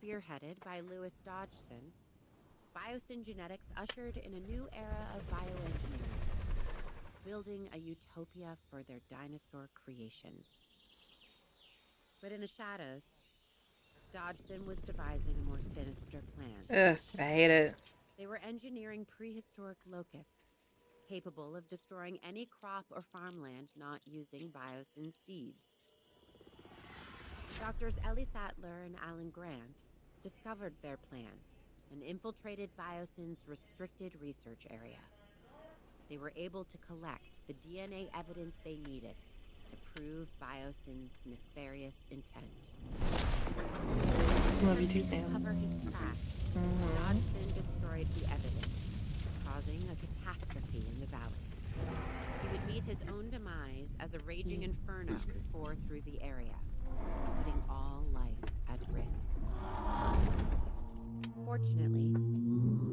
Spearheaded by Louis Dodgson, Biosin genetics ushered in a new era of bioengineering, building a utopia for their dinosaur creations. But in the shadows, Dodgson was devising a more sinister plan. Ugh, I hate it. They were engineering prehistoric locusts, capable of destroying any crop or farmland not using Biosin seeds. Doctors Ellie Sattler and Alan Grant discovered their plans and infiltrated Biosin's restricted research area. They were able to collect the DNA evidence they needed to prove Biosin's nefarious intent. Love you too, Sam. To cover his tracks, Dodgson destroyed the evidence, causing a catastrophe in the valley. He would meet his own demise as a raging inferno tore through the area, putting all life at risk. Fortunately,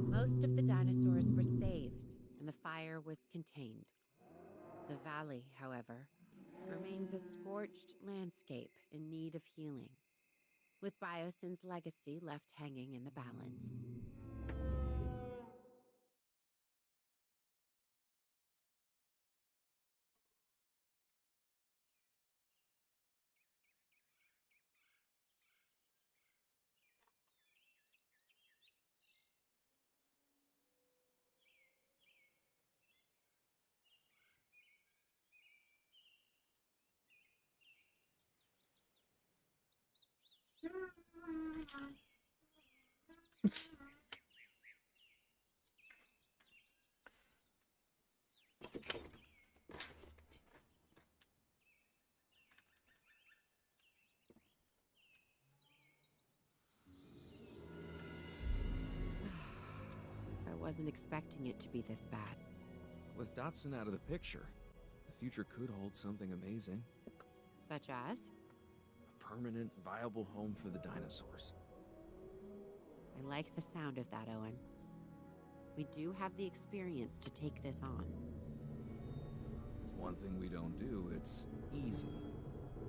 most of the dinosaurs were saved and the fire was contained. The valley, however, remains a scorched landscape in need of healing, with Biosin's legacy left hanging in the balance. I wasn't expecting it to be this bad. With Dotson out of the picture, the future could hold something amazing. Such as? A permanent, viable home for the dinosaurs. I like the sound of that, Owen. We do have the experience to take this on. It's one thing we don't do, it's easy.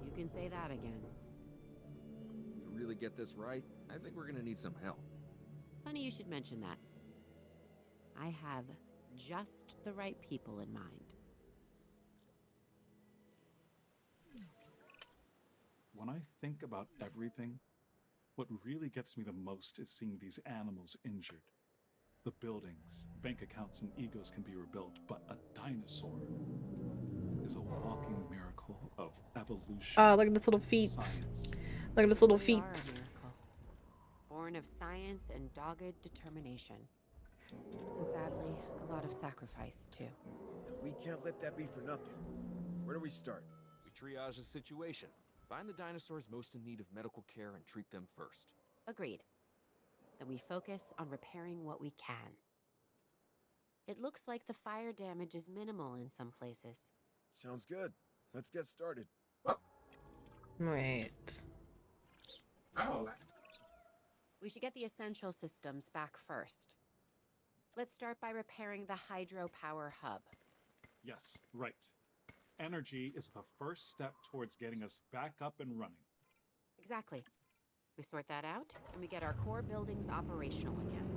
You can say that again. To really get this right, I think we're gonna need some help. Funny you should mention that. I have just the right people in mind. When I think about everything, what really gets me the most is seeing these animals injured. The buildings, bank accounts, and egos can be rebuilt, but a dinosaur is a walking miracle of evolution. Oh, look at its little feet. Science. Look at its little We feet. are a miracle, born of science and dogged determination. And sadly, a lot of sacrifice, too. And we can't let that be for nothing. Where do we start? We triage the situation. Find the dinosaurs most in need of medical care and treat them first. Agreed. Then we focus on repairing what we can. It looks like the fire damage is minimal in some places. Sounds good. Let's get started. Wait. Oh. We should get the essential systems back first. Let's start by repairing the hydropower hub. Yes, right. Energy is the first step towards getting us back up and running. Exactly. We sort that out, and we get our core buildings operational again.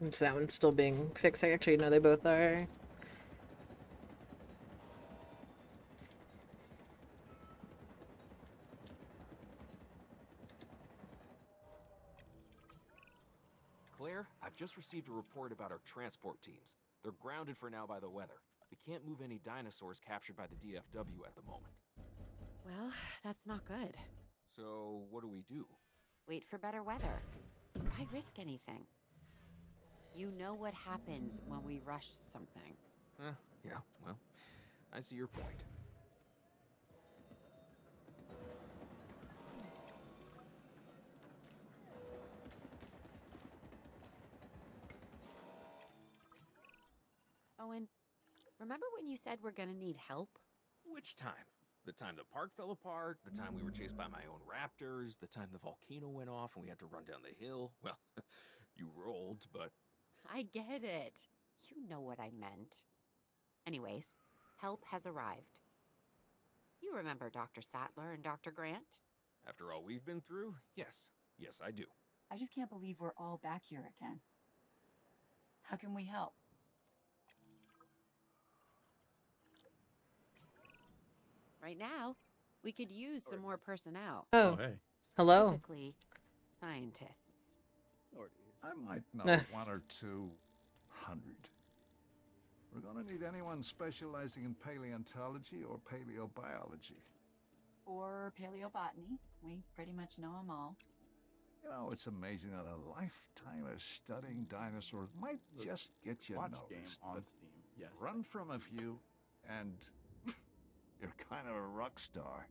Is that one still being fixed? Actually, no, they both are. Claire, I've just received a report about our transport teams. They're grounded for now by the weather. We can't move any dinosaurs captured by the DFW at the moment. Well, that's not good. So, what do we do? Wait for better weather. Why risk anything? You know what happens when we rush something. Yeah, well, I see your point. Oh, and remember when you said we're gonna need help? Which time? The time the park fell apart, the time we were chased by my own raptors, the time the volcano went off and we had to run down the hill. Well, you rolled, but... I get it. You know what I meant. Anyways, help has arrived. You remember Dr. Sattler and Dr. Grant? After all we've been through, yes. Yes, I do. I just can't believe we're all back here again. How can we help? Right now, we could use some more personnel. Oh, hey. hello. Specifically, scientists. I might know Eh. 1 or 200. We're gonna need anyone specializing in paleontology or paleobiology. Or paleobotany. We pretty much know them all. You know, it's amazing that a lifetime of studying dinosaurs might just get you Watch noticed. game on but Steam. Yes. Run from a few, and you're kind of a rock star.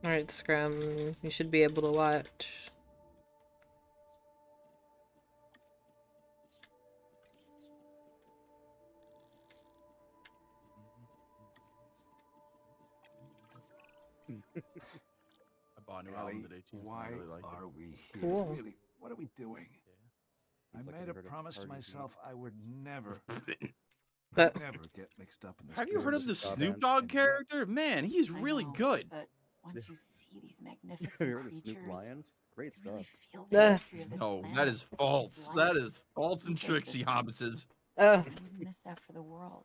Alright, Scrum. You should be able to watch. I bought a new album today, Cheems. Why I really like are it. we here? Cool. Really, what are we doing? Yeah. I Seems like made I've a heard of promise to parties myself I would never, But never get mixed up in this. Have you heard of the business. Snoop Dogg character? Man, he's I really know, good. But once you see these Have magnificent you heard of Snoop creatures, Lion? Great you really stuff. feel Ugh. the history of this No, planet, that is its false. life, That is false and tricksy, ecosystem. Hobbitses. I wouldn't miss that for the world.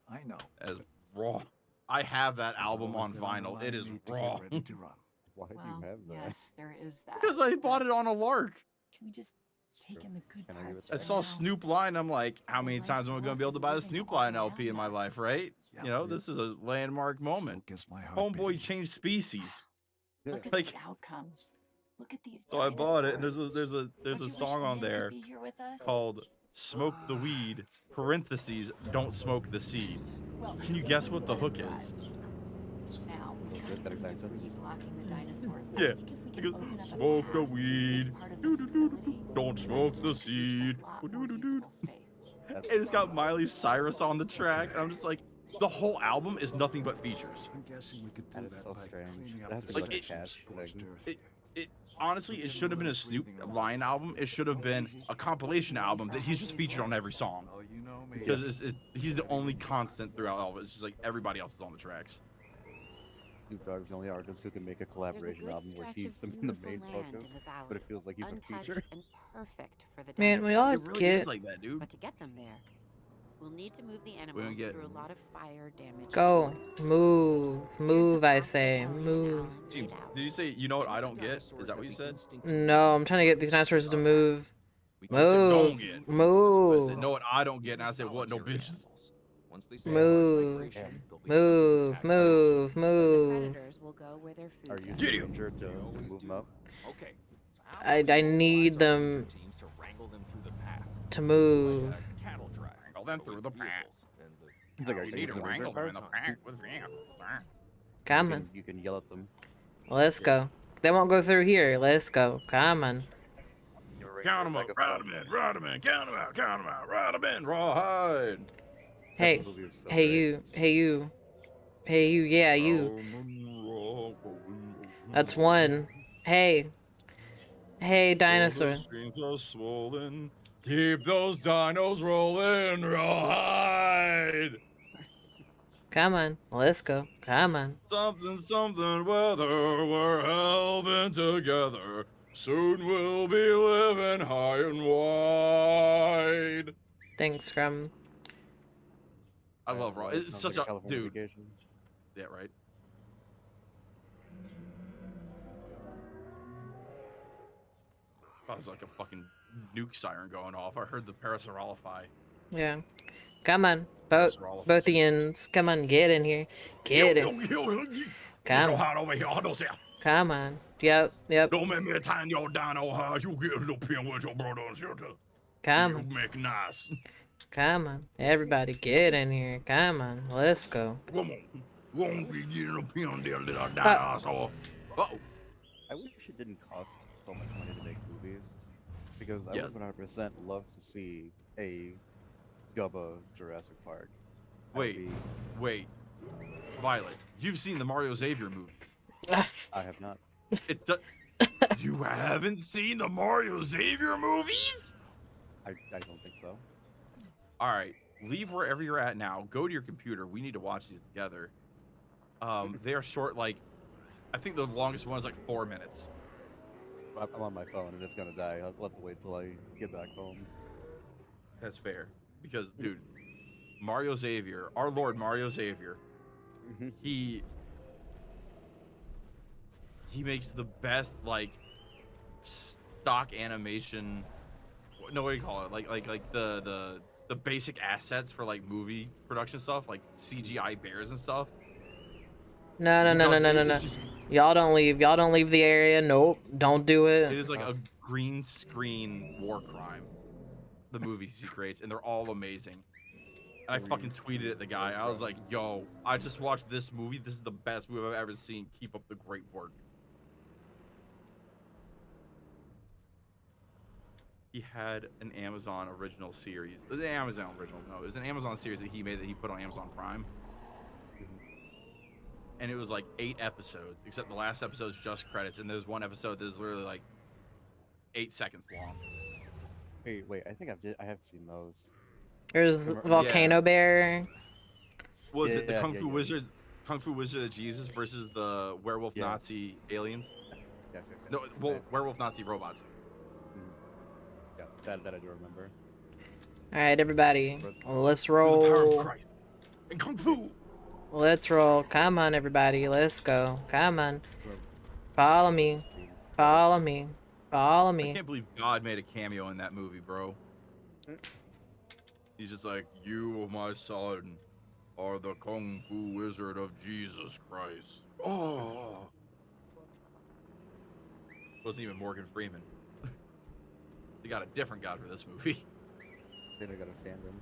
I know. That is raw. I have that album on Always that vinyl. underlying It is need to get raw. ready to run. Why do Well, you have that? yes, there is that. Because I bought but it on a lark. Can we just take Sure. in the good Can I give parts it I for saw now? Snoop Lion. I'm like, how many Life's times am I going to be able to work buy the is Snoop living Lion all LP in my around life, us. right? Yeah, You know, it this is a landmark moment. Still gets my heart Homeboy beating. changed species. Look at Like- this outcome. Look at these So I bought it, and dinosaurs. there's a Don't you wish song on Min could there be here with us? called "Smoke the Weed." Parentheses, don't smoke the seed. Well, Can you guess what the hook is? now, we've Is got that some exact debris sentence? blocking the dinosaurs. I Yeah, think if we he can goes, open up a "Smoke the path through weed, this part of the facility, don't smoke the dinosaurs could reach seed." a lot more usable space. That's And it's got Miley Cyrus on the track, and I'm just like, the whole album is nothing but features. I'm guessing we could do That is that so by strange. cleaning up That has the to be like a section of cash scorched thing. earth. Honestly, it should have been a Snoop Lion album. It should have been a compilation album that he's just featured on every song. Oh, you know me. Because he's the only constant throughout all of it. It's just like everybody else is on the tracks. Snoop Dogg's the only artist who can make a There's a collaboration good album where stretch he's of the beautiful main land focus, in the valley, but it feels like he's a untouched feature. and perfect for the man, we dinosaurs. all It really get is like that, dude. But to get them there, we'll need to move the gonna animals get- through a lot of fire damage. go. areas. Move. Here's the Move, I path that say. Ellie and Move. Alan laid James, out. did you say, you know what I don't get? Is that what you said? No, I'm trying to get these dinosaurs to move. I said, Move. don't get. I Move. said, no, what I don't get. And I said, what? No, bitches. Move. Move. Move. The Move. predators will go where their food Are you goes. Get him. injured to move them up? Okay. so how I about we need mobilize our them ranger teams to wrangle them through the path, to move. like a cattle drive, Wrangle them but through with the path. vehicles, and the He's like, are cows You need to and the wrangle them in the tons. pack with vehicles. Come on. You can yell at them. Let's go. They won't go through here. Let's go. Come on. Count them up, ride them in, count them out, ride them in, rawhide. Hey. That movie is so Hey great. you. Hey you. Hey you. Yeah, you. That's one. Hey. Hey, dinosaur. The streams are swollen. Keep those dinos rolling, rawhide. Come on. Let's go. Come on. Something, something, weather, we're helping together. Soon we'll be living high and wide. Thanks, Scrum. I love raw. It It's sounds such like a California dude. Vacation. Yeah, right. I was like a fucking nuke siren going off. I heard the Parasaurolify. Yeah. Come on. Bothians. Come on, get in here. Get in. Get your Come. heart over here. Don't say. Come on. Yep. Don't make me tie your dino hard. You get in the pen with your brother and sister. Come You on. make nice. Come on. Everybody get in here. Come on. Let's go. Come on. Won't be getting a pen there, little dinosaur. Uh-oh. I wish it didn't cost so much money to make movies, because I Yes. would 100% love to see a Gubba Jurassic Park. Wait. Violet, you've seen the Mario Xavier movies. I have not. You haven't seen the Mario Xavier movies? I don't think so. All right, leave wherever you're at now. Go to your computer. We need to watch these together. They are short, like, I think the longest one is like 4 minutes. I'm on my phone and it's gonna die. I'll have to wait till I get back home. That's fair. Because, dude, Mario Xavier, our Lord Mario Xavier, he makes the best, like, stock animation. No, what do you call it? Like the basic assets for like movie production stuff, like CGI bears and stuff. No. Y'all don't leave. Y'all don't leave the area. Nope. Don't do it. It is like a green screen war crime. The movies he creates, and they're all amazing. And I fucking tweeted at the guy. I was like, "Yo, I just watched this movie. This is the best movie I've ever seen. Keep up the great work." He had an Amazon original series. It was an Amazon original. No, it was an Amazon series that he made that he put on Amazon Prime. And it was like 8 episodes, except the last episode is just credits, and there's one episode that's literally like 8 seconds long. Wait, I think I have seen those. There's the Volcano Bear. Was it the Kung Fu Wizard of Jesus versus the werewolf Nazi aliens? Yes. No, well, werewolf Nazi robots. Yeah, that I do remember. All right, everybody, let's The power of roll. Christ and Kung Fu. Let's roll. Come on, everybody. Let's go. Come on. Follow me. Follow me. Follow I me. can't believe God made a cameo in that movie, bro. He's just like, "You, my son, are the Kung Fu Wizard of Jesus Christ." Oh. Wasn't even Morgan Freeman. They got a different God for this movie. They don't gotta stand him.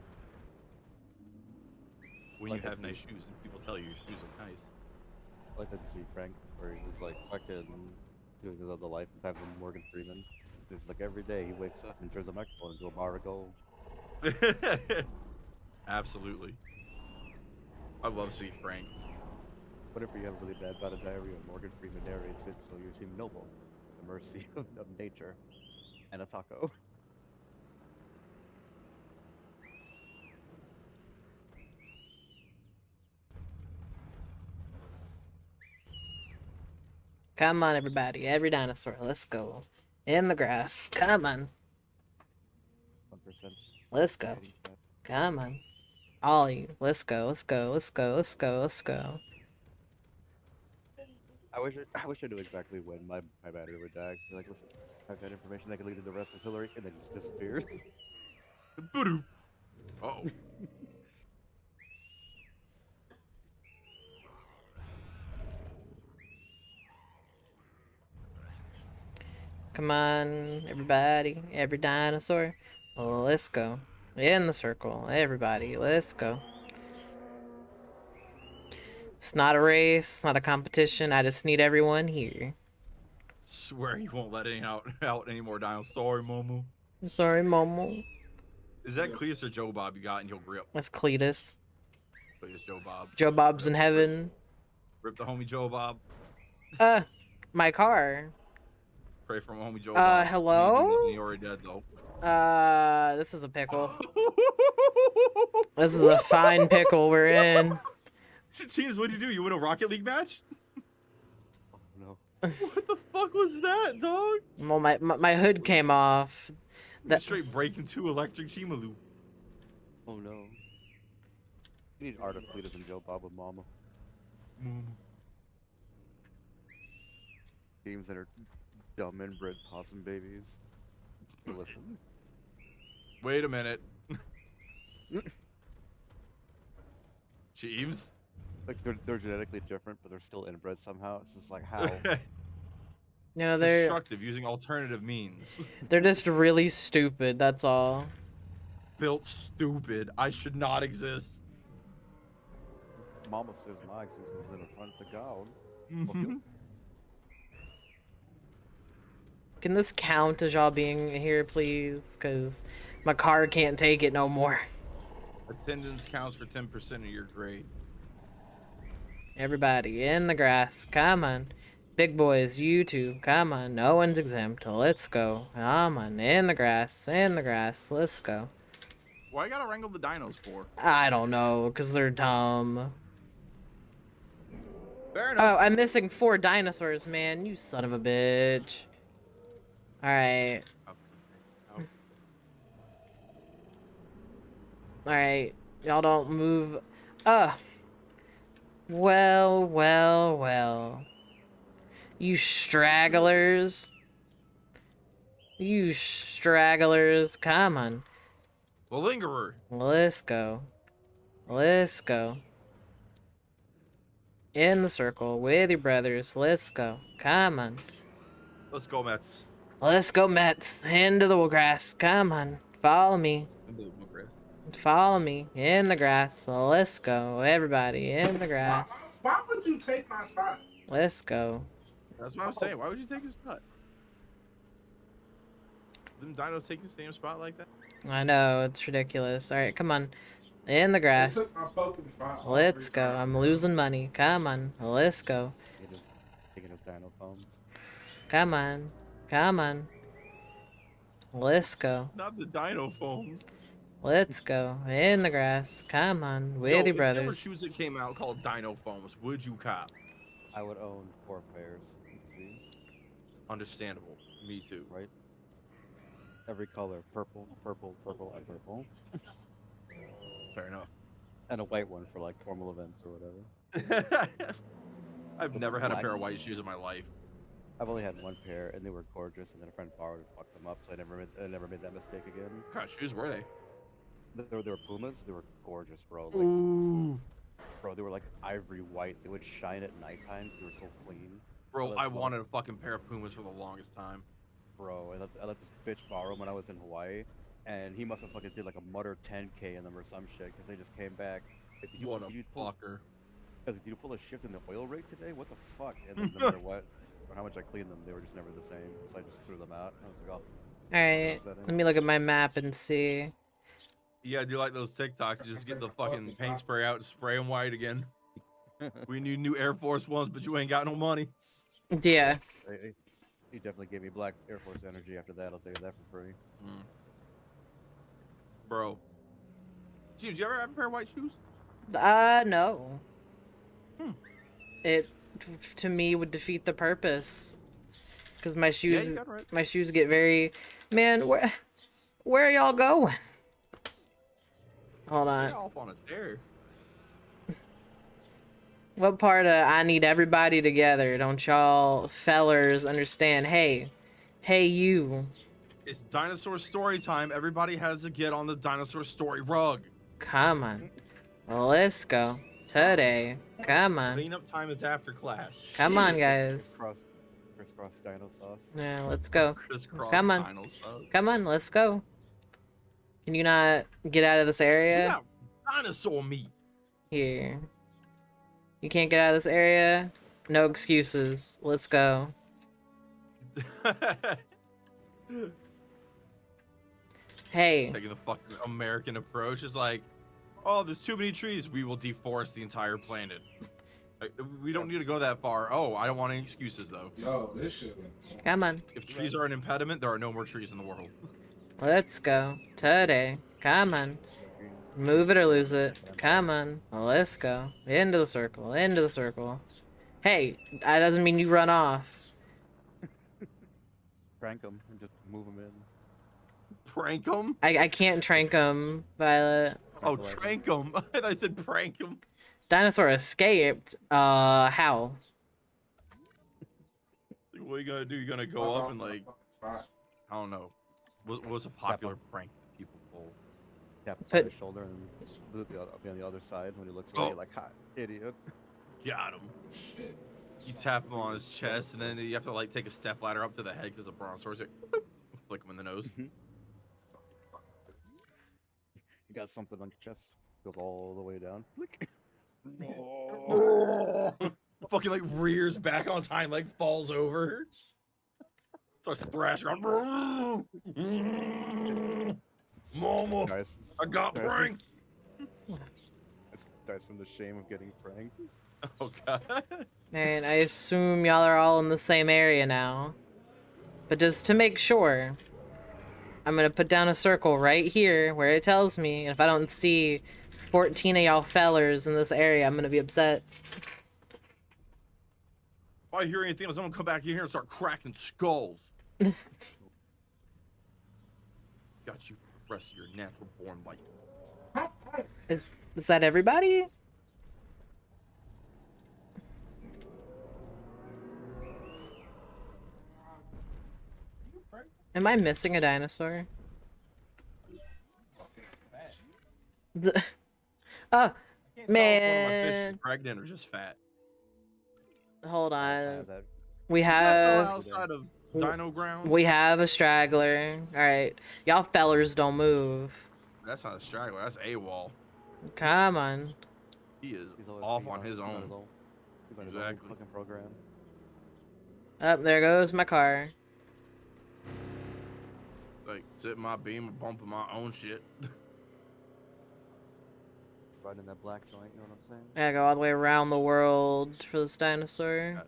When Like you have that nice shoes and people tell you your shoes look nice. I like that to see Frank, where he was like fucking doing the life and times of Morgan Freeman. It's like every day he wakes up and turns a microphone into a bar of gold. Absolutely. I love Steve Frank. Whenever you have a really bad bout of diarrhea, Morgan Freeman narrates it so you seem noble, the mercy of nature, and a taco. Come on, everybody. Every dinosaur. Let's go. In the grass. Come on. 1%. Let's go. Come on. All of you. Let's go. Let's go. Let's go. Let's go. Let's go. I wish I knew exactly when my battery would die. Like, listen, I've got information that could lead to the rest of Hillary, and then just disappears. Uh-oh. Come on, everybody. Every dinosaur. Let's go. In the circle. Everybody. Let's go. It's not a race. It's not a competition. I just need everyone here. Swear you won't let out any more dinos. Sorry, Momo. I'm sorry, Momo. Is that Cletus or Joe Bob you got in your grip? That's Cletus. Cletus, Joe Bob. Joe Bob's in heaven. Rip the homie Joe Bob. My car. Pray for homie Joe Bob. Hello? He already dead though. This is a pickle. This is a fine pickle we're in. Cheems, what'd you do? You win a Rocket League match? Oh no. What the fuck was that, dog? Well, my hood came off. That straight break into electric Chimalu. Oh no. You need Art of Cletus and Joe Bob with Mama. Teams that are dumb inbred possum babies. Listen. Wait a minute. Cheems? Like they're genetically different, but they're still inbred somehow. It's just like how. You know, they're Destructive using alternative means. just really stupid, that's all. Built stupid. I should not exist. Mama says my existence is in front of the gown. Can this count as y'all being here, please? Because my car can't take it no more. Attendance counts for 10% of your grade. Everybody in the grass, come on. Big boys, you two, come on. No one's exempt. Let's go. Come on, in the grass, let's go. Why I gotta wrangle the dinos for? I don't know, because they're dumb. Fair enough. Oh, I'm missing 4 dinosaurs, man. You son of a bitch. Alright. Alright. Y'all don't move. Well, well, well. You stragglers. You stragglers. Come on. The lingerer. Let's go. Let's go. In the circle with your brothers. Let's go. Come on. Let's go, Mets. Let's go, Mets. Into the grass. Come on. Follow me. Follow me. In the grass. Let's go. Everybody in the grass. Why would you take my spot? Let's go. That's what I'm saying. Why would you take his spot? Didn't dinos take the same spot like that? I know. It's ridiculous. Alright, come on. In the grass. Let's go. I'm losing money. Come on. Let's go. Taking his dino phones. Come on. Come on. Let's go. Not the dino foams. Let's go. In the grass. Come on. With Yo, your if there were brothers. shoes that came out called dino foams, would you cop? I would own 4 pairs. See? Understandable. Me too. Right? Every color. Purple, purple, purple, and purple. Fair enough. And a white one for like formal events or whatever. I've never had a pair of white shoes in my life. I've only had 1 pair, and they were gorgeous. And then a friend borrowed and fucked them up, so I never made that mistake again. What kind of shoes were they? They were Pumas. They were gorgeous, bro. Like, Ooh. Bro, they were like ivory white. They would shine at nighttime. They were so clean. Bro, I wanted a fucking pair of Pumas for the longest time. Bro, I let this bitch borrow them when I was in Hawaii, and he must have fucking did like a mutter 10K in them or some shit, because they just came back. What a fucker. Did you pull a shift in the oil rate today? What the fuck? And then no matter what, or how much I cleaned them, they were just never the same. So I just threw them out. I was like, oh. Alright. Let me look at my map and see. Yeah, I do like those TikToks. You just get the fucking paint spray out and spray them white again. We need new Air Force Ones, but you ain't got no money. Yeah. He definitely gave me black Air Force energy after that. I'll tell you that for free. Bro. James, you ever have a pair of white shoes? No. It, to me, would defeat the purpose. Because my shoes, you got it right. my shoes get very, man. Where are y'all going? Hold on. They're off on a tear. What part of I need everybody together? Don't y'all fellers understand? Hey, you. It's dinosaur story time. Everybody has to get on the dinosaur story rug. Come on. Let's go. Today. Come on. Cleanup time is after class. Come on, guys. Crisscross dino sauce. Yeah, let's go. Crisscross Come on. dino sauce. Come on, let's go. Can you not get out of this area? Yeah, dinosaur meat. Here. You can't get out of this area? No excuses. Let's go. Hey. Taking the fucking American approach is like, oh, there's too many trees. We will deforest the entire planet. We don't need to go that far. Oh, I don't want any excuses though. Yo, this shit. Come on. If trees are an impediment, there are no more trees in the world. Let's go. Today. Come on. Move it or lose it. Come on. Let's go. Into the circle. Into the circle. Hey, that doesn't mean you run off. Crank them and just move them in. Prank them? I can't trank them, Violet. Oh, trank them. I thought I said prank them. Dinosaur escaped. How? What are you gonna do? You gonna go up and like, I don't know, was a popular prank that people pull? Tap his Put- on his shoulder and be on the other side. When he looks Oh. away, you're like, "Ha, idiot." Got him. You tap him on his chest, and then you have to like take a step ladder up to the head because the brontosaurus like, flick him in the nose. You got something on your chest. Goes all the way down. Flick. Fucking like rears back on his hind leg, falls over. Starts thrashing around. Mama, Dies, I got dies, pranked. dies from the shame of getting pranked. Oh god. And I assume y'all are all in the same area now. But just to make sure, I'm gonna put down a circle right here where it tells me. And if I don't see 14 of y'all fellers in this area, I'm gonna be upset. If I hear anything else, I'm gonna come back in here and start cracking skulls. Got you for the rest of your natural born life. Is that everybody? Am I missing a dinosaur? Oh, I can't tell if one of my fish man. is pregnant or just fat. Hold I on. have that. We Is that fella have outside of Dino Grounds? we have a straggler. All right, y'all fellers don't move. That's not a straggler. That's AWOL. Come on. He is He's always off he's on his he's own. He's on his own Exactly. fucking program. Up there goes my car. Like sitting my beam and bumping my own shit. Riding that black joint, you know what I'm saying? I gotta go all the way around the world for this dinosaur.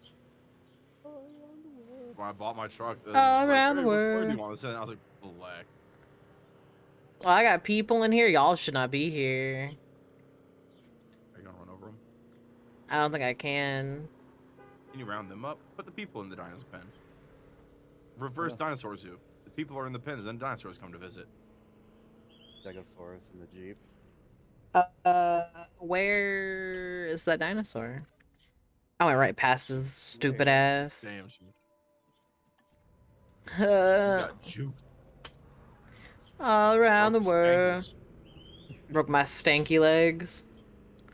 When I bought my truck, it was All just around like, the hey, what color do world. you want this in? I was like, black. Well, I got people in here. Y'all should not be here. Are you gonna run over them? I don't think I can. Can you round them up? Put the people in the dinosaur pen. Reverse dinosaur zoo. The people are in the pens, then dinosaurs come to visit. Stegosaurus in the Jeep. Where is that dinosaur? I went right past his stupid ass. Damn, she got juked. All around the Broke his world. stankles. Broke my stanky legs.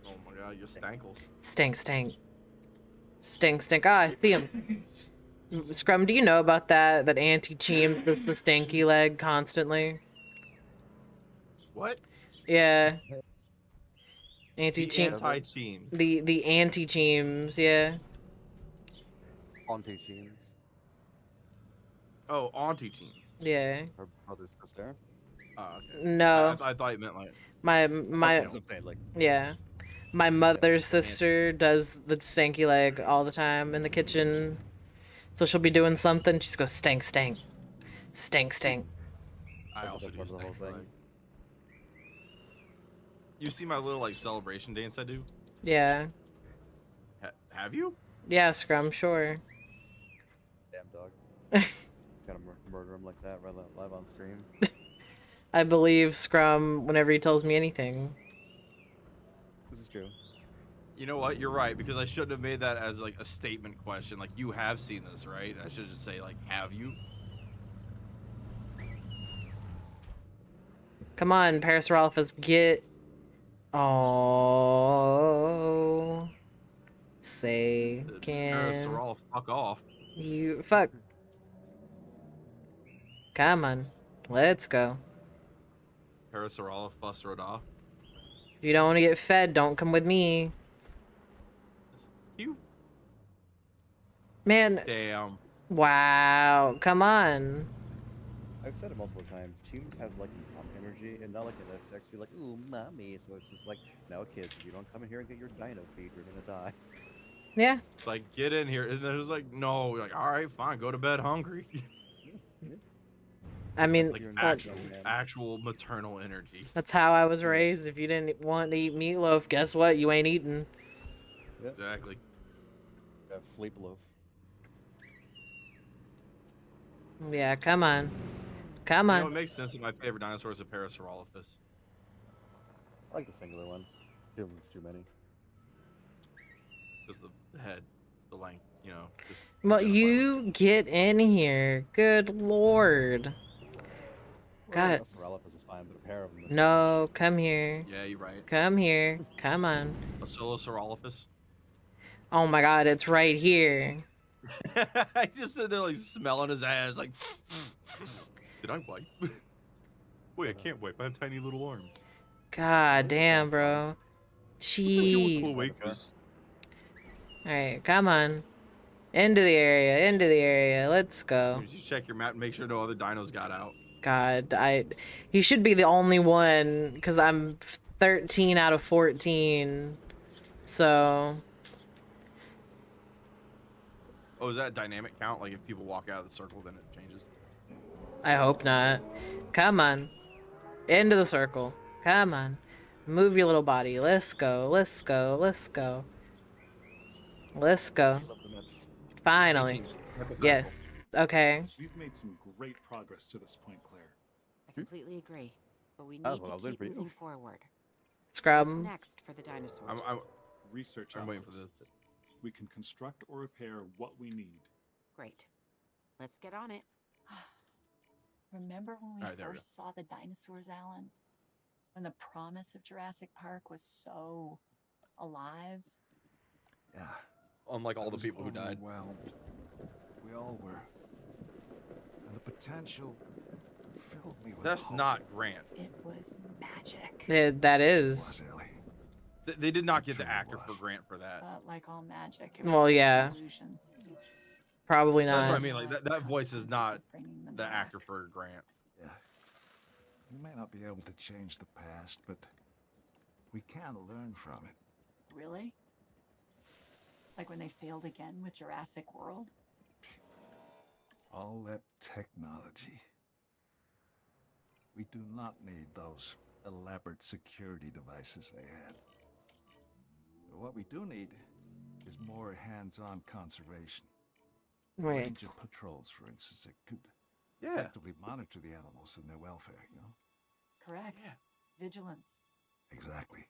Oh my god, your stankles. Stink, stink. Stink, stink. Ah, I see him. Scrum, do you know about that? That Auntie Cheems with the stanky leg constantly? What? Yeah. Auntie The Cheems. anti-teams. The Auntie Cheems, yeah. Auntie Cheems. Oh, auntie teams. Yeah. Her brother's sister. Okay. No. I thought you meant like. My Okay, I'm saying, like, yeah. My mother's sister does the stanky leg all the time in the kitchen. So she'll be doing something, she just goes stank, stank. Stank, stank. I also do the whole stank thing. leg. You see my little like celebration dance I do? Yeah. Have you? Yeah, Scrum, sure. damn dog. Gotta murder him like that live on stream. I believe Scrum whenever he tells me anything. This is true. You know what? You're right, because I shouldn't have made that as like a statement question. Like, you have seen this, right? I should just say like, have you? Come on, Parasaurolophus, get... Oh... Say, can... Parasaurolophus, fuck off. You... Fuck. Come on. Let's go. Parasaurolophus roda. If you don't want to get fed, don't come with me. You. Man, Damn. wow. Come on. I've said it multiple times. Cheems has like mom energy, and not like in a sexy like ooh mommy. So it's just like, no kids, if you don't come in here and get your dino feed, you're gonna die. Yeah. Like, get in here. And then it was like, no. We're like, all right, fine, go to bed hungry. I mean, Like, that's, actual maternal energy. that's how I was raised. If you didn't want to eat meatloaf, guess what? You ain't eating. Yep. Exactly. Have sleep loaf. Yeah, come on. Come You on. know, it makes sense that my favorite dinosaur is a Parasaurolophus. I like the singular one. Too many. Because the head, the length, you know. Just Well, identify you get in here. Good lord. God. A Saurolophus is fine, but a pair of them. No, come here. Yeah, you're right. Come here. Come on. A Saurolophus. Oh my god, it's right here. I just sit there like smelling his ass like did I wipe? Wait, I can't wipe. I have tiny little arms. God damn, bro. Jeez. Alright, come on. Into the area, into the area. Let's go. You check your map and make sure no other dinos got out. God, he should be the only one, because I'm 13 out of 14. So... Oh, is that dynamic count? Like if people walk out of the circle, then it changes? I hope not. Come on. Into the circle. Come on. Move your little body. Let's go. Let's go. Let's go. Let's go. Finally. Yes. Okay. We've made some great progress to this point, Claire. I completely agree, but we need Oh, to well, good keep for you. moving forward. Scrub. What's next for the dinosaurs? Research I'm waiting for outposts. this. We can construct or repair what we need. Great. Let's get on it. Remember when we Alright, there we first saw the dinosaurs, Alan? When the promise of Jurassic Park was so alive? Yeah. Unlike all I the was people who died. overwhelmed. We all were. And the potential filled me with That's hope. not Grant. It was magic. Yeah, that It is. was, Ellie. They did not get the Truly actor was. for Grant for that. But like all magic, it was Well, just yeah. an illusion. Probably That's what I not. mean. Like that voice is Consequences not of bringing them the back. actor for Grant. Yeah. We may not be able to change the past, but we can learn from it. Really? Like when they failed again with Jurassic World? All that technology. We do not need those elaborate security devices they had. What we do need is more hands-on conservation. Right. Ranger patrols, for instance, that could Yeah. effectively monitor the animals and their welfare, you know? Correct. Yeah. Vigilance. Exactly.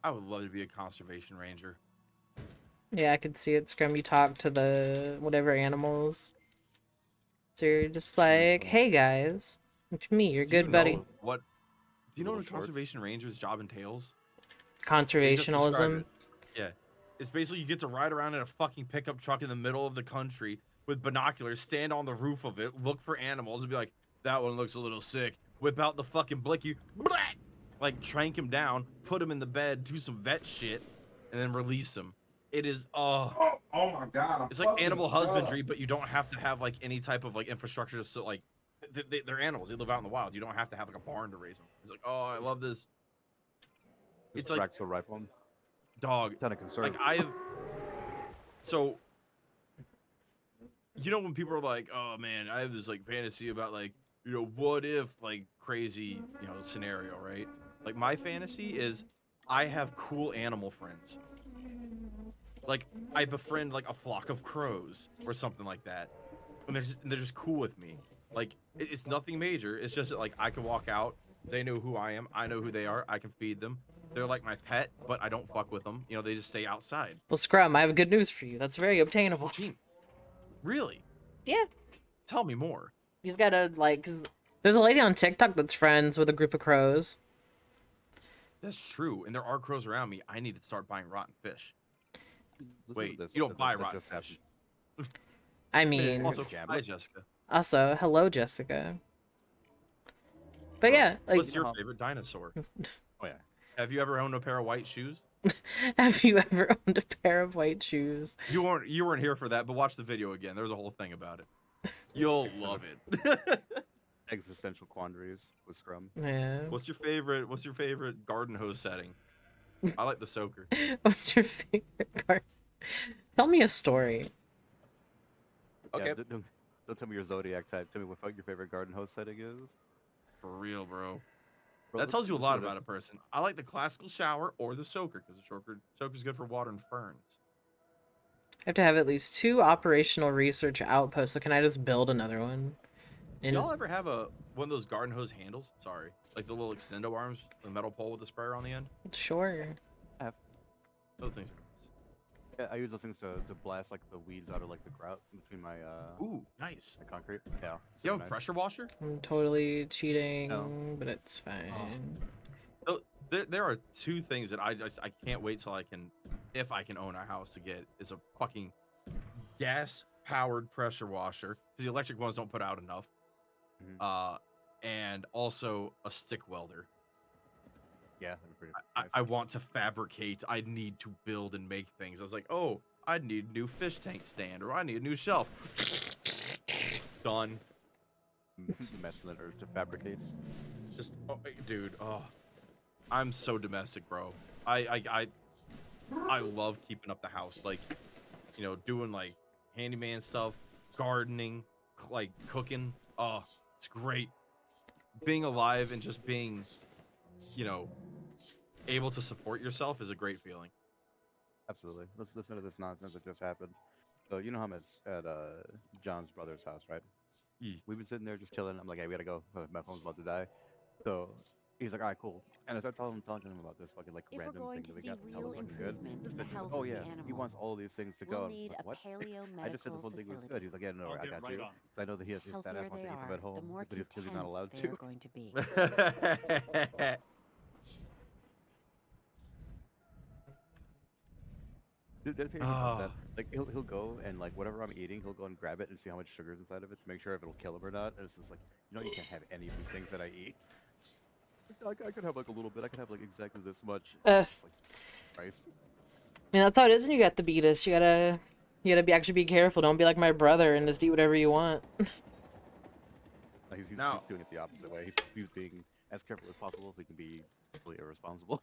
I would love to be a conservation ranger. Yeah, I could see it, Scrum. You talk to the whatever animals. So you're just like, hey guys, it's me, your Do you good buddy. know what? Do you know Little what a shorts. conservation ranger's job entails? They just described Conservationalism. it. Yeah. It's basically you get to ride around in a fucking pickup truck in the middle of the country with binoculars, stand on the roof of it, look for animals, and be like, that one looks a little sick. Whip out the fucking blicky, blah! Like trank him down, put him in the bed, do some vet shit, and then release him. It is Oh my god! I'm it's like fucking animal stuck. husbandry, but you don't have to have like any type of like infrastructure to so like they're animals. They live out in the wild. You don't have to have like a barn to raise them. It's like, oh, I love this. It's like Fraxel rifle. dog. Ton of concern. Like I've so you know when people are like, oh man, I have this like fantasy about like, you know, what if like crazy, you know, scenario, right? Like my fantasy is I have cool animal friends. Like I befriend like a flock of crows or something like that. And they're just cool with me. Like it's nothing major. It's just that, like I can walk out, they know who I am, I know who they are, I can feed them. They're like my pet, but I don't fuck with them. You know, they just stay outside. Well, Scrum, I have good news for you. That's very obtainable. Gee, really? Yeah. Tell me more. You just gotta, like, 'cause there's a lady on TikTok that's friends with a group of crows. That's true, and there are crows around me. I need to start buying rotten fish. Listen to Wait, this. you don't That- buy that rotten just fish. happened. I mean, Also, Gambit. hi Jessica. also, hello, Jessica. But yeah, like, What's your favorite dinosaur? Oh yeah. Have you ever owned a pair of white shoes? have you ever owned a pair of white shoes? You weren't here for that, but watch the video again. There's a whole thing about it. You'll love it. Existential quandaries with Scrum. Yeah. What's your favorite garden hose setting? I like the soaker. What's your favorite card? Tell me a story. Okay. Yeah, don't tell me your zodiac type. Tell me what your favorite garden hose setting is. For real, bro. Bro, That tells you a lot listen to about a person. I like the classical shower or the soaker because the soaker's good for water and ferns. I have to have at least 2 operational research outposts, so can I just build another one? Y'all ever have one of those garden hose handles? Sorry, like the little extendo arms, the metal pole with the sprayer on the end. Sure. Those things are nice. Yeah, I use those things to blast like the weeds out of like the grout between my Ooh, nice. my concrete. Yeah. You Super have a nice. pressure washer? I'm totally cheating, No. but it's fine. So, there are two things that I can't wait till if I can own a house to get is a fucking gas powered pressure washer because the electric ones don't put out enough. Mhm. And also a stick welder. Yeah, that'd be pretty I nice. want to fabricate. I need to build and make things. I was like, oh, I need a new fish tank stand, or I need a new shelf. Done. Masculine urge to fabricate. Just, oh, dude. Oh, I'm so domestic, bro. I love keeping up the house, like, doing like handyman stuff, gardening, like cooking. Oh, it's great. Being alive and just being, able to support yourself is a great feeling. Absolutely. Let's listen to this nonsense that just happened. So you know how I'm at John's brother's house, right? Yeah. We've been sitting there just chilling. I'm like, hey, we gotta go. My phone's about to die. So he's like, all right, cool. And I start talking to him about this fucking like If we're random going thing to that we see got. Hella real fucking good. improvement in And the he's like, health oh of yeah, the he wants animals, all these things to we'll go. And need I'm a like, what? I just said this paleomedical one thing was good. facility. He's like, yeah, no, I'll I get got right you. on. 'Cause I know that his The dad healthier wants they to keep him are, at home the more because he's not content allowed they to. are going to be. Dude, there's anything about that. Oh, Like he'll go and like whatever I'm eating, he'll go and grab it and see how much sugar is inside of it to make sure if it'll kill him or not. And it's just like, you can't have any of these things that I eat. I could have like a little bit. I could have like exactly this much. It's like, Christ. I mean, that's how it is when you got the beatus. You gotta actually be careful. Don't be like my brother and just eat whatever you want. No, he's now, doing it the opposite way. He's being as careful as possible so he can be completely irresponsible.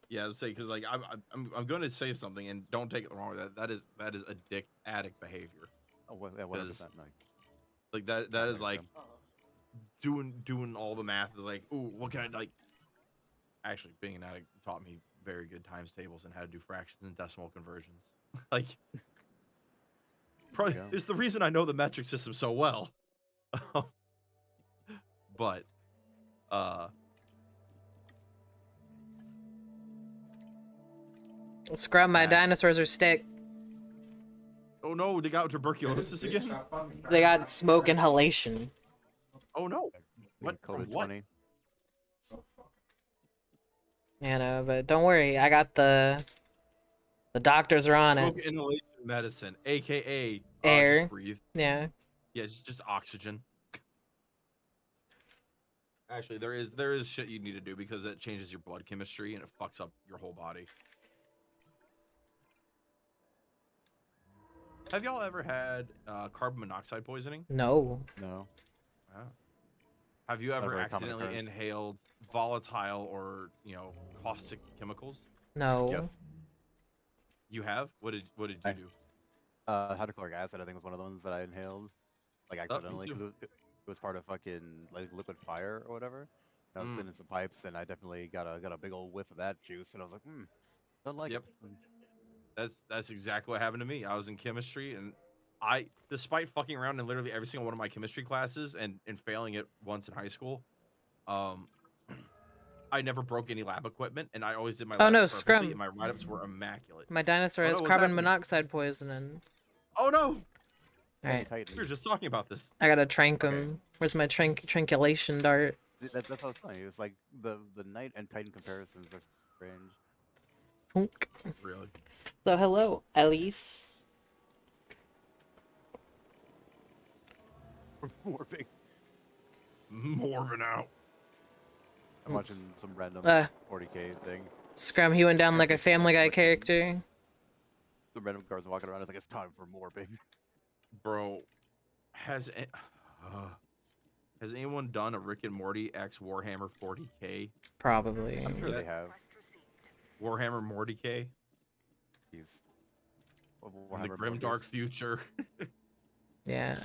yeah, I would say because like I'm going to say something and don't take it wrong with that. That is addict behavior. Oh, yeah, 100%. No, Like that not is like like doing all the math is like, ooh, what can I like? Actually, being an addict taught me very good times tables and how to do fractions and decimal conversions. Like, probably it's the reason I know the metric system so well. But Scrub, my dinosaurs are sick. Oh no, they got tuberculosis again. They got smoke inhalation. Oh no. What? From what? You know, but don't worry, I got the doctors are on Smoke it. inhalation medicine, aka Air. just breathe. Yeah. Yeah, it's just oxygen. Actually, there is shit you need to do because it changes your blood chemistry and it fucks up your whole body. Have y'all ever had carbon monoxide poisoning? No. No. Wow. Have you ever very common accidentally occurrence. inhaled volatile or caustic chemicals? No. Yes. You have? What did you do? Hydrochloric acid, I think, was one of the ones that I inhaled, like Oh, me accidentally, too. because it was part of fucking like liquid fire or whatever. I was sitting in some pipes, and I definitely got a big old whiff of that juice, and I was like, don't like Yep. it. That's exactly what happened to me. I was in chemistry and despite fucking around in literally every single one of my chemistry classes and failing it once in high school, I never broke any lab equipment and I always did my Oh labs no, perfectly Scrum. and my write-ups were immaculate. My dinosaur Oh, has no, what's carbon happening? monoxide poisoning. Oh no! Alright. We were just talking about this. I gotta trank him. Where's my tranquilation dart? That's what I was funny. It was like the Knight and Titan comparisons are strange. Punk. Really? So hello, Elise. Morbing. Morbing out. I'm watching some random 40K thing. Scrum, he went down like a Family Guy character. The random cars walking around. It's like it's time for morbing. Bro, has anyone done a Rick and Morty X Warhammer 40K? Probably. I'm sure they have. Warhammer Morty-K? He's In the grim dark future. Yeah.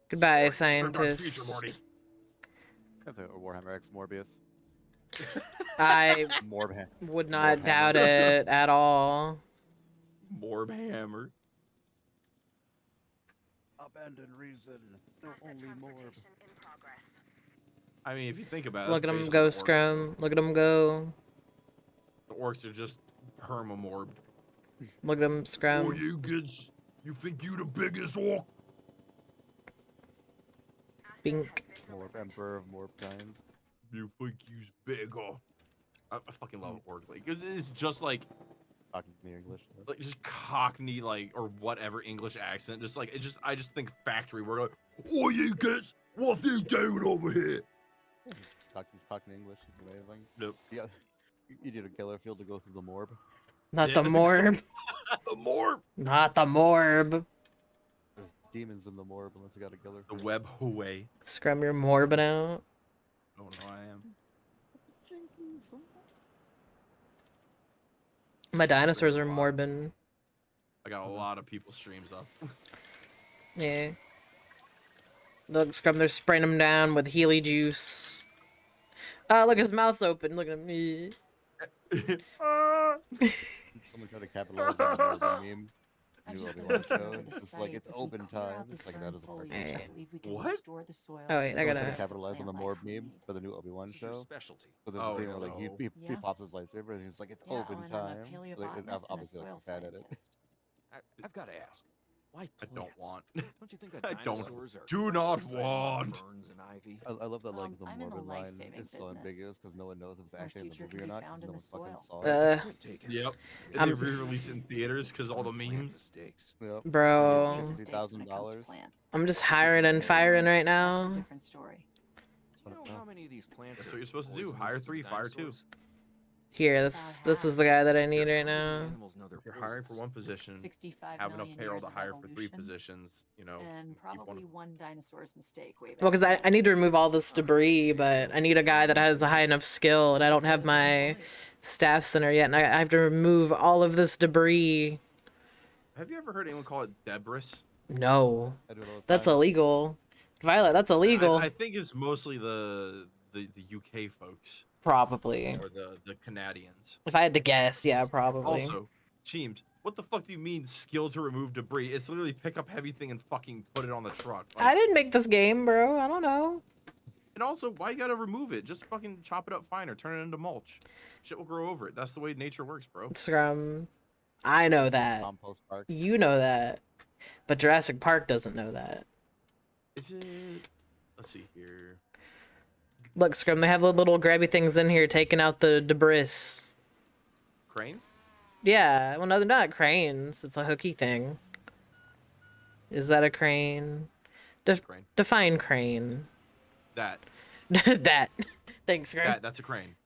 Goodbye, Grim dark future, scientist. Morty. Warhammer X Morbius. I would not doubt it at all. Morbhammer. Abandoned reason. No, only Morb. I mean, if you think about it, Look at that's him basically go, orcs. Scrum. Look at him go. The orcs are just perma-morbed. Look at him Oh, scrum. you kids, you think you the biggest orc? Bink. Morb Emperor of Morb kind. You think you's bigger? I fucking love Wrangling because it's just like Cockney English. just Cockney or whatever English accent. Just like I just think factory. We're like, oh, you kids, what are you doing over here? He's Cockney English. It's amazing. Nope. Yeah. You need a killer field to go through the morb. Not Yeah. the morb. The morb. Not the morb. There's demons in the morb unless you got a killer. The web away. Scrum your morbing out. Oh no, I am. My dinosaurs are morbin. I got a lot of people's streams up. Yeah. Look, Scrum, they're spraying him down with Healy juice. Oh, look, his mouth's open. Look at me. Someone tried to capitalize on the Morgan meme. I New just Obi-Wan looked show. over the It's like site. it's If we open clear out time. this It's like burn that is a foliage, perfect. Yeah. I believe we can What? restore the soil Oh, wait, I to Someone gotta- tried to capitalize on the plant Morb life we meme need. for the new Obi-Wan This is your show. specialty. So there's Oh, a scene where like he Yeah. pops his lightsaber and he's like, it's Yeah, open and I'm a time. Like, paleobotanist and a obviously like soil bad at it. scientist. I've got to ask, why I plants? don't want. Don't you think that I don't- dinosaurs are do not excited about want. burns and ivy? I love that like the I'm in the Morbin line life-saving is so business. ambiguous because no one knows if it's Our actually in the future movie can or be not. found 'Cause in no the one fucking soil. saw it. Point taken. Yep. Is I'm- it re-released in theaters because all the Plant memes? mistakes. Yep. Bro. Mistakes when it comes to $50,000. plants. I'm just hiring and firing right That's a now. different story. Do you know how many of these plants That's are what you're supposed to do. poisonous Hire to 3, fire 2. dinosaurs? Here, this is the guy that I need right now. Animals know they're If you're hiring for poisonous. one position, 65 have enough million payroll years to of hire for 3 evolution, positions. You know, and keep one probably of- one dinosaur's mistake way back. Well, because I when. need to remove all this debris, but I need a guy that has a high enough skill, and I don't have my staff center yet, and I have to remove all of this debris. Have you ever heard anyone call it debris? No, I do it all the that's time. illegal. Violet, that's illegal. I think it's mostly the UK folks Probably. or the Canadians. If I had to guess, yeah, probably. Also, Cheems, what the fuck do you mean skill to remove debris? It's literally pick up heavy thing and fucking put it on the truck. I didn't make this game, bro. I don't know. And also, why you gotta remove it? Just fucking chop it up fine or turn it into mulch. Shit will grow over it. That's the way nature works, bro. Scrum. I know that. Compost park. You know that. But Jurassic Park doesn't know that. Is it? Let's see here. Look, Scrum, they have the little grabby things in here taking out the debris. Cranes? Yeah, well, no, they're not cranes. It's a hooky thing. Is that a crane? Crane. Define crane. That. That. Thanks, Scrum. That's a crane.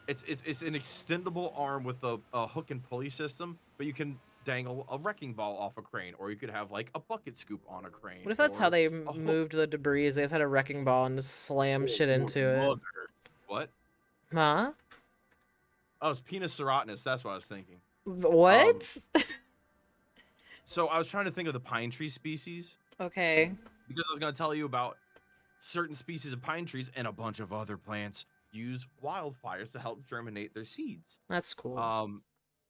It's an extendable arm with a hook and pulley system, but you can dangle a wrecking ball off a crane, or you could have like a bucket scoop on a crane. What if that's or how they a hook. moved the debris? They just had a wrecking ball and just slammed shit into it. Mother. What? Huh? Oh, it's penis serotinus. That's what I was thinking. What? So I was trying to think of the pine tree species Okay. because I was going to tell you about certain species of pine trees and a bunch of other plants use wildfires to help germinate their seeds. That's cool.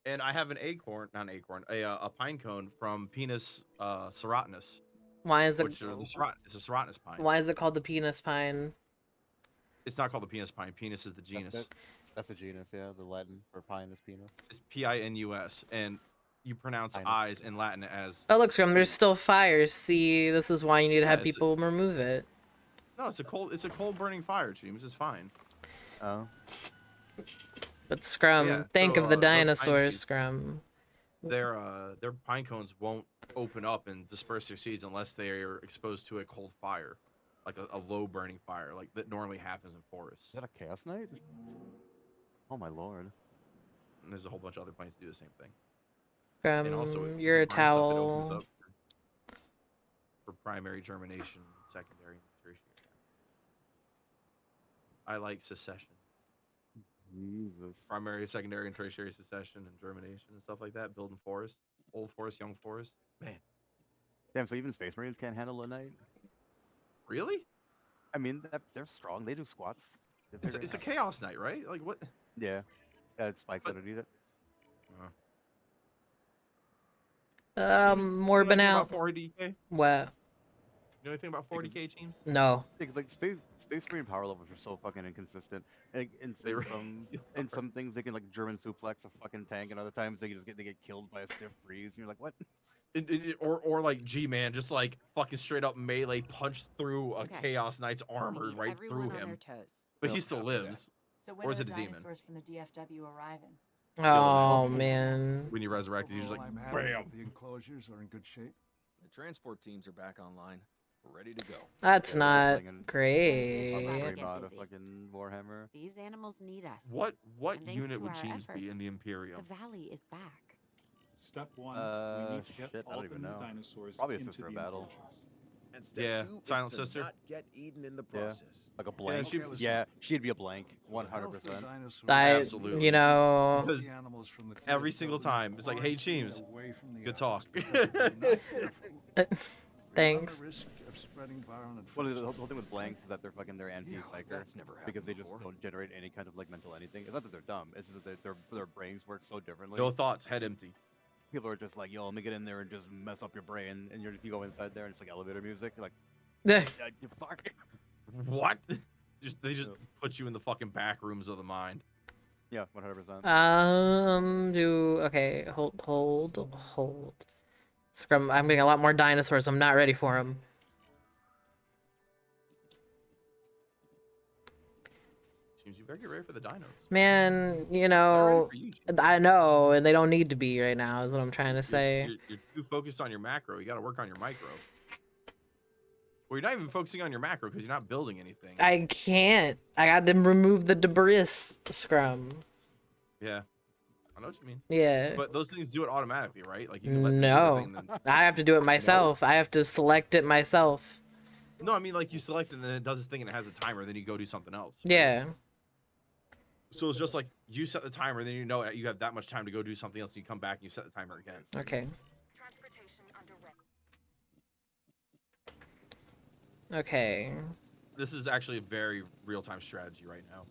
And I have a pine cone from Pinus serotinus, Why is it? which are it's a serotinus pine. Why is it called the penis pine? It's not called the penis pine. Penis is the genus. That's the genus, yeah. The Latin for pine is penis. It's Pinus, and you pronounce Pinus. eyes in Latin as. Oh, look, Scrum, there's still fires. See, this is why you need to have it's a- people remove it. No, it's a cold burning fire, James. It's fine. Oh. But Scrum, Yeah, think so, of the those pine dinosaurs, trees- Scrum. Their pine cones won't open up and disperse their seeds unless they are exposed to a cold fire, like a low burning fire, like that normally happens in forests. Is that a Chaos Knight? Oh my lord. And there's a whole bunch of other plants that do the same thing. Scrum, And also, you're a it burns stuff, it opens towel. up for primary germination, secondary, and tertiary. I like secession. Jesus. Primary, secondary, and tertiary secession and germination and stuff like that. Building forest, old forest, young forest. Man, Damn, so even Space Marines can't handle a knight? really? I mean, they're strong. They do squats. It's a chaos knight, right? Like what? Yeah. Yeah, it's spikes But- underneath it. Morbin out. About 4 DK? What? You know anything about 40K teams? No. Like space marine power levels are so fucking inconsistent. And They really in some things they can like German suplex a fucking tank, and other times they get killed by a stiff breeze. And you're like, what? Or like G-Man just like fucking straight up melee punched through a Okay. Chaos Knight's armor Need right everyone through on their him, toes. but he still lives. So when Or are is the it a demon? dinosaurs from the DFW arriving? Oh man. When you resurrected, he's just Overall, like, I'm happy bam. that the enclosures are in good shape. The transport teams are back online. We're ready to go. That's Yeah, not building and- great. Get Remod a busy. fucking Warhammer. These animals need us. What And thanks unit to would our Cheems be in efforts, the Imperium? The valley is back. Step 1, we need to get shit, I all don't the even new know. dinosaurs Probably a into sister the of battle. enclosures. And step Yeah, 2 Silent is to Sister. not get eaten in the process. Like a blank. she- Yeah, she'd be a blank. 100%. Absolutely. You know, Because every single time it's like, hey Cheems, good talk. thanks. Well, the whole thing with blanks is that they're anti-psyker That's never happened because they just before. don't generate any kind of like mental anything. It's not that they're dumb; it's just that their brains work so differently. No thoughts, head empty. People are just like, "Yo, let me get in there and just mess up your brain," and you go inside there and it's like elevator music. You're like, fuck. What? They just put you in the fucking back rooms of the mind. Yeah, 100%. Okay, hold. Scrum, I'm getting a lot more dinosaurs. I'm not ready for them. Cheems, you better get ready for the dinos. Man, you They're ready know, for you, Cheems. I know, and they don't need to be right now, is what I'm trying to say. You're too focused on your macro. You got to work on your micro. Well, you're not even focusing on your macro because you're not building anything. I can't. I got to remove the debris, Scrum. Yeah, I know what you mean. Yeah. But those things do it automatically, right? Like you can let me do the No. thing, then... I have to do it myself. I have to select it myself. No, I mean like you select it and then it does this thing and it has a timer. Then you go do something else. Yeah. So it's just like you set the timer, and then you know you have that much time to go do something else. And you come back and you set the timer again. Okay. Okay. This is actually a very real-time strategy right now,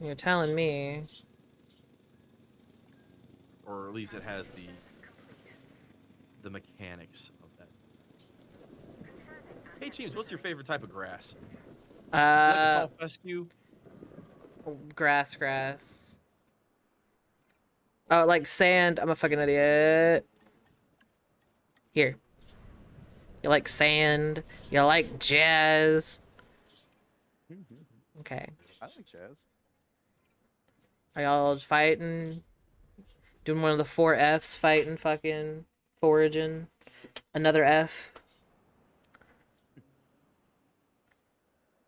You're telling me. or at least it has the mechanics of that. Hey, Cheems, what's your favorite type of grass? You like a tall fescue? Grass. Oh, like sand. I'm a fucking idiot. Here. You like sand. You like jazz. Okay. I like jazz. Are y'all fighting? Doing one of the 4 Fs, fighting, fucking, foraging. Another F.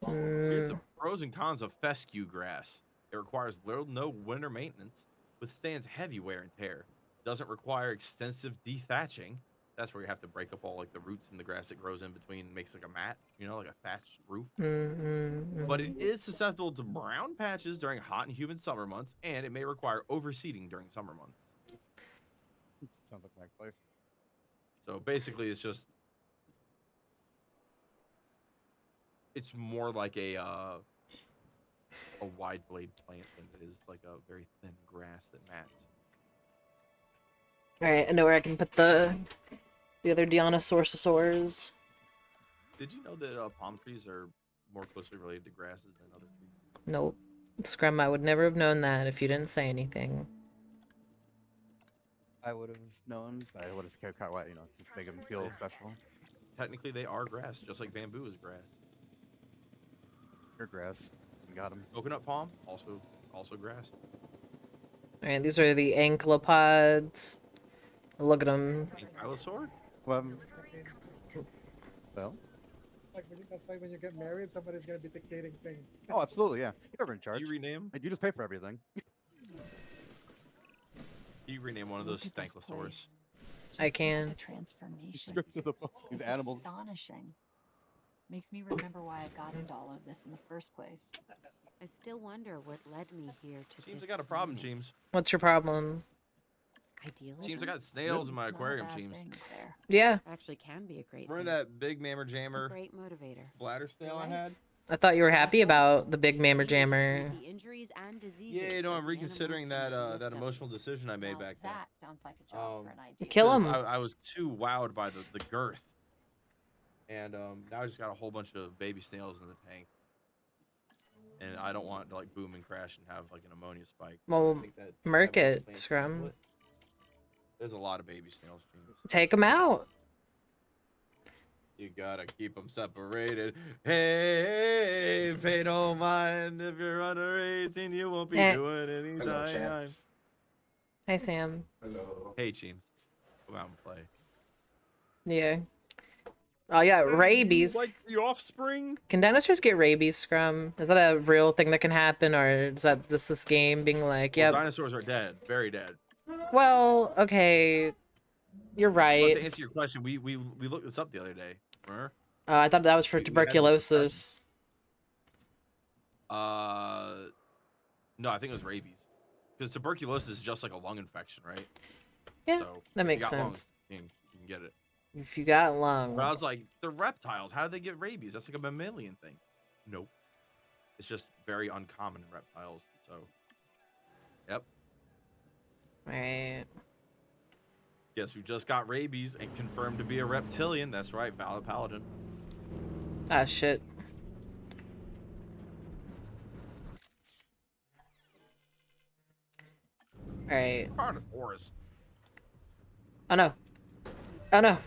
Here's the pros and cons of fescue grass. It requires little to no winter maintenance, withstands heavy wear and tear, doesn't require extensive dethatching. That's where you have to break up all like the roots in the grass that grows in between and makes like a mat, you know, like a thatched roof. But it is susceptible to brown patches during hot and humid summer months, and it may require overseeding during summer months. Sounds like my place. So basically, it's more like a wide blade plant than it is like a very thin grass that mats. Alright, I know where I can put the other Dinosaurs. Did you know that palm trees are more closely related to grasses than other trees? Nope. Scrum, I would never have known that if you didn't say anything. I would have known. I would have kept quiet, you know, just make them feel special. Technically, they are grass, just like bamboo is grass. Your grass. You got them. Coconut palm, also grass. Alright, these are the ankylopods. Look at them. Dinosaur? Well, That's why when you get married, somebody's gonna be dictating things. oh, absolutely, yeah. You're never in charge. You rename? You just pay for everything. You rename one of those stankosaurs. I can. The transformation. These It's animals. astonishing. Makes me remember why I got into all of this in the first place. I still wonder what led me here to Cheems, this I got a problem, planet. Cheems. What's your problem? Idealism? Cheems, I got snails in my It's not a aquarium, bad Cheems. thing, Claire. Yeah. Actually can be a great Remember thing. that big mammer A jammer great motivator. bladder snail I Right. had? I thought you were happy about the big mammer Needed to jammer. treat the injuries and diseases Yeah, you know, that I'm the reconsidering animals that come to that lift up. emotional decision I made Now back then. that sounds like a job for an idea. Kill Because 'em. I was too wowed by the girth. And now I just got a whole bunch of baby snails in the tank. And I don't want it to like boom and crash and have like an ammonia spike. Well, I think that market plants scrum. handle it. There's a lot of baby snails. Cheems. Take them out. You gotta keep them separated. Hey, pay no mind if you're under 18, you won't be doing any time. Hi, Sam. Hello. Hey, Cheems. Come out and play. Yeah. Oh, yeah, rabies. Like the offspring? Can dinosaurs get rabies, Scrum? Is that a real thing that can happen, or is that this game being like, yeah? Well, dinosaurs are dead, very dead. Well, okay, you're right. But to answer your question, we looked this up the other day. Remember? I thought that was for We had this tuberculosis. No, I think it was rabies. Because tuberculosis is just like a lung infection, right? Yeah, so that if makes you got sense. lungs, you can get it. If you got lung. But I was like, they're reptiles. How do they get rabies? That's like a mammalian thing. Nope. It's just very uncommon in reptiles. So, yep. Right. Guess who just got rabies and confirmed to be a reptilian? That's right, Valid Paladin. Ah, shit. Alright. Carnotaurus. Oh no. Oh no.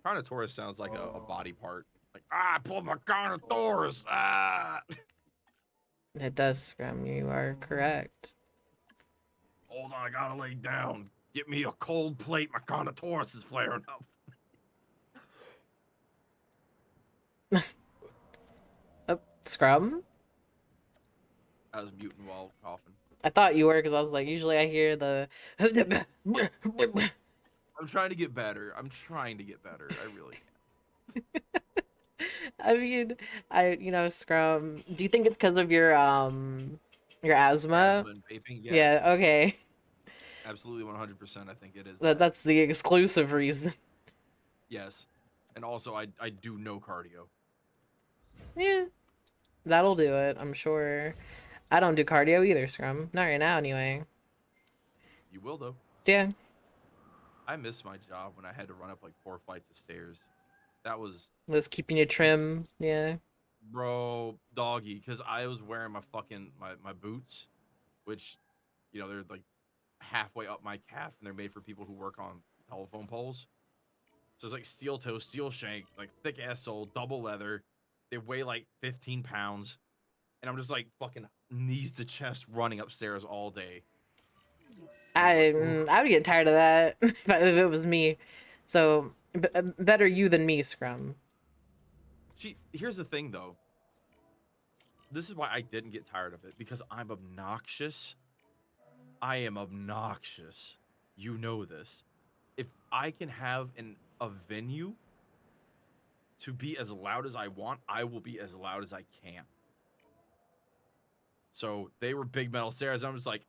Carnotaurus sounds like a body part. Like, I pulled my Carnotaurus. Ah! It does, Scrum. You are correct. Hold on, I gotta lay down. Get me a cold plate. My Carnotaurus is flaring up. Scrum? I was muting while coughing. I thought you were, because I was like, usually I hear the... I'm trying to get better. I really am. I mean, Scrum, do you think it's because of your asthma? Asthma and vaping, yes. Yeah, okay. Absolutely 100%. I think it is. That's the exclusive reason. Yes. And also, I do no cardio. Yeah. That'll do it, I'm sure. I don't do cardio either, Scrum. Not right now, anyway. You will, though. Yeah. I miss my job when I had to run up like 4 flights of stairs. That was keeping you trim, yeah. Bro, doggy, because I was wearing my fucking my boots, which, they're like halfway up my calf, and they're made for people who work on telephone poles. So it's like steel toe, steel shank, like thick ass sole, double leather. They weigh like 15 pounds, and I'm just like fucking knees to chest running upstairs all day. I would get tired of that if it was me. So better you than me, Scrum. Here's the thing, though. This is why I didn't get tired of it, because I'm obnoxious. I am obnoxious. You know this. If I can have a venue to be as loud as I want, I will be as loud as I can. So they were big metal stairs. I'm just like,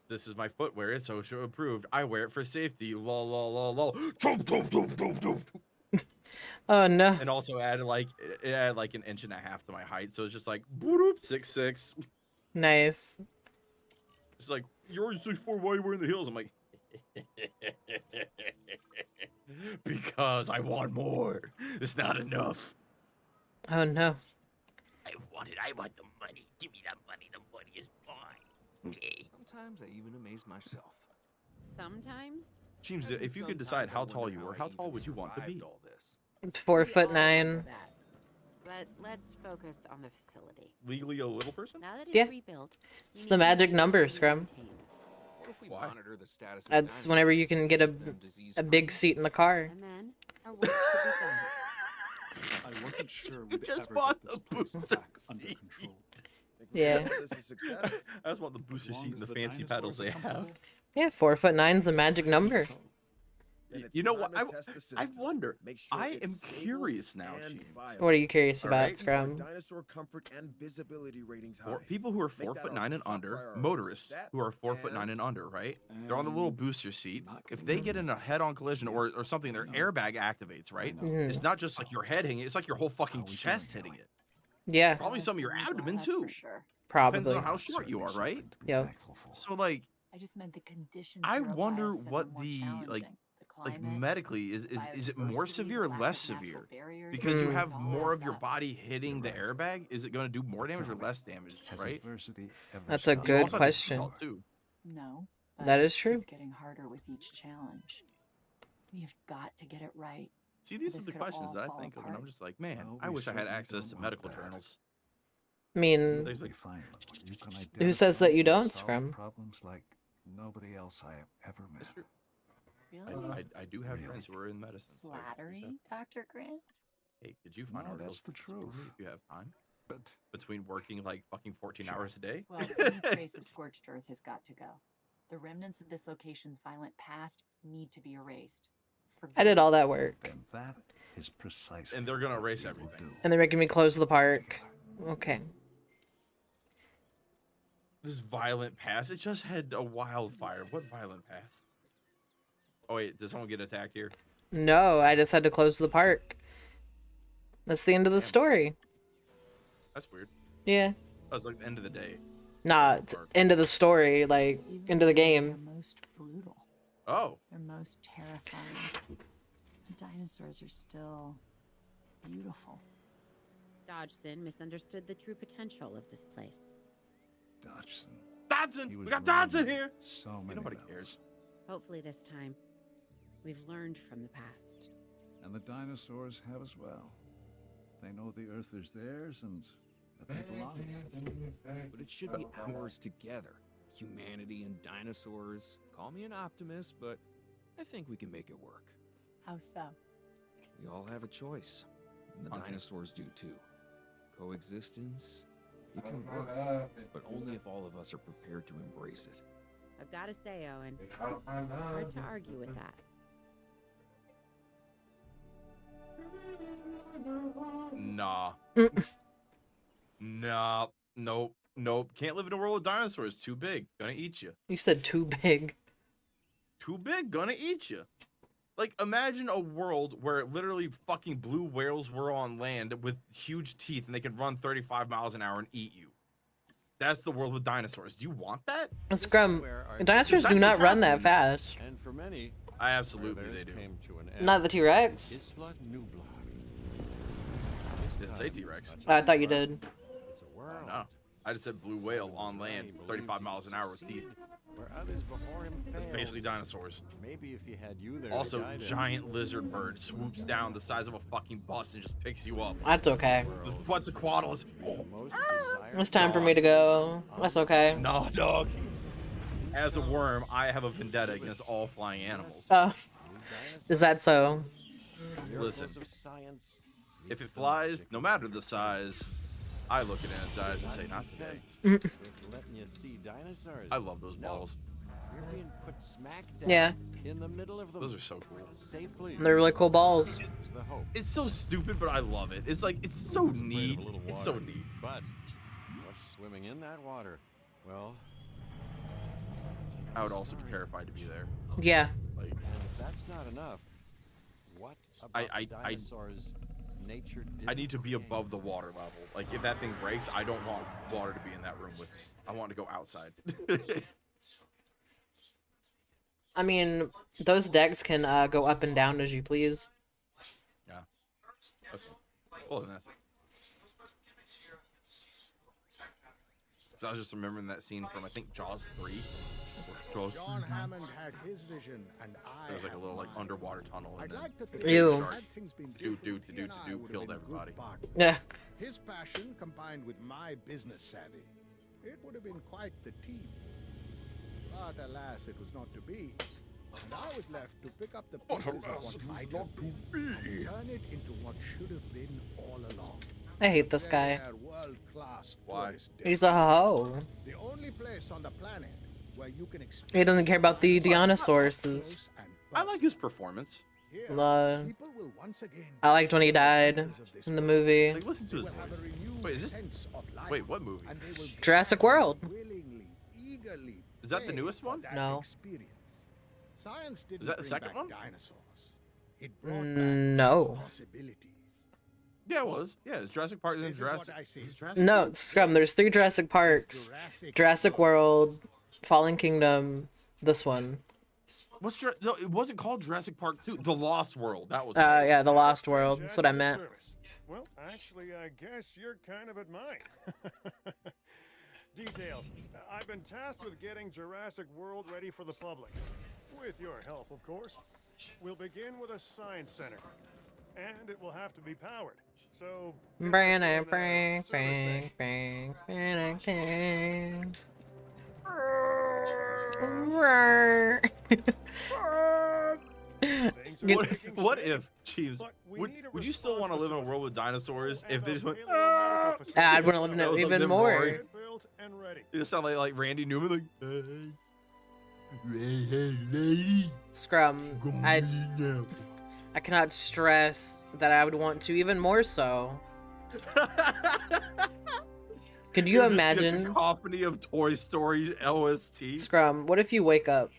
this is my footwear. It's OSHA approved. I wear it for safety. Lol, lol, lol, lol. Oh no. And also it added like an inch and a half to my height. So it's just like, boop, 6'6". Nice. It's like, you're already 6'4", why are you wearing the heels? I'm like, because I want more. It's not enough. Oh no. I want the money. Give me that money. The money is mine. Okay. Sometimes I even amaze myself. Sometimes? Cheems, if you could decide how tall you were, how tall would you want to be? 4'9". But let's focus on the facility. Legally a little person? Now that it's Yeah. rebuilt, It's the magic number, Scrum. What if we monitor the status of That's whenever you can get a big seat in the car. And then our work could be done. I wasn't sure we'd just ever bought get this the place booster back under seat. control. Yeah. I just want the booster As seat long and as the fancy dinosaurs pedals are they have. comfortable, Yeah, 4'9's a magic number. You know what? I wonder. I am curious now, Cheems. What are you curious about, Alright. Scrum? Dinosaur comfort and visibility ratings high. For people who are Make that 4'9" our and top under, priority. motorists That who are 4'9" and under, right? They're on the And little booster seat. not If gonna they move. get in a head-on collision or something, their know. airbag activates, right? know. Mhm. It's not just like your head hitting it; it's like your whole fucking How we chest doing, hitting it. Yeah, Probably some of your abdomen That's too. For sure. Depends probably. on how short you are, right? Yep. So like, I just meant the conditions. I were a wonder bias and what were more the, like, challenging. The like climate, medically, is it more biodiversity, severe or lack less of natural severe? barriers, Because you Hmm. have all more adds of your up. body hitting the You're right. airbag. Is it going to do more But damage tell or me, less damage? has Right? adversity ever That's a stopped You good also have the question. seatbelt too. No, That but is true. it's getting harder with each challenge. We've got to get it right. See, or these are this the could questions all that I fall think of, and I'm apart. just like, man, Well, I we wish I had certainly access to don't want medical that. journals. I mean, You'll There's be like, fine, Lola. You can who says that identify you and don't, solve Scrum? problems like nobody else I have ever met. that's true. Really? I do have Really? friends who are in medicine. So Flattery, Dr. Grant? hey, could you find No, articles that's the to school me truth. if you have time? But Between working like fucking 14 Sure. hours a day? Well, any trace of scorched earth has got to go. The remnants of this location's violent past need to be erased. For I did good. all that work. then that is precisely And they're gonna what erase we will everything. do. And they're making me close the park. Okay. This violent past. It just had a wildfire. What violent past? Oh wait, does someone get attacked here? No, I just had to close the park. That's the end of the Damn. story. That's weird. Yeah. That was like the end of the day. Nah, it's end of the story, like, Even into the when game. They're most brutal. Oh, They're most terrifying. The dinosaurs are still beautiful. Dodgson misunderstood the true potential of this place. Dodgson. Dodson! He We was got Dodson ruined here! So See, many nobody levels. cares. Hopefully this time, we've learned from the past. And the dinosaurs have as well. They know the Earth is theirs and that they belong here. But it should be ours together. Humanity and dinosaurs. Call me an optimist, but I think we can make it work. How so? We all have a choice, and the Okay. dinosaurs do too. Coexistence, it can work, but only if all of us are prepared to embrace it. I've got to say, Owen, it's hard to argue with that. Nah. Nah. Nope. Nope. Can't live in a world with dinosaurs. Too big. Gonna eat you. You said too big. Too big. Gonna eat you. Like, imagine a world where literally fucking blue whales were on land with huge teeth and they could run 35 miles an hour and eat you. That's the world with dinosaurs. Do you want that? Scrum, dinosaurs do not run that fast. And for many, Absolutely they do. came to an end. Not the T-Rex. Isla Nublar. Didn't say T-Rex. I thought you did. It's a world No. I just said blue whale on land, 35 miles an hour with teeth. where others before him That's failed. basically dinosaurs. Maybe if he had you there to Also, guide him. giant lizard bird swoops down the size of a fucking bus and just picks you up. That's okay. This Quetzalcoatl is... Most desired It's time for me to go. That's okay. No, dog. As a worm, I have a vendetta against all flying animals. Is that so? Listen, of science. if it flies, no matter the size, I look at it in its eyes and say, not today. With letting you see dinosaurs. I love those No. balls. You're being put smack down Yeah. in the middle of them. Those are so cool. Safely. They're really cool balls. The hope. It's so stupid, but I love it. It's like, it's so neat. Afraid of a little It's so water. neat. But what's swimming in that water? Well, I would also be terrified to be there. Yeah. Like, and if that's not enough, what about I- the I- dinosaurs nature did? I need to be above the water level. Like, if that thing breaks, I don't want water to be in that room with me. I want to go outside. I mean, those decks can go up and down as you please. Yeah. Okay. Well, then that's it. So I was just remembering that scene from, I think, Jaws 3. Jaws. John Hammond had his vision, and I There was like a have little like mine. underwater tunnel, and I'd then like to think Ew. that shark had things been do different, he and I would have killed been good everybody. partners. Yeah. His passion combined with my business savvy, it would have been quite the team. But alas, it was not to be. And I was left to pick up the pieces of what might have been and turn it into what should have been all along. I hate this guy. Their world-class Why? tourist He's a hoe. the only place on the planet where you can He doesn't care about the experience Dinosaurs. I like his performance. Here, Uh, people will once again I liked when he died wonders of this in the world. movie. Like, listen to his They will have a voice. renewed Wait, is this? sense of life, Wait, what movie? and they will Jurassic World. willingly, eagerly Is that the pay newest for one? that No. experience. Science didn't that the bring second back one? dinosaurs. It brought No. back possibilities. Yeah, it was. Yeah, it's Jurassic Park and then This is what Jurassic. I see. is it Jurassic No, Park? Scrum, there's 3 Jurassic Parks. Jurassic World, Fallen Kingdom, this one. No, it wasn't called Jurassic Park 2. The Lost World. That was. Yeah, The Lost World. That's what I meant. Well, actually, I guess you're kind of at mine. Details. I've been tasked with getting Jurassic World ready for the public. With your help, of course. We'll begin with a science center. And it will have to be powered. So... What if, Cheems, would you still want to live in a world with dinosaurs if they just went, I'd want to live in it even more. You just sound like Randy Newman, like, Scrum, I cannot stress that I would want to even more so. Could you imagine? A cacophony of Toy Story OST. Scrum, what if you wake up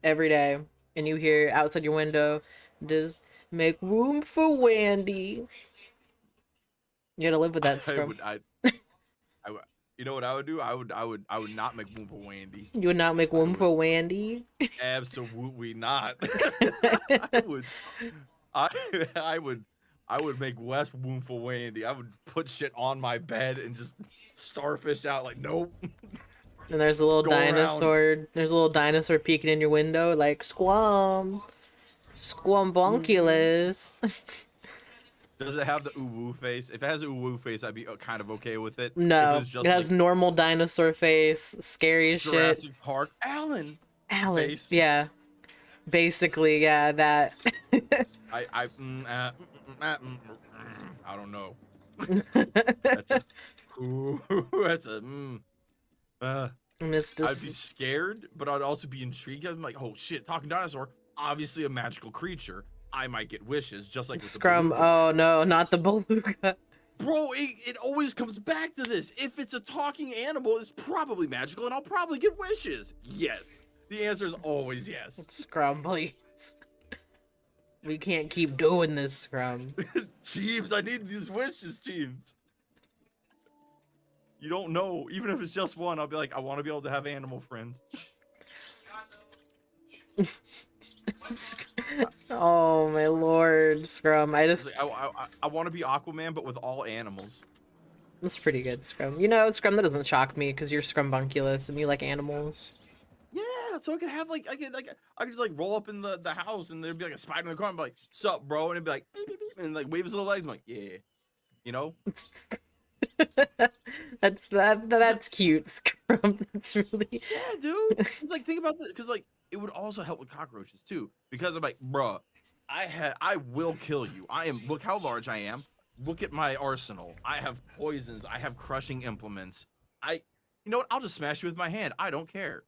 every day and you hear outside your window, just make room for Wendy? You gotta live with that, Scrum. You know what I would do? I would not make room for Wendy. You would not make room for Wendy? Absolutely not. I would make less room for Wendy. I would put shit on my bed and just starfish out like, nope. And there's a little dinosaur. Around. There's a little dinosaur peeking in your window, like squam, squambonculus. Does it have the ooh-woo face? If it has ooh-woo face, I'd be kind of okay with it. No, it has like normal dinosaur face, scary as shit. Jurassic Park, Alan face. Yeah, basically, yeah, that. I don't know. That's a I'd be scared, but I'd also be intrigued. I'm like, oh shit, talking dinosaur, obviously a magical creature. I might get wishes, just like with Scrum. Oh no, not the beluga. Bro, it always comes back to this. If it's a talking animal, it's probably magical, and I'll probably get wishes. Yes, the answer is always yes. Scrum, please. We can't keep doing this, Scrum. Cheems, I need these wishes, Cheems. You don't know. Even if it's just one, I'll be like, I want to be able to have animal friends. Oh my lord, Scrum. I want to be Aquaman, but with all animals. That's pretty good, Scrum. You know, Scrum, that doesn't shock me because you're Scrumbunculus and you like animals. Yeah, so I could have I could just like roll up in the house and there'd be like a spider in the corner. I'm like, sup, bro? And it'd be like, beep, beep, beep, and like wave his little legs. I'm like, yeah, you know. That's cute, Scrum. That's really yeah, dude. It's like, think about this, because like it would also help with cockroaches too, because I'm like, bruh, I will kill you. Look how large I am. Look at my arsenal. I have poisons. I have crushing implements. You know what? I'll just smash you with my hand. I don't care.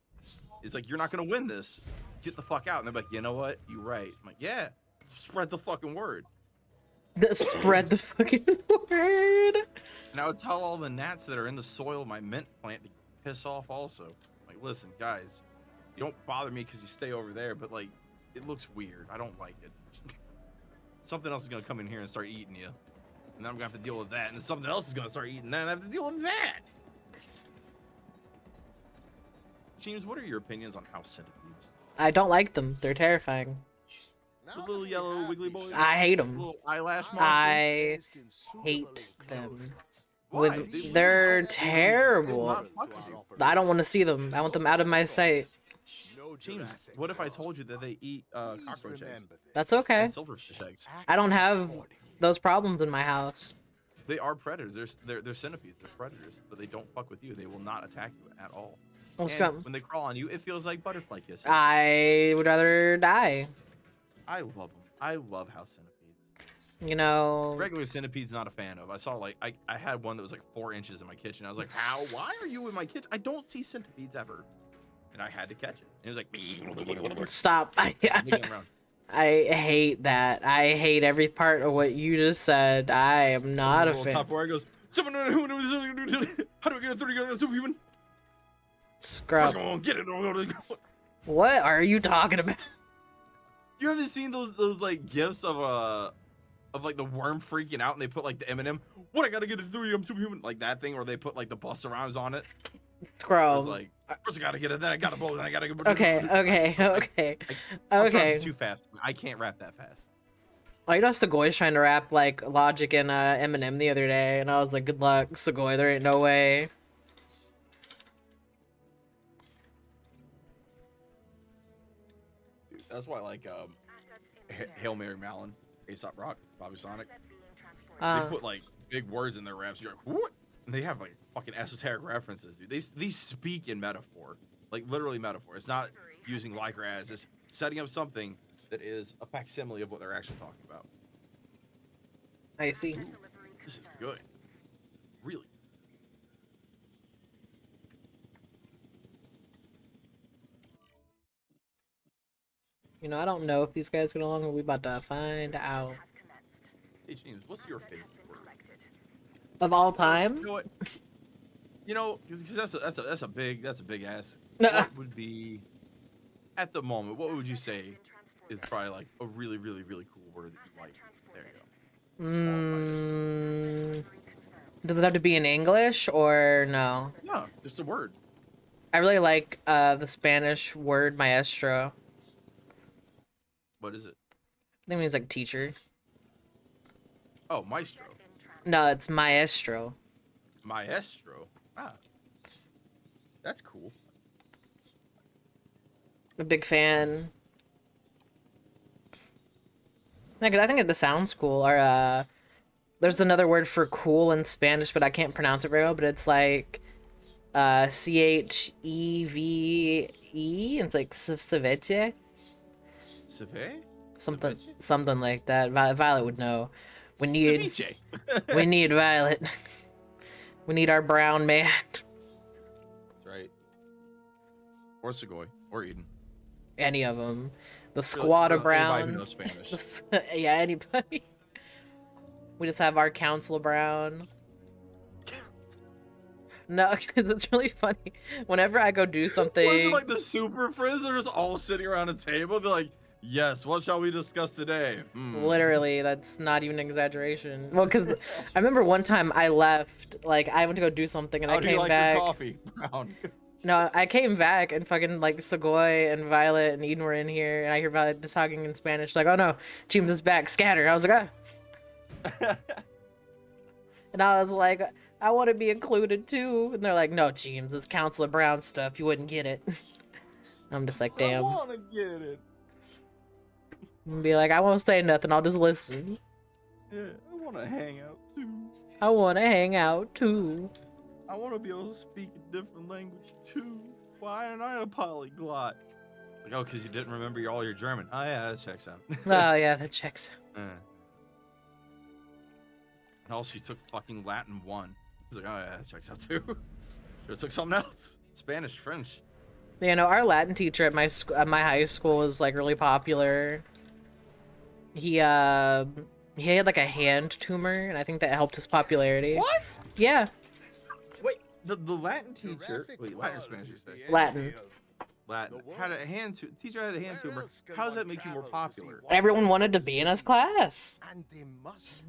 It's like, you're not gonna win this. Get the fuck out. And they're like, you know what? You're right. I'm like, yeah. Spread the fucking word. Spread the fucking word. And I would tell all the gnats that are in the soil of my mint plant to piss off also. Like, listen, guys, you don't bother me because you stay over there, but like, it looks weird. I don't like it. Something else is gonna come in here and start eating you. And then I'm gonna have to deal with that. And then something else is gonna start eating that, and I have to deal with that. Cheems, what are your opinions on house centipedes? I don't like them. They're terrifying. The little yellow wiggly boys. I hate them. Little eyelash monster. I hate them. They're terrible. I don't want to see them. I want them out of my sight. Cheems, what if I told you that they eat cockroach eggs? That's okay. And silverfish eggs. I don't have those problems in my house. They are predators. They're centipedes. They're predators, but they don't fuck with you. They will not attack you at all. And when they crawl on you, it feels like butterfly kissing. I would rather die. I love them. I love house centipedes. You know, regular centipedes, not a fan of. I saw like I had one that was like 4 inches in my kitchen. I was like, why are you in my kitchen? I don't see centipedes ever. And I had to catch it. And it was like, stop. I hate that. I hate every part of what you just said. I am not a fan. Top where it goes, how do I get a 30 superhuman? Scrub. Get it. What are you talking about? You haven't seen those like gifs of like the worm freaking out and they put like the M&M, what, I gotta get a 30, I'm superhuman, like that thing, or they put like the Busta Rhymes on it. Scroll. It's like, first I gotta get it, then I gotta blow, then I gotta go. Okay. It's too fast. I can't rap that fast. Well, you know, Segoy's trying to rap like Logic and Eminem the other day, and I was like, good luck, Segoy, there ain't no way. Dude, that's why, like, Hail Mary Malin, Aesop Rock, Bobby Sonic, they put, like, big words in their raps. You're like, what? And they have, like, fucking esoteric references, dude. They speak in metaphor. Like, literally metaphor. It's not using lycra as, it's setting up something that is a facsimile of what they're actually talking about. I see. Ooh, this is good. Really. You know, I don't know if these guys get along, but we about to find out. Hey, James, what's your favorite word? Of all time? You know what? You know, because that's a big ass. What would be, at the moment, what would you say is probably like a really, really, really cool word that you like? There you go. Does it have to be in English or no? No, just a word. I really like the Spanish word maestro. What is it? I think it means like teacher. Oh, maestro. No, it's maestro. Maestro. Ah, that's cool. A big fan. Yeah, 'cause I think it sounds cool. Or there's another word for cool in Spanish, but I can't pronounce it very well. But it's like CHEVE. It's like ceviche. Ceviche? Something like that. Violet would know. We need ceviche. We need Violet. We need our brown man. That's right. Or Segoy. Or Eden. Any of them. The squad of browns. Anybody who knows Spanish. Yeah, anybody. We just have our Council of Brown. No, because it's really funny. Whenever I go do something... Was it like the Super Friends? They're just all sitting around a table. They're like, yes, what shall we discuss today? Literally, that's not even an exaggeration. Well, because I remember one time I left, like, I went to go do something, and I came back... Your coffee, Brown? No, I came back, and fucking, like, Segoy and Violet and Eden were in here, and I hear Violet just talking in Spanish, like, oh no, Cheems is back, scatter. I was like, ah. And I was like, I want to be included too. And they're like, no, Cheems, this Council of Brown stuff, you wouldn't get it. I'm just like, damn. I want to get it. And be like, I won't say nothing, I'll just listen. Yeah, I want to hang out too. I want to hang out too. I want to be able to speak a different language too. Why aren't I a polyglot? Like, oh, because you didn't remember all your German. Oh, yeah, that checks out. Oh, yeah, that checks out. And also, you took fucking Latin 1. He's like, oh, yeah, that checks out too. Should've took something else. Spanish, French. You know, our Latin teacher at my high school was, like, really popular. He had, like, a hand tumor, and I think that helped his popularity. What? Yeah. Wait, the Latin teacher... Wait, Latin or Spanish, you say? Latin. Had a teacher had a hand tumor. How does that make you more popular? Everyone wanted to be in his class.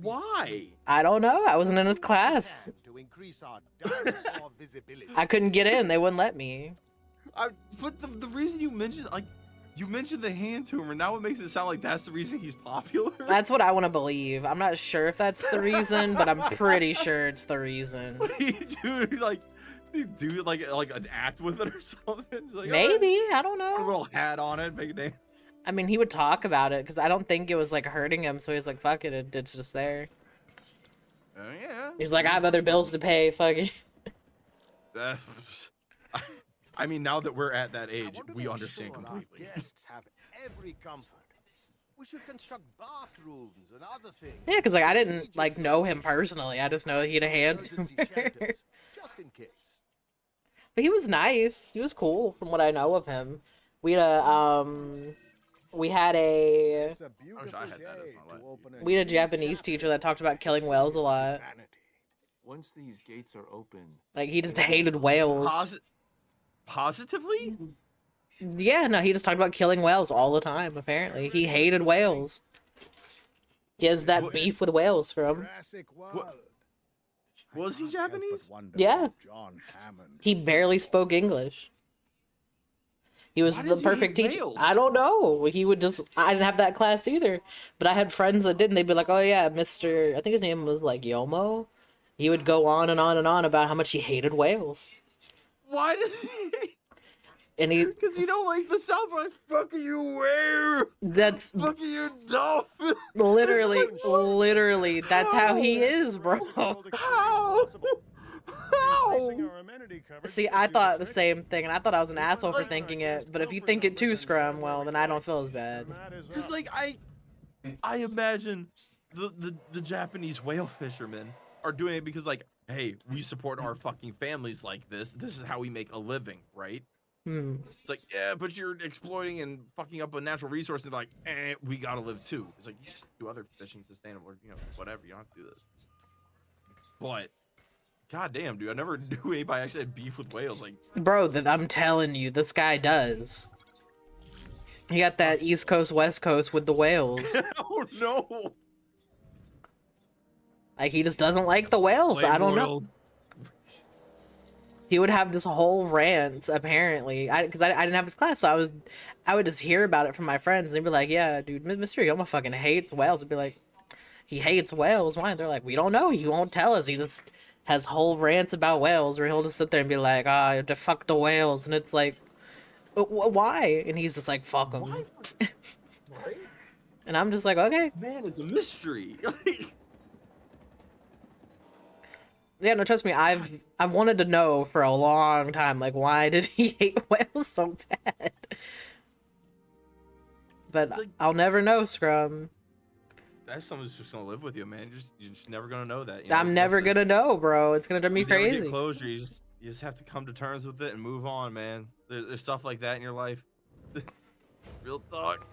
Why? I don't know. I wasn't in his class. I couldn't get in. They wouldn't let me. But the reason you mentioned, like, you mentioned the hand tumor. Now it makes it sound like that's the reason he's popular. That's what I want to believe. I'm not sure if that's the reason, but I'm pretty sure it's the reason. Dude, like, do like an act with it or something? Like, maybe, I don't know. Put a little hat on it, make a dance. I mean, he would talk about it because I don't think it was like hurting him. So he's like, "Fuck it, it's just there." Yeah. He's like, "I have other bills to pay." Fuck it. I mean, now that we're at that age, we understand completely. Guests have every comfort. We should construct bathrooms and other things. Yeah, because like I didn't like know him personally. I just know he had a hand tumor. Just in case. But he was nice. He was cool from what I know of him. We had a Japanese teacher that talked about killing whales a lot. Once these gates are open, like he just hated whales. Positively? Yeah, no, he just talked about killing whales all the time. Apparently, he hated whales. He has that beef with whales from. Was he Japanese? Yeah. John Hammond. He barely spoke English. He was Why the does he hate perfect teacher. whales? I don't know. He would just. I didn't have that class either, but I had friends that didn't. They'd be like, "Oh yeah, Mr." I think his name was like Yomo. He would go on and on and on about how much he hated whales. Why did he? And he, Because you know, like the South, like fuck you, where? That's fuck you, dolphin. literally, literally, that's how he is, bro. How? See, I thought the same thing, and I thought I was an asshole for thinking it. But if you think it too, Scrum, well, then I don't feel as bad. Because like I imagine the Japanese whale fishermen are doing it because like, hey, we support our fucking families like this. This is how we make a living, right? It's like, yeah, but you're exploiting and fucking up a natural resource, and like, we gotta live too. It's like, you just do other fishing sustainable, or, you know, whatever. You don't have to do this. But, goddamn, dude, I never knew anybody actually had beef with whales. Like, Bro, I'm telling you, this guy does. He got that East Coast, West Coast with the whales. Oh no! Like, he just doesn't like the whales. I don't know. He would have this whole rant, apparently, because I didn't have his class, so I would just hear about it from my friends, and they'd be like, yeah, dude, Mr. Yoma fucking hates whales. I'd be like, he hates whales? Why? They're like, we don't know, he won't tell us. He just has whole rants about whales, where he'll just sit there and be like, ah, oh, fuck the whales, and it's like, why? And he's just like, fuck them. Right? And I'm just like, okay. This man is a mystery. Yeah, no, trust me, I've wanted to know for a long time, like, why did he hate whales so bad? But like, I'll never know, Scrum. That's something that's just gonna live with you, man. You're just never gonna know that. You know? I'm never gonna know, bro. It's gonna drive me you never crazy. Get closure. You just have to come to terms with it and move on, man. There's stuff like that in your life. Real talk.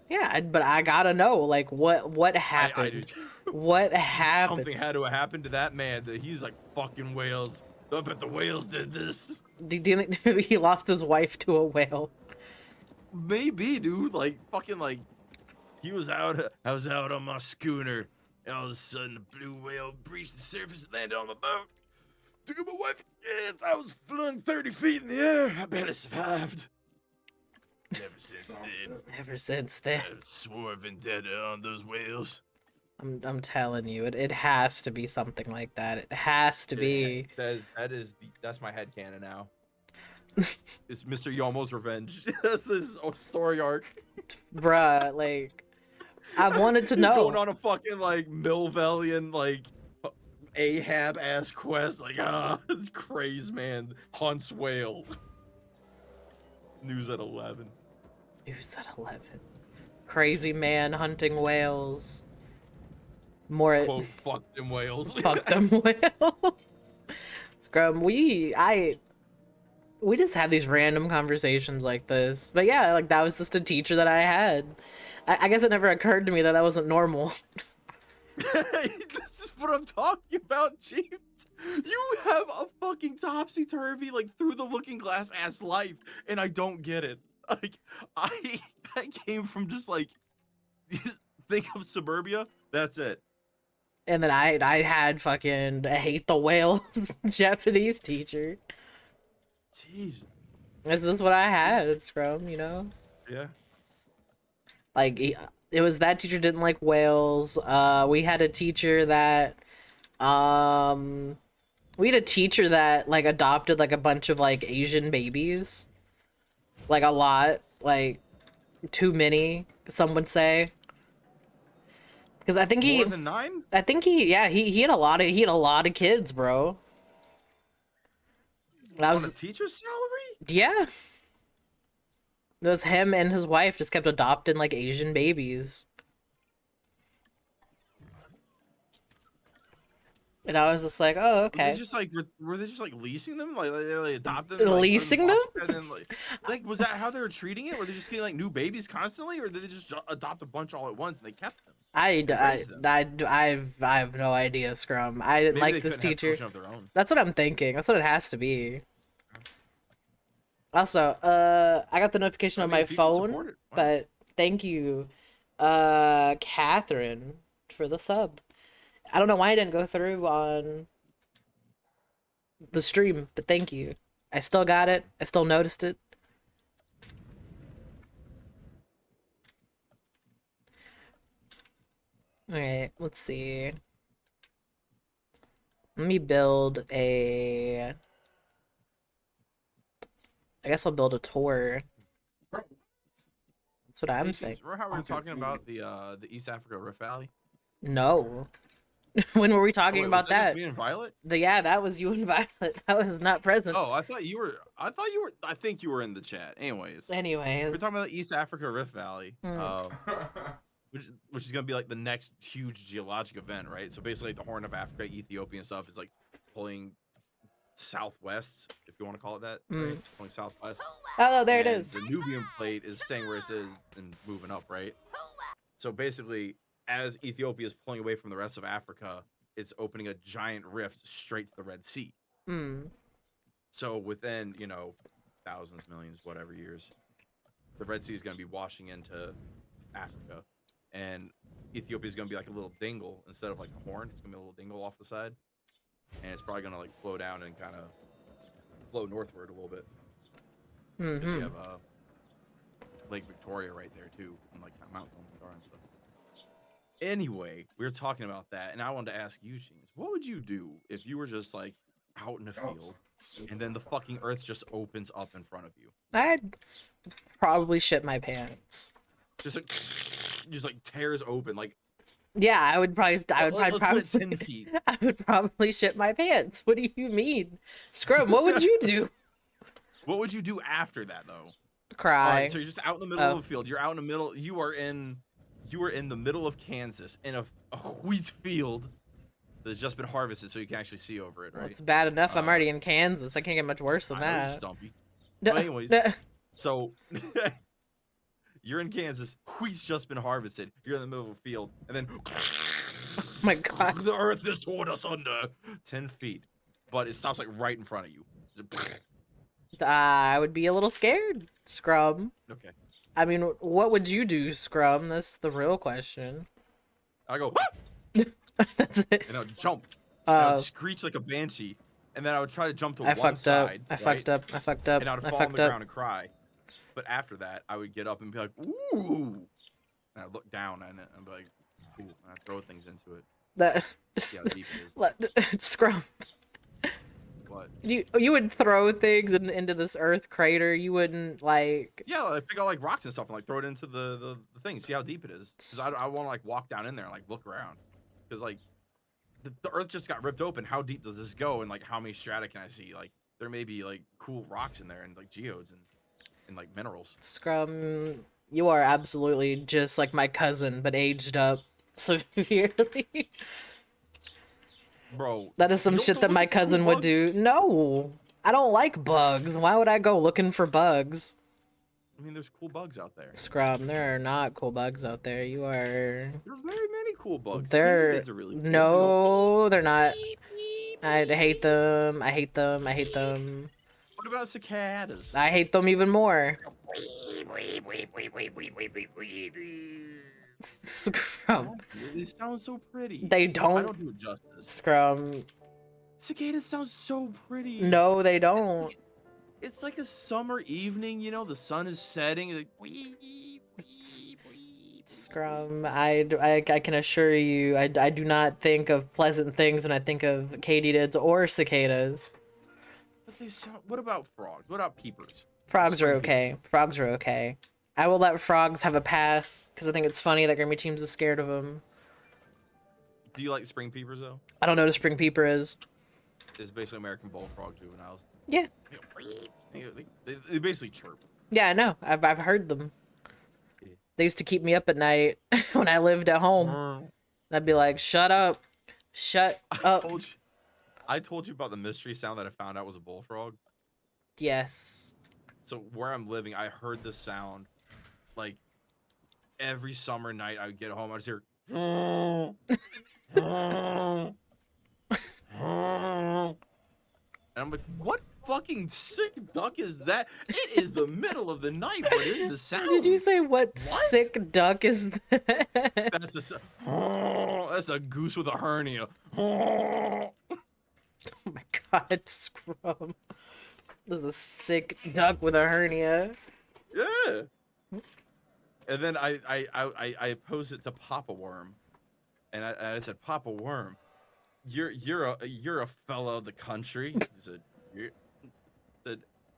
Yeah, but I gotta know, like, what happened? I do too. What happened? Something had to have happened to that man that he's like, fucking whales. I bet the whales did this. Maybe he lost his wife to a whale. Maybe, dude. Like, fucking, like, I was out on my schooner, and all of a sudden a blue whale breached the surface and landed on my boat. Took my wife and kids. I was flung 30 feet in the air. I barely survived. Ever since then. Ever since then. I swore vendetta on those whales. I'm telling you, it has to be something like that. It has to be. That's my headcanon now. It's Mr. Yomo's revenge. That's this story arc. Bruh, like, I wanted to know. He's going on a fucking, like, Millvellian, like, Ahab-ass quest. Like, craze, man. Hunts whale. News at 11. News at 11. Crazy man hunting whales. More quote, fuck them whales. Fuck them whales. Scrum, we just have these random conversations like this. But yeah, like, that was just a teacher that I had. I guess it never occurred to me that that wasn't normal. This is what I'm talking about, Cheems. You have a fucking topsy-turvy, like, through the looking glass ass life, and I don't get it. Like, I came from just, like, think of suburbia, that's it. And then I had fucking hate the whales Japanese teacher. Jeez. This is what I had, Scrum, you know? Yeah. Like, it was that teacher didn't like whales. We had a teacher that, like, adopted, like, a bunch of, like, Asian babies. Like, a lot. Like, too many, some would say. Because I think he... More than 9? I think he had a lot of kids, bro. That was on a teacher's salary? Yeah. It was him and his wife just kept adopting, like, Asian babies. And I was just like, oh, okay. Were they just like leasing them? Like they adopted them? Like, leasing them? And then, like, was that how they were treating it? Were they just getting like new babies constantly, or did they just adopt a bunch all at once and they kept them? I have no idea, Scrum. I didn't like this teacher. That's what I'm thinking. That's what it has to be. Also, I got the notification on my phone, but thank you, Catherine, for the sub. I don't know why I didn't go through on the stream, but thank you. I still got it. I still noticed it. Alright, let's see. Let me build a... I guess I'll build a tour. That's what I'm saying. Remember how we were talking about the East Africa Rift Valley? No. When were we talking wait, about was that just that? me and Violet? Yeah, that was you and Violet. I was not present. Oh, I think you were. I think you were in the chat. Anyways, we're talking about the East Africa Rift Valley, which is gonna be like the next huge geologic event, right? So basically, like, the Horn of Africa, Ethiopia, and stuff is like pulling southwest, if you want to call it that, right? Pulling southwest. Oh, there it is. The Nubian plate is staying where it is and moving up, right? So basically, as Ethiopia is pulling away from the rest of Africa, it's opening a giant rift straight to the Red Sea. So within, you know, thousands, millions, whatever years, the Red Sea is going to be washing into Africa, and Ethiopia is going to be like a little dingle instead of like a horn. It's going to be a little dingle off the side, and it's probably going to like flow down and kind of flow northward a little bit. You have Lake Victoria right there too, and like Mount Kilimanjaro and stuff. Anyway, we were talking about that, and I wanted to ask you, Cheems, what would you do if you were just like out in a field, and then the fucking earth just opens up in front of you? I'd probably shit my pants. Just like tears open, like. Yeah, I would probably. Let's put it 10 feet. I would probably shit my pants. What do you mean, Scrum? What would you do? What would you do after that, though? Cry. Right, so you're just out in the middle of a field. You're out in the middle. You are in the middle of Kansas in a wheat field that's just been harvested, so you can actually see over it, right? Well, it's bad enough. I'm already in Kansas. I can't get much worse than that. Stumpy. But anyways, so you're in Kansas. Wheat's just been harvested. You're in the middle of a field, and then oh my God, the earth is torn asunder 10 feet, but it stops like right in front of you. I would be a little scared, Scrum. Okay. I mean, what would you do, Scrum? That's the real question. I go, that's it. And I would jump. And I would screech like a banshee, and then I would try to jump to one side. I fucked up. And I would fall on the ground and cry. But after that, I would get up and be like, ooh. And I'd look down and I'd be like, ooh. And I'd throw things into it. That see how deep it is. Scrum. What? You would throw things into this earth crater. You wouldn't like. Yeah, I pick out like rocks and stuff and like throw it into the thing. See how deep it is. Because I want to like walk down in there and like look around. Because like the earth just got ripped open. How deep does this go? And like how many strata can I see? Like there may be like cool rocks in there and like geodes and like minerals. Scrum, you are absolutely just like my cousin, but aged up severely. Bro, that is some shit that my cousin would do. No, I don't like bugs. Why would I go looking for bugs? I mean, there's cool bugs out there. Scrum, there are not cool bugs out there. You are. There are very many cool bugs. They're really cool. No, they're not. I hate them. I hate them. I hate them. What about cicadas? I hate them even more. Scrum. They sound so pretty. They don't. I don't do it justice. Scrum. Cicadas sound so pretty. No, they don't. It's like a summer evening, you know, the sun is setting. Like, Scrum, I can assure you, I do not think of pleasant things when I think of katydids or cicadas. But they sound. What about frogs? What about peepers? Frogs are okay. Frogs are okay. I will let frogs have a pass because I think it's funny that Grimmy Cheems is scared of them. Do you like spring peepers though? I don't know what a spring peeper is. It's basically American bullfrog juveniles. Yeah. They basically chirp. Yeah, I know. I've heard them. They used to keep me up at night when I lived at home. I'd be like, "Shut up, shut up." I told you about the mystery sound that I found out was a bullfrog. Yes. So where I'm living, I heard this sound like every summer night. I would get home, I would hear. And I'm like, what fucking sick duck is that? It is the middle of the night. What is the sound? Did you say what sick duck is that? That's a goose with a hernia. Oh my god, Scrum. This is a sick duck with a hernia. Yeah. And then I posed it to Papa Worm, and I said, Papa Worm, you're a fellow of the country. He said,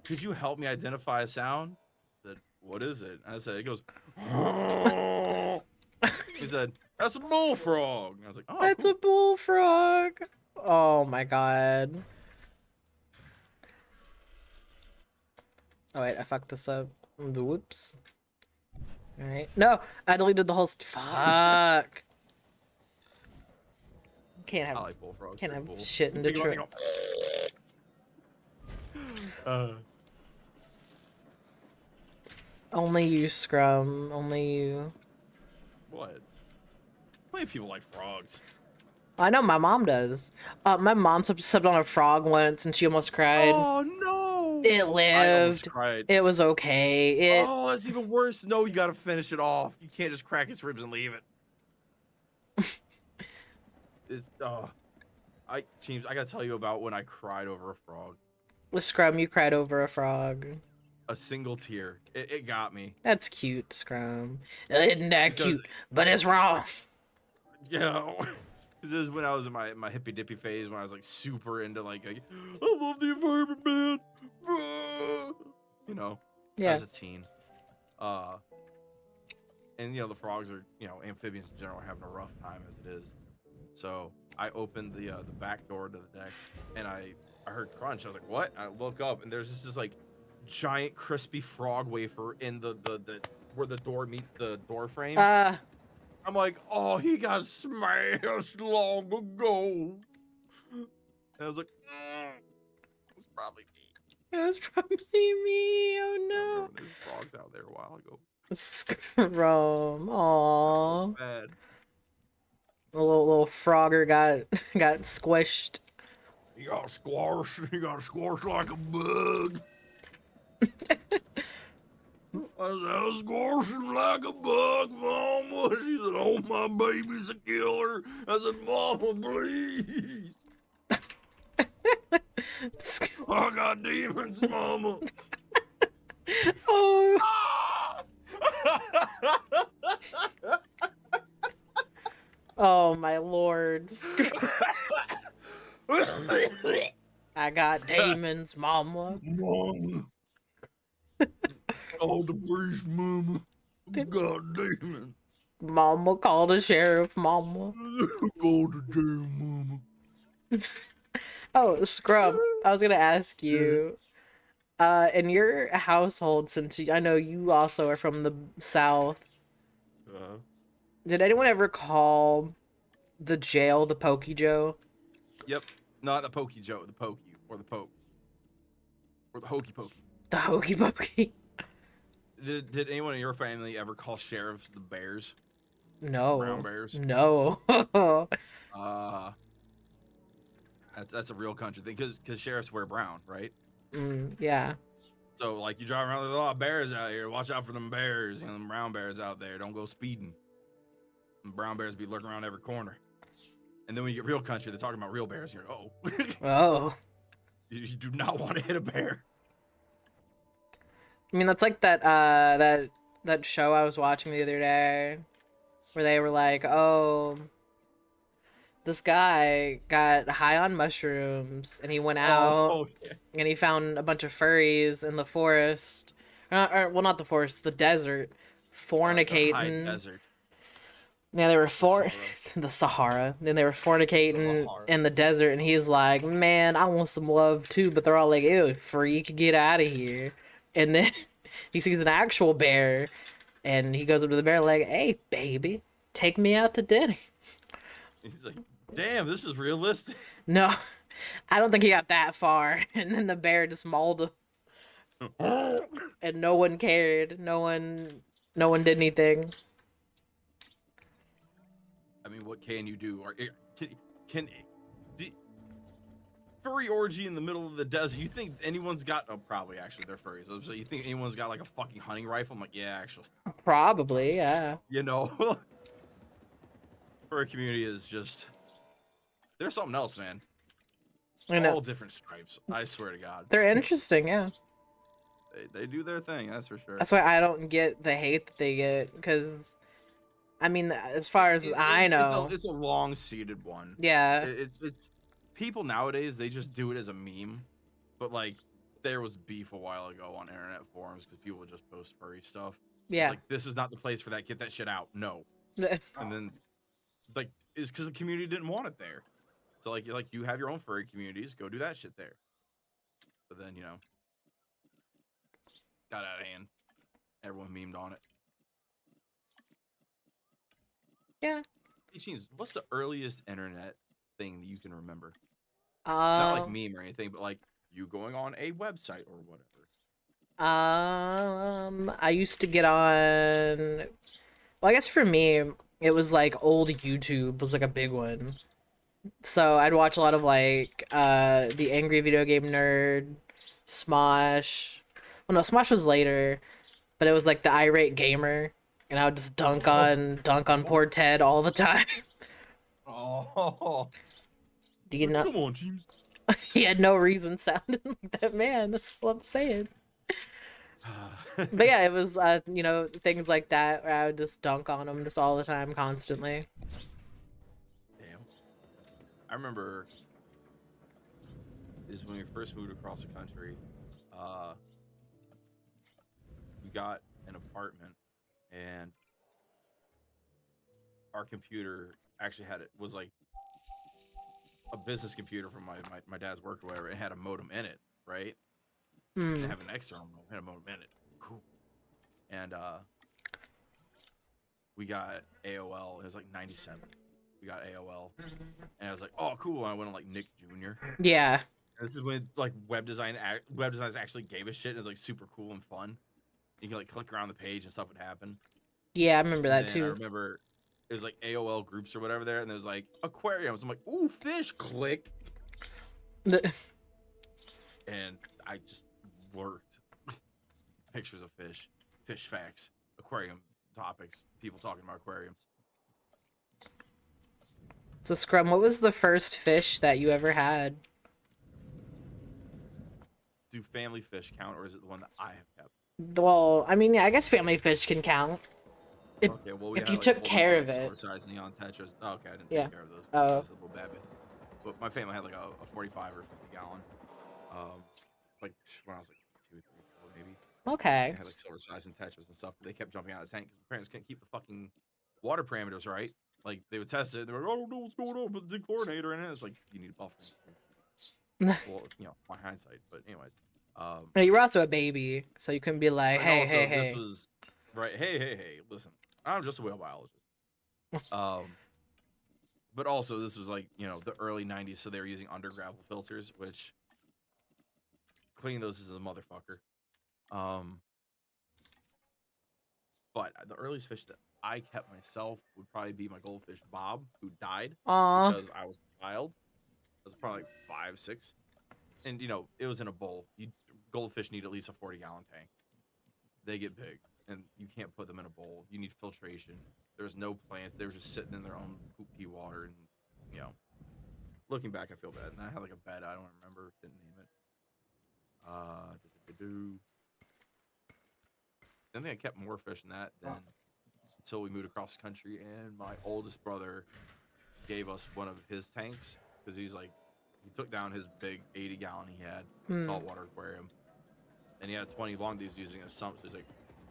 could you help me identify a sound? I said, what is it? And I said, it goes. He said, that's a bullfrog. And I was like, oh, that's cool. a bullfrog. Oh my god. Oh wait, I fucked this up. Whoops. Alright. No! I deleted the whole fuck. Can't have, I like bullfrogs. can't have cool. shit in Detroit. Only you, Scrum. Only you. What? Plenty of people like frogs. I know my mom does. My mom stepped on a frog once and she almost cried. Oh no! It I almost lived. cried. It was okay. Oh, that's even worse. No, you gotta finish it off. You can't just crack its ribs and leave it. It's Cheems, I gotta tell you about when I cried over a frog. With Scrum, you cried over a frog. A single tear. It got me. That's cute, Scrum. Isn't that cute? But it's wrong. Yeah. This is when I was in my hippy dippy phase, when I was like super into like I love the environment, man. You know, yeah. As a teen. And you know the frogs are, you know, amphibians in general are having a rough time as it is. So I opened the back door to the deck, and I heard crunch. I was like, what? I look up, and there's this like giant crispy frog wafer in the where the door meets the door frame. I'm like, oh, he got smashed long ago. And I was like, it was probably me. It was probably me. Oh no. There's frogs out there a while ago. Scrum. Aww. Bad. The little frogger got squished. He got squashed. He got squashed like a bug. I was squashing like a bug, Mama. She said, oh, my baby's a killer. I said, Mama, please. I got demons, Mama. Oh. Oh, my lord. I got demons, Mama. Mama. Oh, the priest, Mama. God damn it. Mama, call the sheriff, Mama. Go to jail, Mama. Oh, Scrub, I was gonna ask you, in your household, since I know you also are from the South, did anyone ever call the jail the Pokey Joe? Yep. Not the Pokey Joe, the Pokey, or the Poke. Or the Hokey Pokey. The Hokey Pokey. Did anyone in your family ever call sheriffs the bears? No. Brown bears? No. That's a real country thing, because sheriffs wear brown, right? Yeah. So, like, you drive around, there's a lot of bears out here. Watch out for them bears, you know, them brown bears out there. Don't go speeding. And brown bears be lurking around every corner. And then when you get real country, they're talking about real bears. You're like, oh. Oh. You do not want to hit a bear. I mean, that's like that that show I was watching the other day, where they were like, oh, this guy got high on mushrooms, and he went out, and he found a bunch of furries in the forest, well, not the forest, the desert, fornicating. The high desert. Yeah, they were the Sahara. Then they were fornicating in the desert, and he's like, man, I want some love too, but they're all like, ew, freak, get out of here. And then he sees an actual bear, and he goes up to the bear like, hey, baby, take me out to dinner. He's like, damn, this is realistic. No, I don't think he got that far. And then the bear just mauled him. And no one cared. No one did anything. I mean, what can you do? Or furry orgy in the middle of the desert. You think anyone's got? Oh, probably actually they're furries. So you think anyone's got like a fucking hunting rifle? I'm like, yeah, actually. Probably, yeah. You know, furry community is just. There's something else, man. I know. All different stripes. I swear to God. They're interesting, yeah. They do their thing. That's for sure. That's why I don't get the hate that they get, because, I mean, as far as I know, it's a long-seated one. yeah. It's people nowadays, they just do it as a meme, but like there was beef a while ago on internet forums because people would just post furry stuff. Yeah. It's like, this is not the place for that. Get that shit out. No. And then like it's because the community didn't want it there. So like you have your own furry communities, go do that shit there. But then, you know, got out of hand. Everyone memed on it. Yeah. Hey, Cheems, what's the earliest internet thing that you can remember? Not like meme or anything, but like you going on a website or whatever. I used to get on, well, I guess for me, it was like old YouTube was like a big one. So I'd watch a lot of like the Angry Video Game Nerd, Smosh. Well, no, Smosh was later, but it was like the Irate Gamer, and I would just dunk on poor Ted all the time. Oh, do you know? Come on, Cheems. He had no reason sounding like that man. That's what I'm saying. But yeah, it was you know, things like that where I would just dunk on him just all the time, constantly. Damn. I remember is when we first moved across the country. We got an apartment, and our computer actually was like a business computer from my dad's work or whatever. It had a modem in it, right? Hmm. Didn't have an external modem, it had a modem in it. Cool. And we got AOL. It was like 97. We got AOL, and I was like, oh, cool. And I went on like Nick Jr. Yeah. And this is when like web designers actually gave a shit. And it was like super cool and fun. You can like click around the page and stuff would happen. Yeah, I remember that too. I remember it was like AOL groups or whatever there, and there's like aquariums. I'm like, ooh, fish, click. And I just lurked pictures of fish facts, aquarium topics, people talking about aquariums. So Scrum, what was the first fish that you ever had? Do family fish count, or is it the one that I have kept? Well, I mean, yeah, I guess family fish can count. If, okay, well, if you took care of it. Size neon tetras. Oh, okay, I didn't yeah. take care of those. Oh. That's a little bad bit. But my family had like a 45 or 50 gallon. Like when I was like 2, 3, 4 maybe. Okay. They had like silver size and tetras and stuff, but they kept jumping out of the tank because parents couldn't keep the fucking water parameters right. Like they would test it, they were like, "Oh, I don't know what's going on, but the dechlorinator in it." It's like you need a buffer. Well, you know, my hindsight, but anyways. No, you were also a baby, so you couldn't be like, "Hey, also, hey, this hey." was right. Hey. Listen, I'm just a whale biologist. But also this was like, you know, the early 90s, so they were using undergravel filters, which cleaning those is a motherfucker. But the earliest fish that I kept myself would probably be my goldfish Bob, who died because I was a child. I was probably like 5, 6, and you know it was in a bowl. Goldfish need at least a 40-gallon tank. They get big, and you can't put them in a bowl. You need filtration. There's no plants. They were just sitting in their own poop pee water, and you know, looking back, I feel bad. And I had like a bed. I don't remember. Didn't name it. I think I kept more fish than that until we moved across the country, and my oldest brother gave us one of his tanks because he took down his big 80-gallon he had saltwater aquarium, and he had 20 long dudes using a sump. So he's like,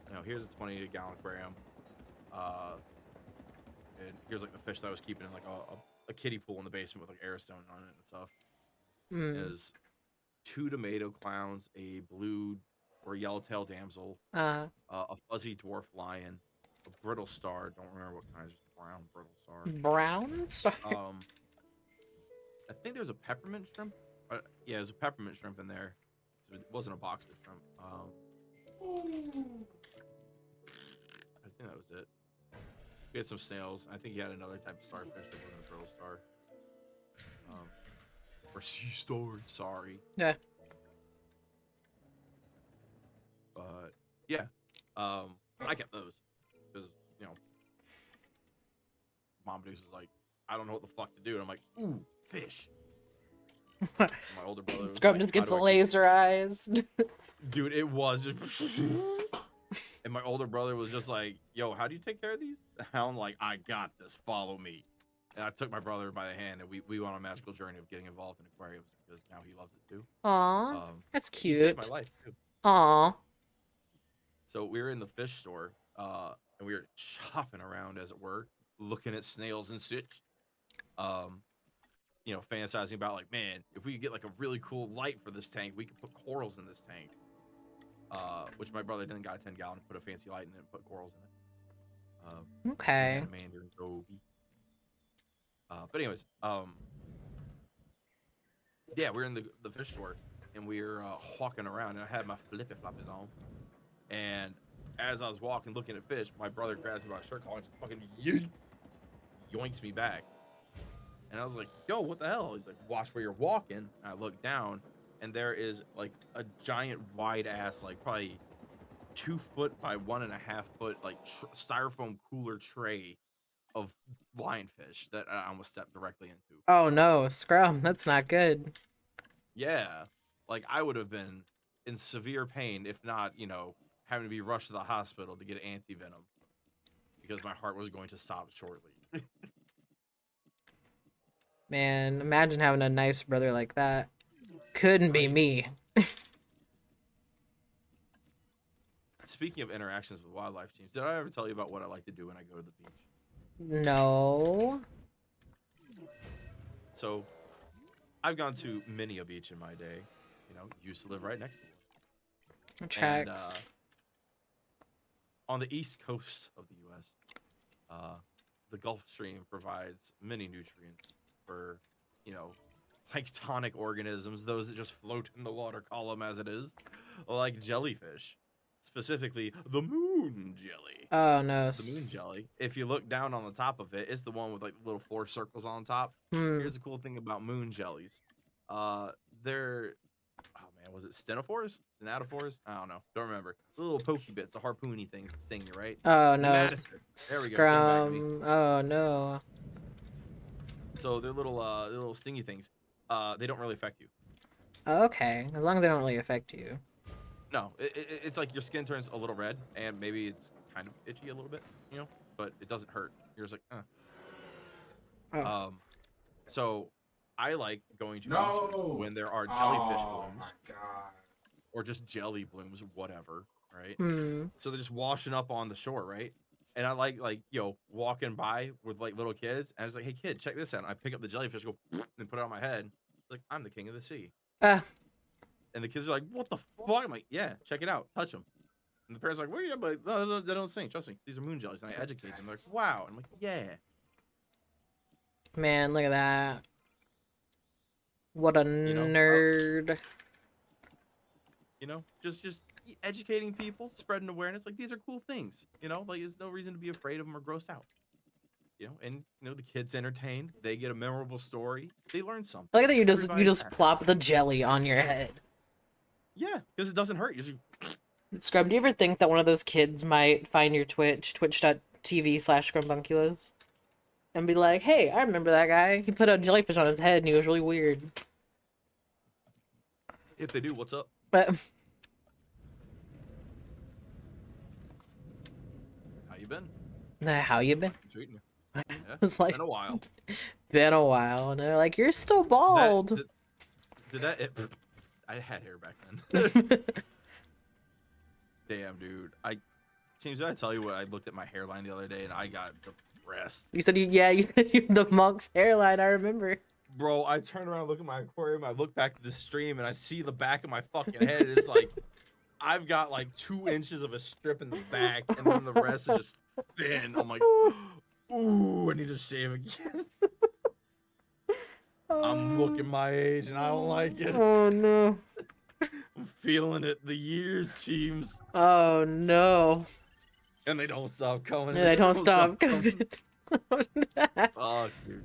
you know, here's a 20-gallon aquarium, and here's like the fish that I was keeping in like a kiddie pool in the basement with like airstone on it and stuff. Is 2 tomato clowns, a blue or yellowtail damsel, a fuzzy dwarf lion, a brittle star. Don't remember what kind, just brown brittle star. Brown star. I think there was a peppermint shrimp. Yeah, there's a peppermint shrimp in there. So it wasn't a boxer shrimp. I think that was it. We had some snails. I think he had another type of starfish that wasn't a brittle star. Or sea stars, sorry. Yeah. But yeah, I kept those because Mom Deuce was like, I don't know what the fuck to do, and I'm like, ooh, fish. My older brother was Scrub like, just "How gets do I keep-" laserized. Dude, it was just. And my older brother was just like, yo, how do you take care of these? And I'm like, I got this, follow me. And I took my brother by the hand, and we went on a magical journey of getting involved in aquariums because now he loves it too. Aw, that's He saved my cute. life too. Aw. So we were in the fish store, and we were shopping around, as it were, looking at snails and such. Fantasizing about like, man, if we could get like a really cool light for this tank, we could put corals in this tank. Which my brother then got a 10-gallon, put a fancy light in it, and put corals in it. Okay. Salamander and Toby. But anyways, yeah, we're in the fish store, and we're walking around, and I had my flippy floppies on, and as I was walking, looking at fish, my brother grabs me by the shirt collar and just fucking yoinks me back. And I was like, yo, what the hell? He's like, watch where you're walking. And I look down, and there is like a giant wide ass, like probably 2 foot by 1.5 foot, like styrofoam cooler tray of lionfish that I almost stepped directly into. Oh no, Scrum, that's not good. Yeah, like I would have been in severe pain, if not, having to be rushed to the hospital to get anti-venom because my heart was going to stop shortly. Man, imagine having a nice brother like that. Couldn't be me. Speaking of interactions with wildlife teams, did I ever tell you about what I like to do when I go to the beach? No. So, I've gone to many a beach in my day. Used to live right next to one. Tracks. And, on the east coast of the U.S., the Gulf Stream provides many nutrients for, planktonic organisms, those that just float in the water column as it is, like jellyfish. Specifically, the moon jelly. Oh no. The moon jelly. If you look down on the top of it, it's the one with like little 4 circles on top. Here's the cool thing about moon jellies. They're, oh man, was it stenophores? Stenatophores? I don't know. Don't remember. The little pokey bits, the harpoony things that sting you, right? Oh no. There we go. Bring it back to me. Scrum. Oh no. So they're little stingy things. They don't really affect you. Okay, as long as they don't really affect you. No, it's like your skin turns a little red, and maybe it's kind of itchy a little bit, but it doesn't hurt. You're just like, Oh. So I like going to beaches when there are jellyfish blooms, or just jelly blooms, whatever, right? So they're just washing up on the shore, right? And I like walking by with like little kids, and I was like, hey kid, check this out. And I pick up the jellyfish, go and put it on my head, like I'm the king of the sea. And the kids are like, what the fuck? I'm like, yeah, check it out. Touch them. And the parents are like, what are you doing? Like, no, they don't sing. Trust me. These are moon jellies. And I educate them. They're like, wow. And I'm like, yeah. Man, look at that. What a nerd. Just educating people, spreading awareness. Like, these are cool things. Like, there's no reason to be afraid of them or grossed out. And the kids entertained. They get a memorable story. They learn something. I like that you just plop the jelly on your head. Yeah, because it doesn't hurt. You just... Scrub, do you ever think that one of those kids might find your twitch.tv/Scrumbunculus, and be like, hey, I remember that guy. He put a jellyfish on his head and he was really weird. If they do, what's up? But how you been? How you been? Treating you. Yeah, It's like, been a while. Been a while. And they're like, you're still bald. Did that... I had hair back then. Damn, dude. Cheems, did I tell you what? I looked at my hairline the other day and I got depressed. You said you the monk's hairline, I remember. Bro, I turned around and look at my aquarium, I look back at the stream and I see the back of my fucking head. It's like I've got like 2 inches of a strip in the back and then the rest is just thin. I'm like, ooh, I need to shave again. I'm looking my age and I don't like it. Oh no. I'm feeling it. The years, Cheems. Oh no. And they don't stop coming. Yeah, they don't stop coming. Oh, dude.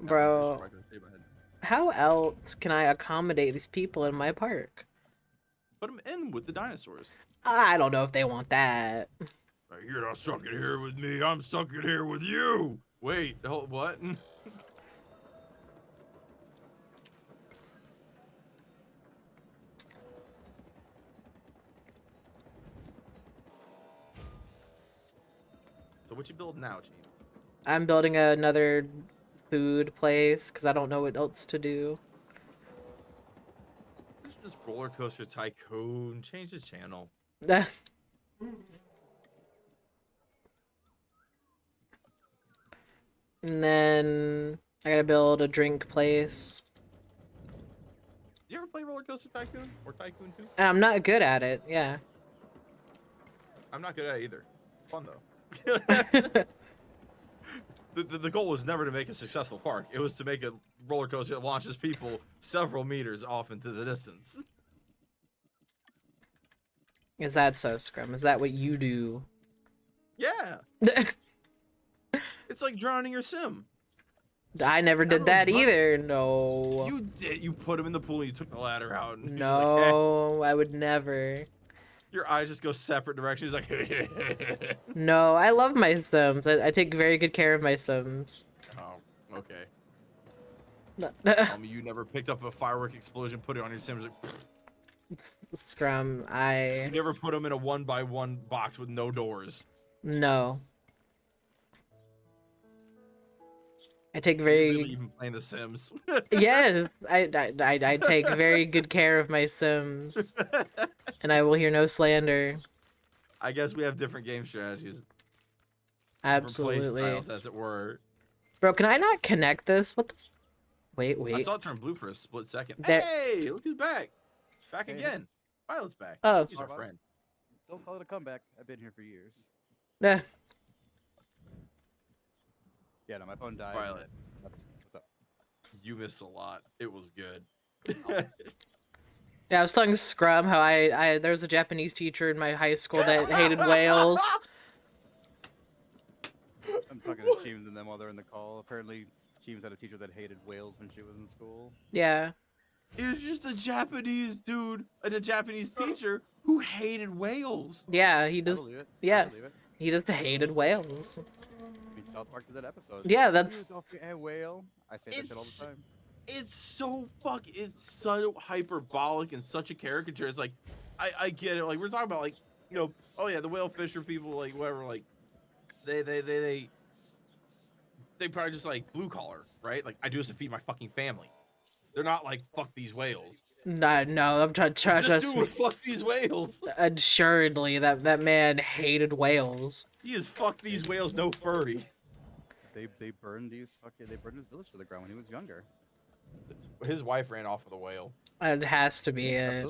Bro, how else can I accommodate these people in my park? Put them in with the dinosaurs. I don't know if they want that. You're not stuck in here with me. I'm stuck in here with you. Wait, what? So what you build now, Cheems? I'm building another food place because I don't know what else to do. It's just Roller Coaster Tycoon. Change the channel. And then I gotta build a drink place. You ever play Roller Coaster Tycoon or Tycoon 2? And I'm not good at it, yeah. I'm not good at it either. It's fun though. The goal was never to make a successful park. It was to make a roller coaster that launches people several meters off into the distance. Is that so, Scrum? Is that what you do? Yeah. It's like drowning your sim. I never did that either. No. You did. You put him in the pool and you took the ladder out. And no, like, hey. I would never. Your eyes just go separate directions. He's like, no, I love my Sims. I take very good care of my Sims. Oh, okay. Tell me you never picked up a firework explosion, put it on your Sims. Like, Scrum, You never put them in a 1x1 box with no doors. No. I take very. You're really even playing The Sims. Yes, I take very good care of my Sims, and I will hear no slander. I guess we have different game strategies. Absolutely. Different play styles, as it were. Bro, can I not connect this? What the... Wait. I saw it turn blue for a split second. There... Hey, look who's back. Back again. Violet's back. Oh. He's our friend. Don't call it a comeback. I've been here for years. Yeah. Yeah, no, my phone died. Violet. What's up? You missed a lot. It was good. Yeah, I was telling Scrum how there was a Japanese teacher in my high school that hated whales. I'm talking to Cheems and them while they're in the call. Apparently, Cheems had a teacher that hated whales when she was in school. Yeah. It was just a Japanese dude and a Japanese teacher who hated whales. Yeah, he just. Yeah, it. he just hated whales. South Park did that episode. Yeah, that's. And whale. I say that shit all the time. It's so it's so hyperbolic and such a caricature. It's like, I get it. Like we're talking about like, you know, oh yeah, the whale fisher people, like whatever, like they probably just like blue collar, right? Like I do this to feed my fucking family. They're not like fuck these whales. No, I'm trying to trust me. Fuck these whales. Assuredly, that man hated whales. He is fuck these whales, no furry. They burned his village to the ground when he was younger. His wife ran off with a whale. It has to be it.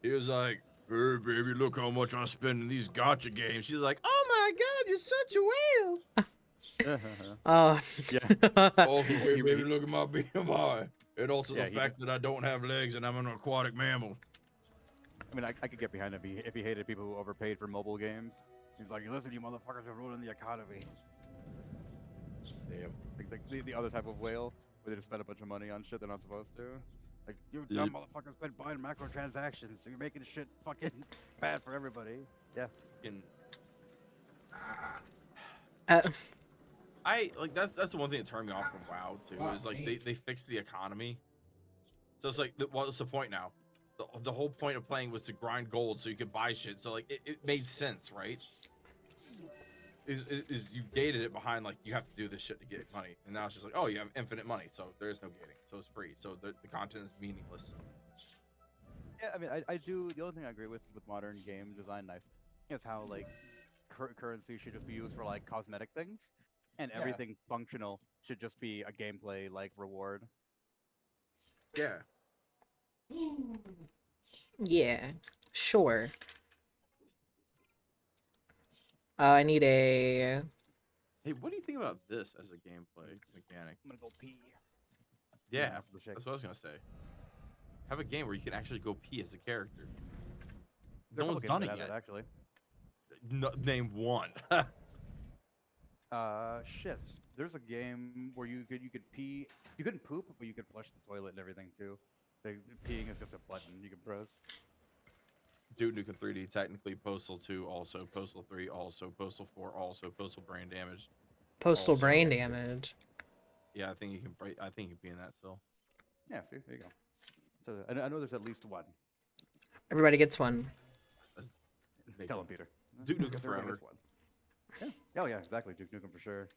He was like, "Hey baby, look how much I spend in these gotcha games." She's like, "Oh my god, you're such a whale." Oh yeah. Also, hey baby, look at my BMI, and also the fact that I don't have legs and I'm an aquatic mammal. I mean, I could get behind if he hated people who overpaid for mobile games. He's like, listen, you motherfuckers are ruining the economy. Damn. Like the other type of whale, where they just spend a bunch of money on shit they're not supposed to. Like, you dumb motherfuckers been buying microtransactions, so you're making shit fucking bad for everybody. Yeah. I like that's the one thing that turned me off from WoW too. Is like they fixed the economy. So it's like, what's the point now? The whole point of playing was to grind gold so you could buy shit. So like it made sense, right? Is you gated it behind like you have to do this shit to get money, and now it's just like, oh, you have infinite money, so there is no gating, so it's free, so the content is meaningless. Yeah, I mean, I do. The only thing I agree with modern game design knife is how like currency should just be used for like cosmetic things, and everything functional should just be a gameplay like reward. Yeah. Yeah, sure. I need a... Hey, what do you think about this as a gameplay mechanic? I'm gonna go pee. Yeah, that's what I was gonna say. Have a game where you can actually go pee as a character. No one's done it yet. Actually. No, name one. Shit. There's a game where you could pee. You couldn't poop, but you could flush the toilet and everything too. Like, peeing is just a button you can press. Duke Nukem 3D, technically Postal 2, also Postal 3, also Postal 4, also Postal Brain Damage. Postal also, brain damage. Yeah, I think you can. I think you can be in that still. Yeah, see, there you go. So I know there's at least one. Everybody gets one. Tell him, Peter. Duke Nukem Everybody forever. gets one. Yeah. Oh yeah, exactly. Duke Nukem for sure.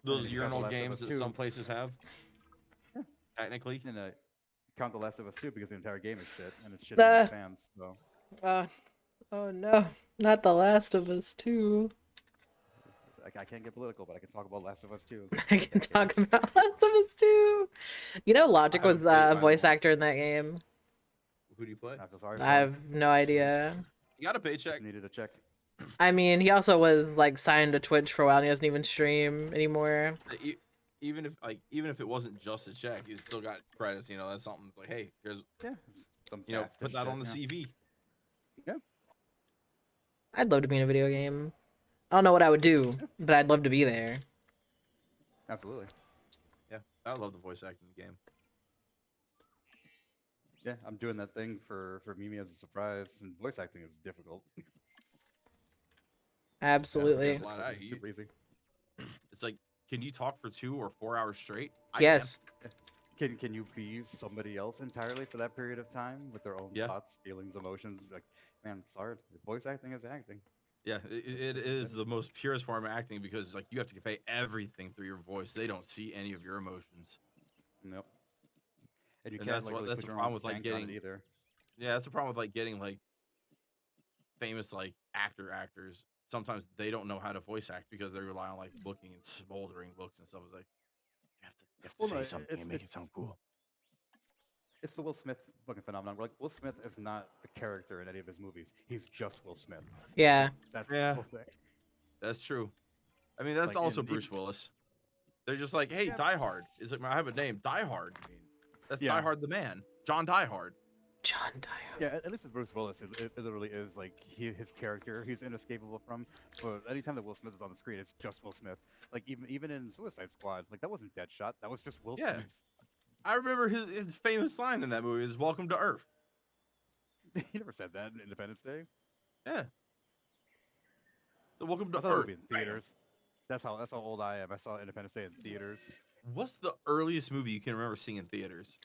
Those And you got The urinal Last of games Us that 2. some places have. Yeah. Technically. And count The Last of Us 2 because the entire game is shit and it's shit Ah. for fans. So. Oh no, not The Last of Us 2. I can't get political, but I can talk about Last of Us 2. I can talk about Last of Us 2. You know, Logic was a voice actor in that game. Who do you play? I feel sorry for I him. have no idea. You got a paycheck. Needed a check. I mean, he also was like signed to Twitch for a while, and he doesn't even stream anymore. Even if it wasn't just a check, you still got credits. You know, that's something that's like, hey, here's some put that on the CV. Yeah. I'd love to be in a video game. I don't know what I would do, but I'd love to be there. Absolutely. Yeah, I love the voice acting in the game. Yeah, I'm doing that thing for Mimi as a surprise, and voice acting is difficult. Absolutely. There's a lot out. Super easy. It's like, can you talk for 2 or 4 hours straight? Yes. Can you be somebody else entirely for that period of time with their own thoughts, feelings, emotions? Like, man, sorry, voice acting is acting. Yeah, it is the most purest form of acting because like you have to convey everything through your voice. They don't see any of your emotions. Nope. And you And can't that's like what really that's put the your problem own with like stank on it getting either. Yeah, that's the problem with like getting like famous like actors. Sometimes they don't know how to voice act because they rely on like looking and smoldering looks and stuff. It's like you have to say something and make it sound cool. It's the Will Smith fucking phenomenon. Like Will Smith is not a character in any of his movies. He's just Will Smith. Yeah. That's the whole thing. That's true. I mean, that's Like, also in- Bruce Willis. They're just like, hey, Die Hard. It's like I have a name, Die Hard. I mean, that's Yeah. Die Hard the man, John Die Hard. John Die Hard. Yeah, at least with Bruce Willis, it literally is like his character. He's inescapable from. But anytime that Will Smith is on the screen, it's just Will Smith. Like even in Suicide Squad, like that wasn't Deadshot. That was just Will Yeah. Smith. I remember his famous line in that movie is "Welcome to Earth." He never said that in Independence Day. Yeah. So welcome to I saw that Earth. movie in theaters. That's how old I am. I saw Independence Day in theaters. What's the earliest movie you can remember seeing in theaters?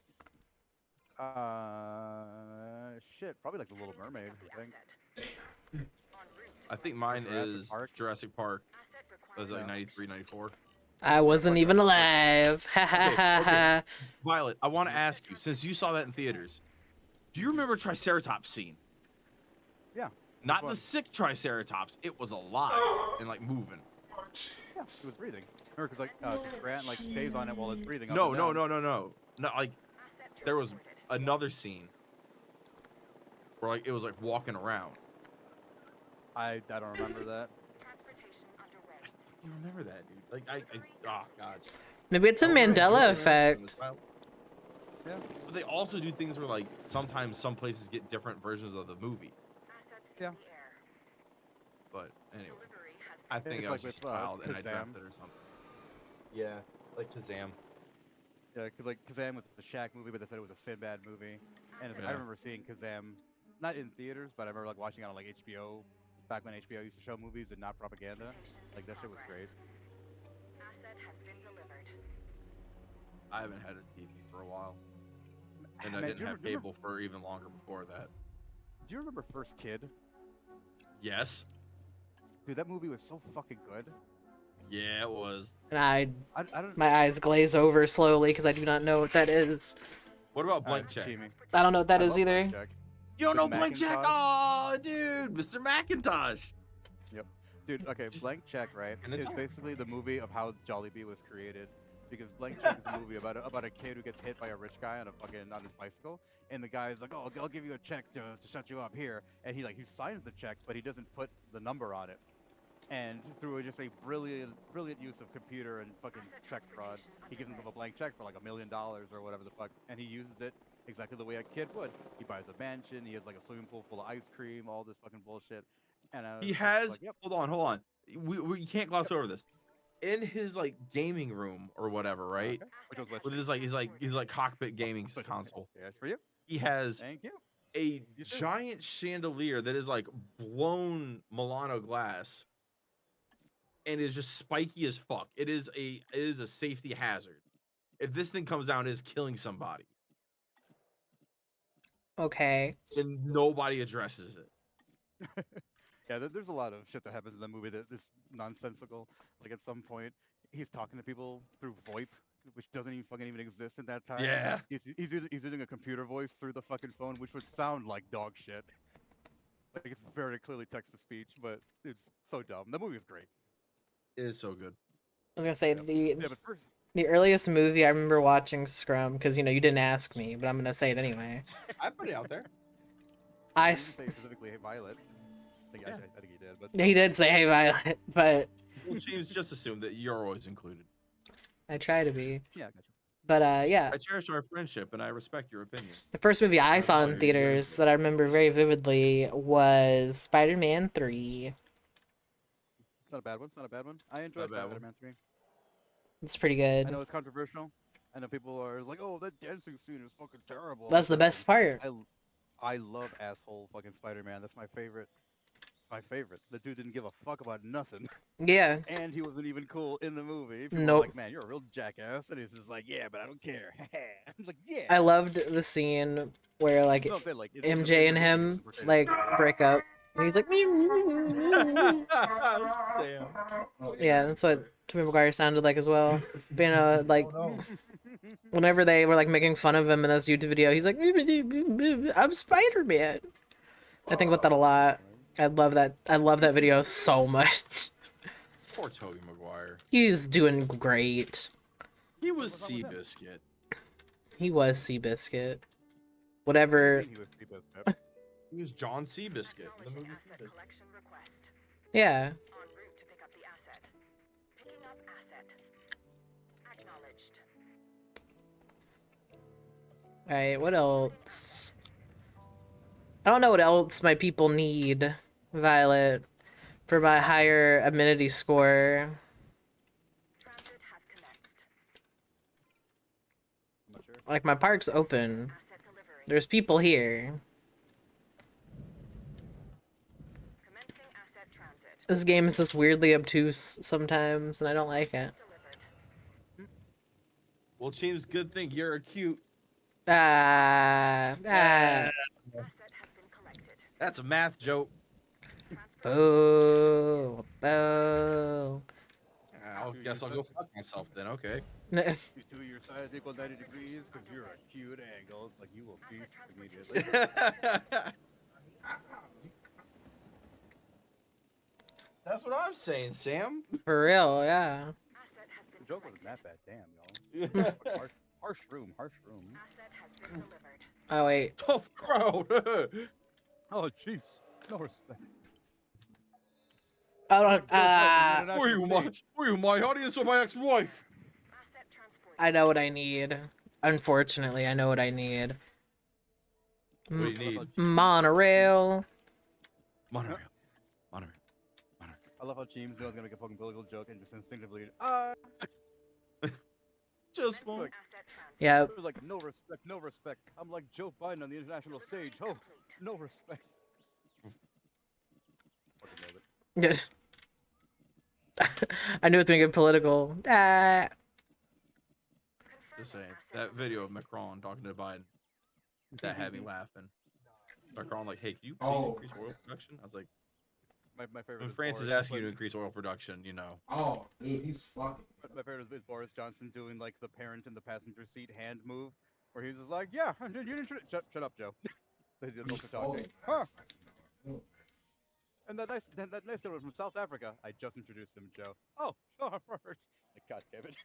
Shit, probably like The Little Mermaid. I think. I think mine Jurassic is Park? Jurassic Park. It was like 93, 94. I wasn't even alive. Ha ha ha ha. Violet, I want to ask you, since you saw that in theaters, do you remember Triceratops scene? Yeah. Not the sick Triceratops. It was alive and like moving. Yeah, it was breathing. Remember, because like Grant like stays on it while it's breathing. up No, and no, down. no, no, no. No, like there was another scene where like it was like walking around. I don't remember that. You remember that, dude? Like oh god. Maybe it's a Mandela effect. Yeah. But they also do things where like sometimes some places get different versions of the movie. Yeah. But anyway, I think It's I was like just with, a child and I Kazam. dreamt it or something. Yeah, like Kazam. Yeah, because like Kazam was the Shaq movie, but they said it was a Sinbad movie. And I Yeah. remember seeing Kazam, not in theaters, but I remember like watching it on like HBO, back when HBO used to show movies and not propaganda. Like that shit was great. I haven't had a TV for a while, and I Man, didn't have cable for even longer before that. Do you remember First Kid? Yes. Dude, that movie was so fucking good. Yeah, it was. And I don't. my eyes glaze over slowly because I do not know what that is. What about Blank Check? I don't know what that I is love either. Blank Check. You don't know With Blank Check? Macintosh? Oh, dude, Mr. Macintosh. Yep. Dude, okay, Blank Check, right, and it's is on. basically the movie of how Jollibee was created. Because Blank Check is a movie about a kid who gets hit by a rich guy on his bicycle, and the guy's like, "Oh, I'll give you a check to shut you up here," and he signs the check, but he doesn't put the number on it. And through just a brilliant use of computer and fucking check fraud, he gives himself a blank check for like $1 million or whatever the fuck, and he uses it exactly the way a kid would. He buys a mansion, he has like a swimming pool full of ice cream, all this fucking bullshit. And I was He just has. like, yep. Hold on. We can't gloss over this. In his like gaming room or whatever, right? Okay. Which was With his like cockpit gaming console. Yes, for you. He has Thank you. a You too. giant chandelier that is like blown Milano glass and is just spiky as fuck. It is a safety hazard. If this thing comes down, it is killing somebody. Okay. And nobody addresses it. Yeah, there's a lot of shit that happens in the movie that is nonsensical. Like at some point, he's talking to people through VoIP, which doesn't even exist in that time. Yeah. He's using a computer voice through the fucking phone, which would sound like dog shit. Like it's very clearly text to speech, but it's so dumb. The movie is great. It is so good. I was gonna say but first, the earliest movie I remember watching Scrum, because you know you didn't ask me, but I'm gonna say it anyway. I put it out there. I didn't say specifically hey, Violet. I think he did, but He did say hey Violet, but well, Cheems just assumed that you're always included. I try to be. Yeah, I got you. But yeah. I cherish our friendship and I respect your opinion. The first movie I saw in theaters that I remember very vividly was Spider-Man 3. It's not a bad one. It's not a bad one. I enjoyed Spider-Man 3. It's pretty good. I know it's controversial. I know people are like, "Oh, that dancing scene is fucking terrible." That's the best part. I love asshole fucking Spider-Man. That's my favorite. My favorite. The dude didn't give a fuck about nothing. Yeah. And he wasn't even cool in the movie. People Nope. were like, man, you're a real jackass. And he's just like, yeah, but I don't care. I'm like, yeah. I loved the scene where like No, like MJ and him like break up. And he's like, Sam. Yeah, that's what Tobey Maguire sounded like as well. But, you know, like whenever they were like making fun of him in this YouTube video, he's like, I'm Spider-Man. I think about that a lot. I love that video so much. Poor Tobey Maguire. He's doing great. He was Seabiscuit. He was Seabiscuit. Whatever. He was John Seabiscuit in the movie Seabiscuit. Yeah. Alright, what else? I don't know what else my people need, Violet, for my higher amenity score. Like, my park's open. There's people here. This game is just weirdly obtuse sometimes, and I don't like it. Well, Cheems, good thing you're cute. That's a math joke. Boo. Boo. I guess I'll go fuck myself then, okay. These two of your sides equal 90 degrees because you're a cute angle. It's like you will cease immediately. That's what I'm saying, Sam. For real, yeah. The joke wasn't that bad, damn, y'all. Harsh room. Oh, wait. Tough crowd. Oh, jeez. No respect. I don't, were you my audience or my ex-wife? I know what I need. Unfortunately, I know what I need. What do you need? Monorail. Monorail. I love how Cheems knows gonna make a fucking political joke and just instinctively, just one. Like, yeah. There's like no respect. I'm like Joe Biden on the international stage. Oh, no respect. I knew it's gonna get political. Just saying, that video of Macron talking to Biden, that had me laughing. Macron like, hey, can you please increase oil production? I was like, my favorite. when France is asking you to increase oil production, you know. Oh, dude, he's fucking. My favorite is Boris Johnson doing like the parent in the passenger seat hand move, where he's just like, yeah, you didn't shut up, Joe. They did most of talking. Huh. And that nice gentleman from South Africa. I just introduced him, Joe. Oh, sure. Like, God damn it.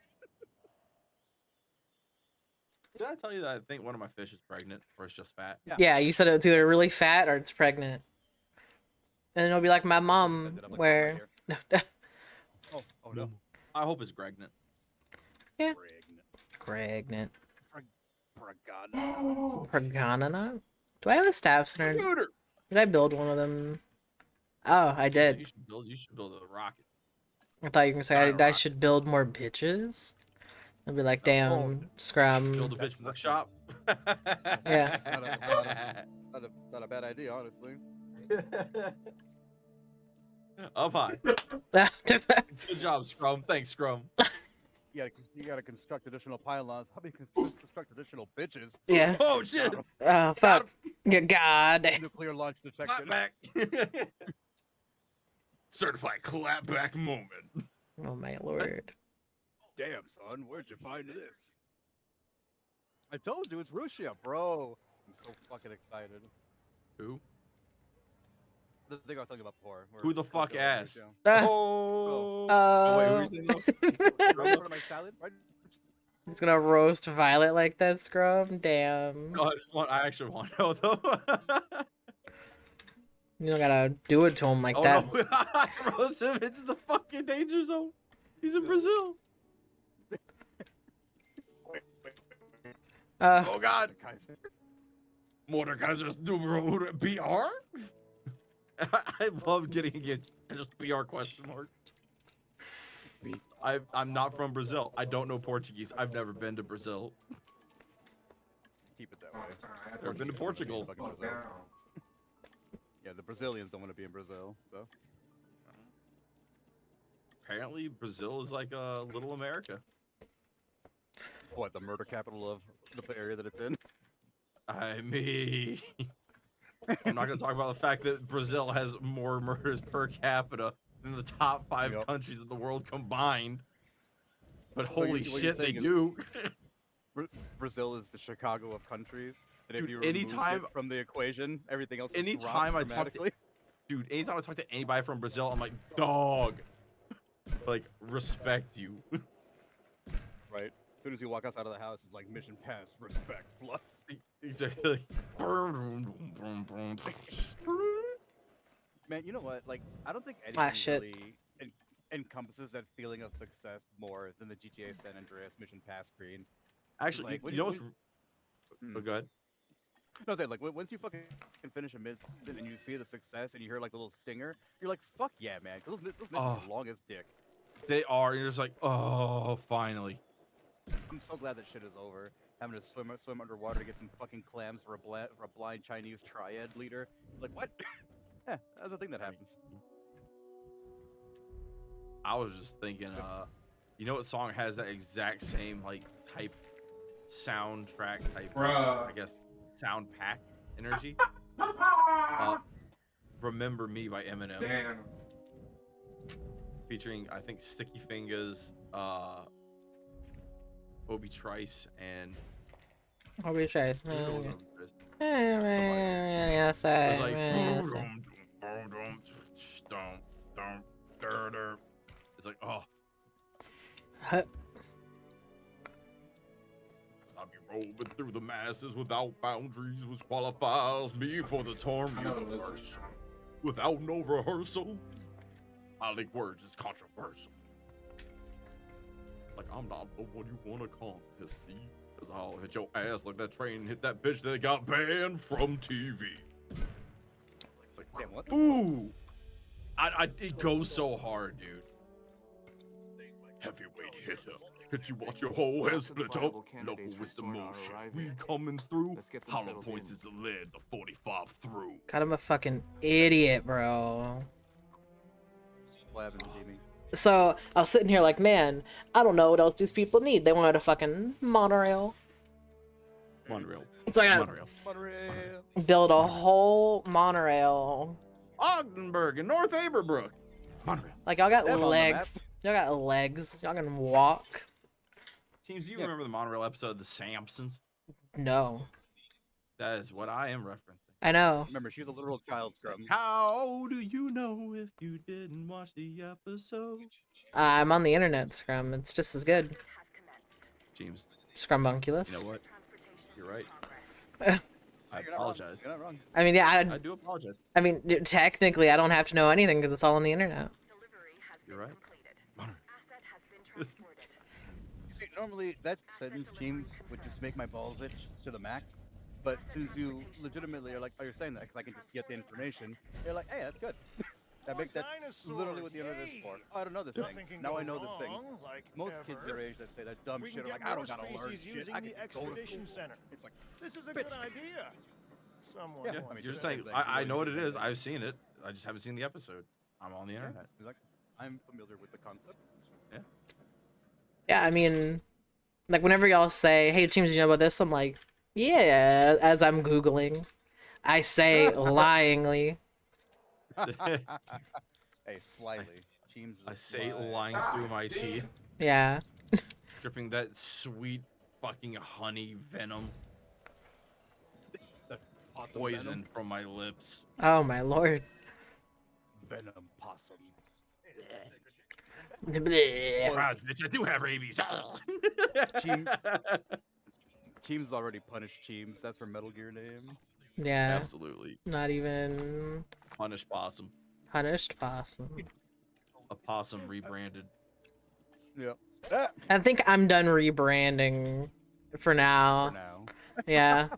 Did I tell you that I think one of my fish is pregnant or it's just fat? Yeah, you said it's either really fat or it's pregnant. And it'll be like my mom, where... Oh no. I hope it's pregnant. Yeah. Pregnant. Pregnant. Pregnant. Do I have a staff center? Did I build one of them? Oh, I did. You should build a rocket. I thought you were gonna say I should build more bitches. I'd be like, damn, Scrum. Build a bitch workshop. Yeah. Not a bad idea, honestly. Up high. Good job, Scrum. Thanks, Scrum. You gotta construct additional pylons. How many construct additional bitches? Yeah. Oh shit. Oh fuck. Good God. Nuclear launch detected. Clapback. Certified clapback moment. Oh my lord. Damn, son, where'd you find this? I told you it's Russia, bro. I'm so fucking excited. Who? The thing I was talking about before. Who the fuck asked? Oh. Oh, wait, who are you saying though? My salad, right? He's gonna roast Violet like that, Scrum? Damn. No, I actually want to know though. You don't gotta do it to him like that. No. Roast him into the fucking danger zone. He's in Brazil. Oh god. Mordekaiser's Numero BR? I love getting against just BR question mark. I'm not from Brazil. I don't know Portuguese. I've never been to Brazil. Keep it that way. Never been to Portugal. Yeah, the Brazilians don't want to be in Brazil, so. Apparently, Brazil is like a little America. What, the murder capital of the area that it's in? I mean, I'm not going to talk about the fact that Brazil has more murders per capita than the top 5 countries in the world combined. But holy shit, they do. Brazil is the Chicago of countries. And Dude, if you remove anytime it from the equation, everything else. Anytime I talk to, dude, anytime I talk to anybody from Brazil, I'm like, dog, like respect you. Right. As soon as you walk outside of the house, it's like mission passed, respect plus. Exactly. Man, you know what? Like, I don't think anything shit. really encompasses that feeling of success more than the GTA San Andreas mission pass screen. Actually, like, you know what's? Oh, go ahead. No, I was saying, like, once you fucking finish a mission and you see the success and you hear like the little stinger, you're like, fuck yeah, man, because those missions are long as dick. They are. You're just like, oh, finally. I'm so glad that shit is over. Having to swim underwater to get some fucking clams for a blind Chinese triad leader. Like, what? Yeah, that's a thing that happens. I was just thinking, you know what song has that exact same like type soundtrack type, I guess, sound pack energy? Remember Me by Eminem. Damn. Featuring, I think, Sticky Fingers, Obi Trice, and Obi Trice, It was man. Obi Trice. Yes, It was like, it's like, oh. Huh. I be rolling through the masses without boundaries, which qualifies me for the term universe. Without no rehearsal, I think words is controversial. Like, I'm not the one you wanna call pissy, cause I'll hit your ass like that train hit that bitch that got banned from TV. It's like, damn, what? Ooh! It goes so hard, dude. Heavyweight hitter. Hit you watch your whole head split up. Local with the motion. We coming through. Hollow points is the lead, the 45 through. God, I'm a fucking idiot, bro. What happened, Jamie? So I was sitting here like, man, I don't know what else these people need. They wanted a fucking monorail. Monorail. So I gotta Monorail. build a whole monorail. Ogdenburg and North Aberbrook. Monorail. Like, y'all got Them on the legs. Y'all got legs. Y'all can walk. Teams, do you remember the monorail episode of The Sampsons? No. That is what I am referencing. I know. Remember, she's a literal child, Scrum. How do you know if you didn't watch the episode? I'm on the internet, Scrum. It's just as good. James. Scrumbunculus. You know what? You're right. I apologize. You're not wrong. I mean, yeah, I do apologize. I mean, technically, I don't have to know anything because it's all on the internet. You're right. You see, normally that sentence, Cheems, would just make my balls itch to the max. But since you legitimately are like, oh, you're saying that because I can just get the information, you're like, hey, that's good. That's literally what the internet is for. Oh, I don't know this Nothing thing. can Now go I know this thing. wrong, like Most kids ever. their age that say that dumb We shit can are get like, I more don't gotta learn species shit. using I the can go to expedition school. center. It's like, This is a bitch. good idea. Someone Yeah, once you're said. saying I know what it is. I've seen it. I just haven't seen the episode. I'm on the internet. Exactly. I'm familiar with the concept. Yeah. Yeah, I mean, like whenever y'all say, "Hey, Cheems, you know about this?" I'm like, "Yeah." As I'm googling, I say lyingly. Hey, slightly. Cheems is I say lying through my teeth, Yeah. dripping that sweet fucking honey venom, poison venom. from my lips. Oh my lord. Venom possum. Bleh. Surprise, bitch! I do have rabies. Cheems already punished Cheems. That's her Metal Gear name. Yeah. Absolutely. Not even Punished possum. punished possum. A possum rebranded. Yep. I think I'm done rebranding for now. For now. Yeah.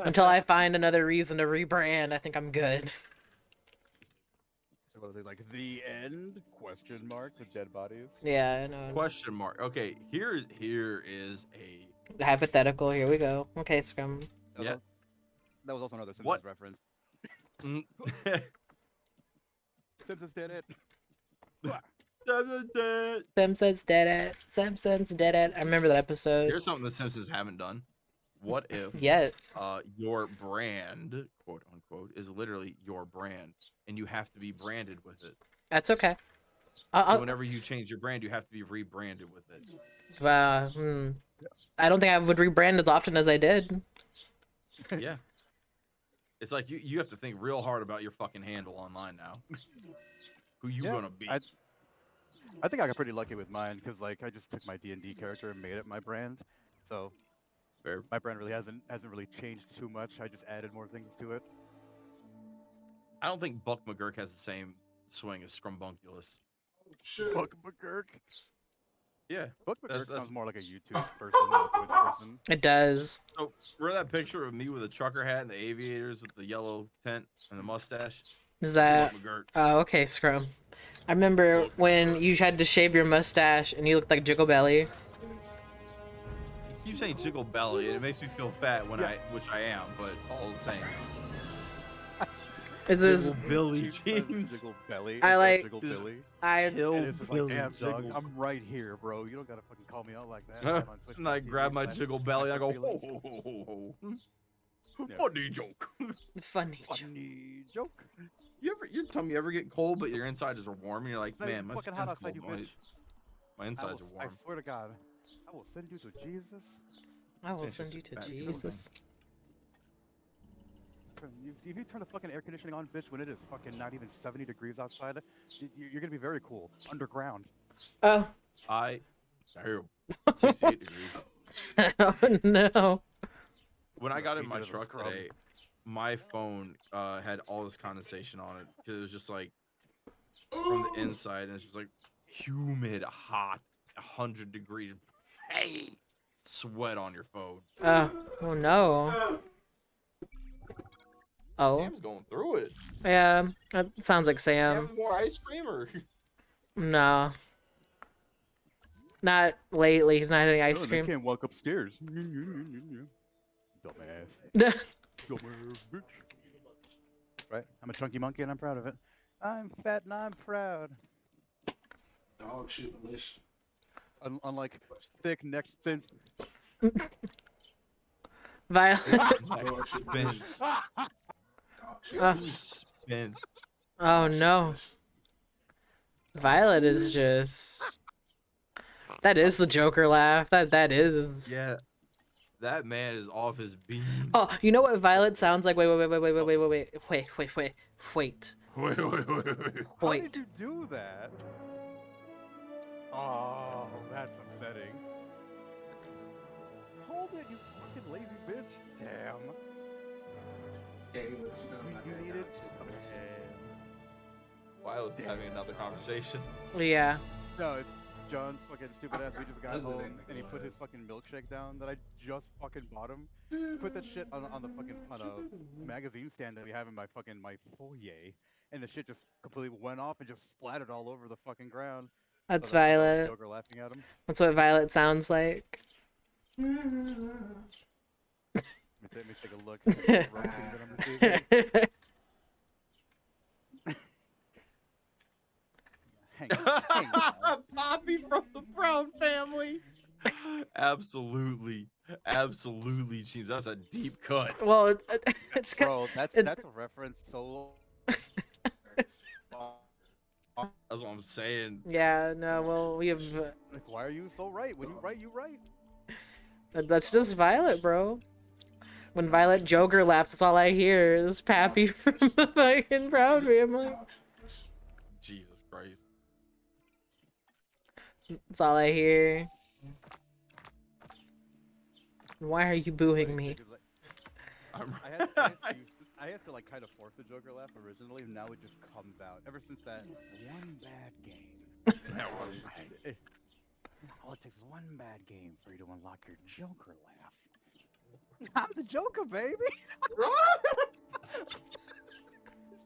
Until I find another reason to rebrand, I think I'm good. So what is it, like the end? Question mark with dead bodies. Yeah, I know. Question mark. Okay, here is a Hypothetical. Here we go. Okay, Scrum. Yeah. That was also another Simpsons What? reference. Mm. Simpsons did it. Simpsons did it. Simpsons did it. I remember that episode. Here's something the Simpsons haven't done. What if Yet. Your brand, quote unquote, is literally your brand, and you have to be branded with it. That's okay. So whenever you change your brand, you have to be rebranded with it. I don't think I would rebrand as often as I did. Yeah. It's like you have to think real hard about your fucking handle online now. Who you gonna be? I think I got pretty lucky with mine because like I just took my D&D character and made it my brand. So my brand really hasn't really changed too much. I just added more things to it. I don't think Buck McGurk has the same swing as Scrumbunculus. Buck McGurk. Yeah. Buck McGurk That's sounds more like a YouTube person than a Twitch person. It does. So remember that picture of me with a trucker hat and the aviators with the yellow tent and the mustache? Is that? Buck McGurk. Oh, okay, Scrum. I remember when you had to shave your mustache and you looked like Jiggle Belly. You keep saying jiggle belly, and it makes me feel fat when which I am, but all the same. Is this Jiggle Billy Cheems? Jiggle belly. I like. Jiggle Billy. I. And it's just like, damn, dog, I'm right here, bro. You don't gotta fucking call me out like that. I'm on Twitch And I TV grab my slash jiggle belly and I go, Feelings. ho, ho, ho, ho, ho. Yeah. Funny joke. Funny joke. Your tummy ever get cold, but your insides are warm, and you're like, It's not man, even my fucking skin's hot outside, cold. you bitch. My insides are I warm. swear to God, I will send you to Jesus. I will It's send just you to bad. Jesus. If you turn the fucking air conditioning on, bitch, when it is fucking not even 70 degrees outside, you're gonna be very cool. Underground. Oh. Damn. 68 degrees. Oh no. When I got in my Speaking of the truck scrub. today, my phone had all this condensation on it because it was just like from the inside, and it's just like humid, hot, 100 degrees. Hey, sweat on your phone. Oh no. Oh. Sam's going through it. Yeah, that sounds like Sam. Have more ice cream or? No. Not lately. He's not having ice They cream. can't walk upstairs. Dumbass. Dumbass bitch. Right? I'm a chunky monkey and I'm proud of it. I'm fat and I'm proud. Dog shit delicious. Unlike thick neck spins. Violet. Spins. Uh, Spins. oh no. Violet is just. That is the Joker laugh. That is. Yeah. That man is off his beam. Oh, you know what Violet sounds like? Wait. How did you do that? Oh, that's upsetting. Hold it, you fucking lazy bitch. Damn. You need it? Violet's having another conversation. Yeah. No, it's John's fucking stupid ass. We just got home and he put his fucking milkshake down that I just fucking bought him. Put that shit on the fucking on a magazine stand that we have in my foyer, and the shit just completely went off and just splattered all over the fucking ground. That's So that's Violet. Joker laughing at him. That's what Violet sounds like. Let me take a look at the roasting that I'm receiving. Hang on. Poppy from the Brown family. Absolutely, absolutely, Cheems. That's a deep cut. Well, it's Bro, that's a reference so. That's what I'm saying. Yeah, no, well, we have. Like, why are you so right? When you write, you write. That's just Violet, bro. When Violet Joker laughs, that's all I hear is Pappy from the fucking Proud Family. Jesus Christ. That's all I hear. Why are you booing me? I had to like kind of force the Joker laugh originally, and now it just comes out. Ever since that one bad game. That one bad. All it takes is one bad game for you to unlock your Joker laugh. I'm the Joker, baby. It's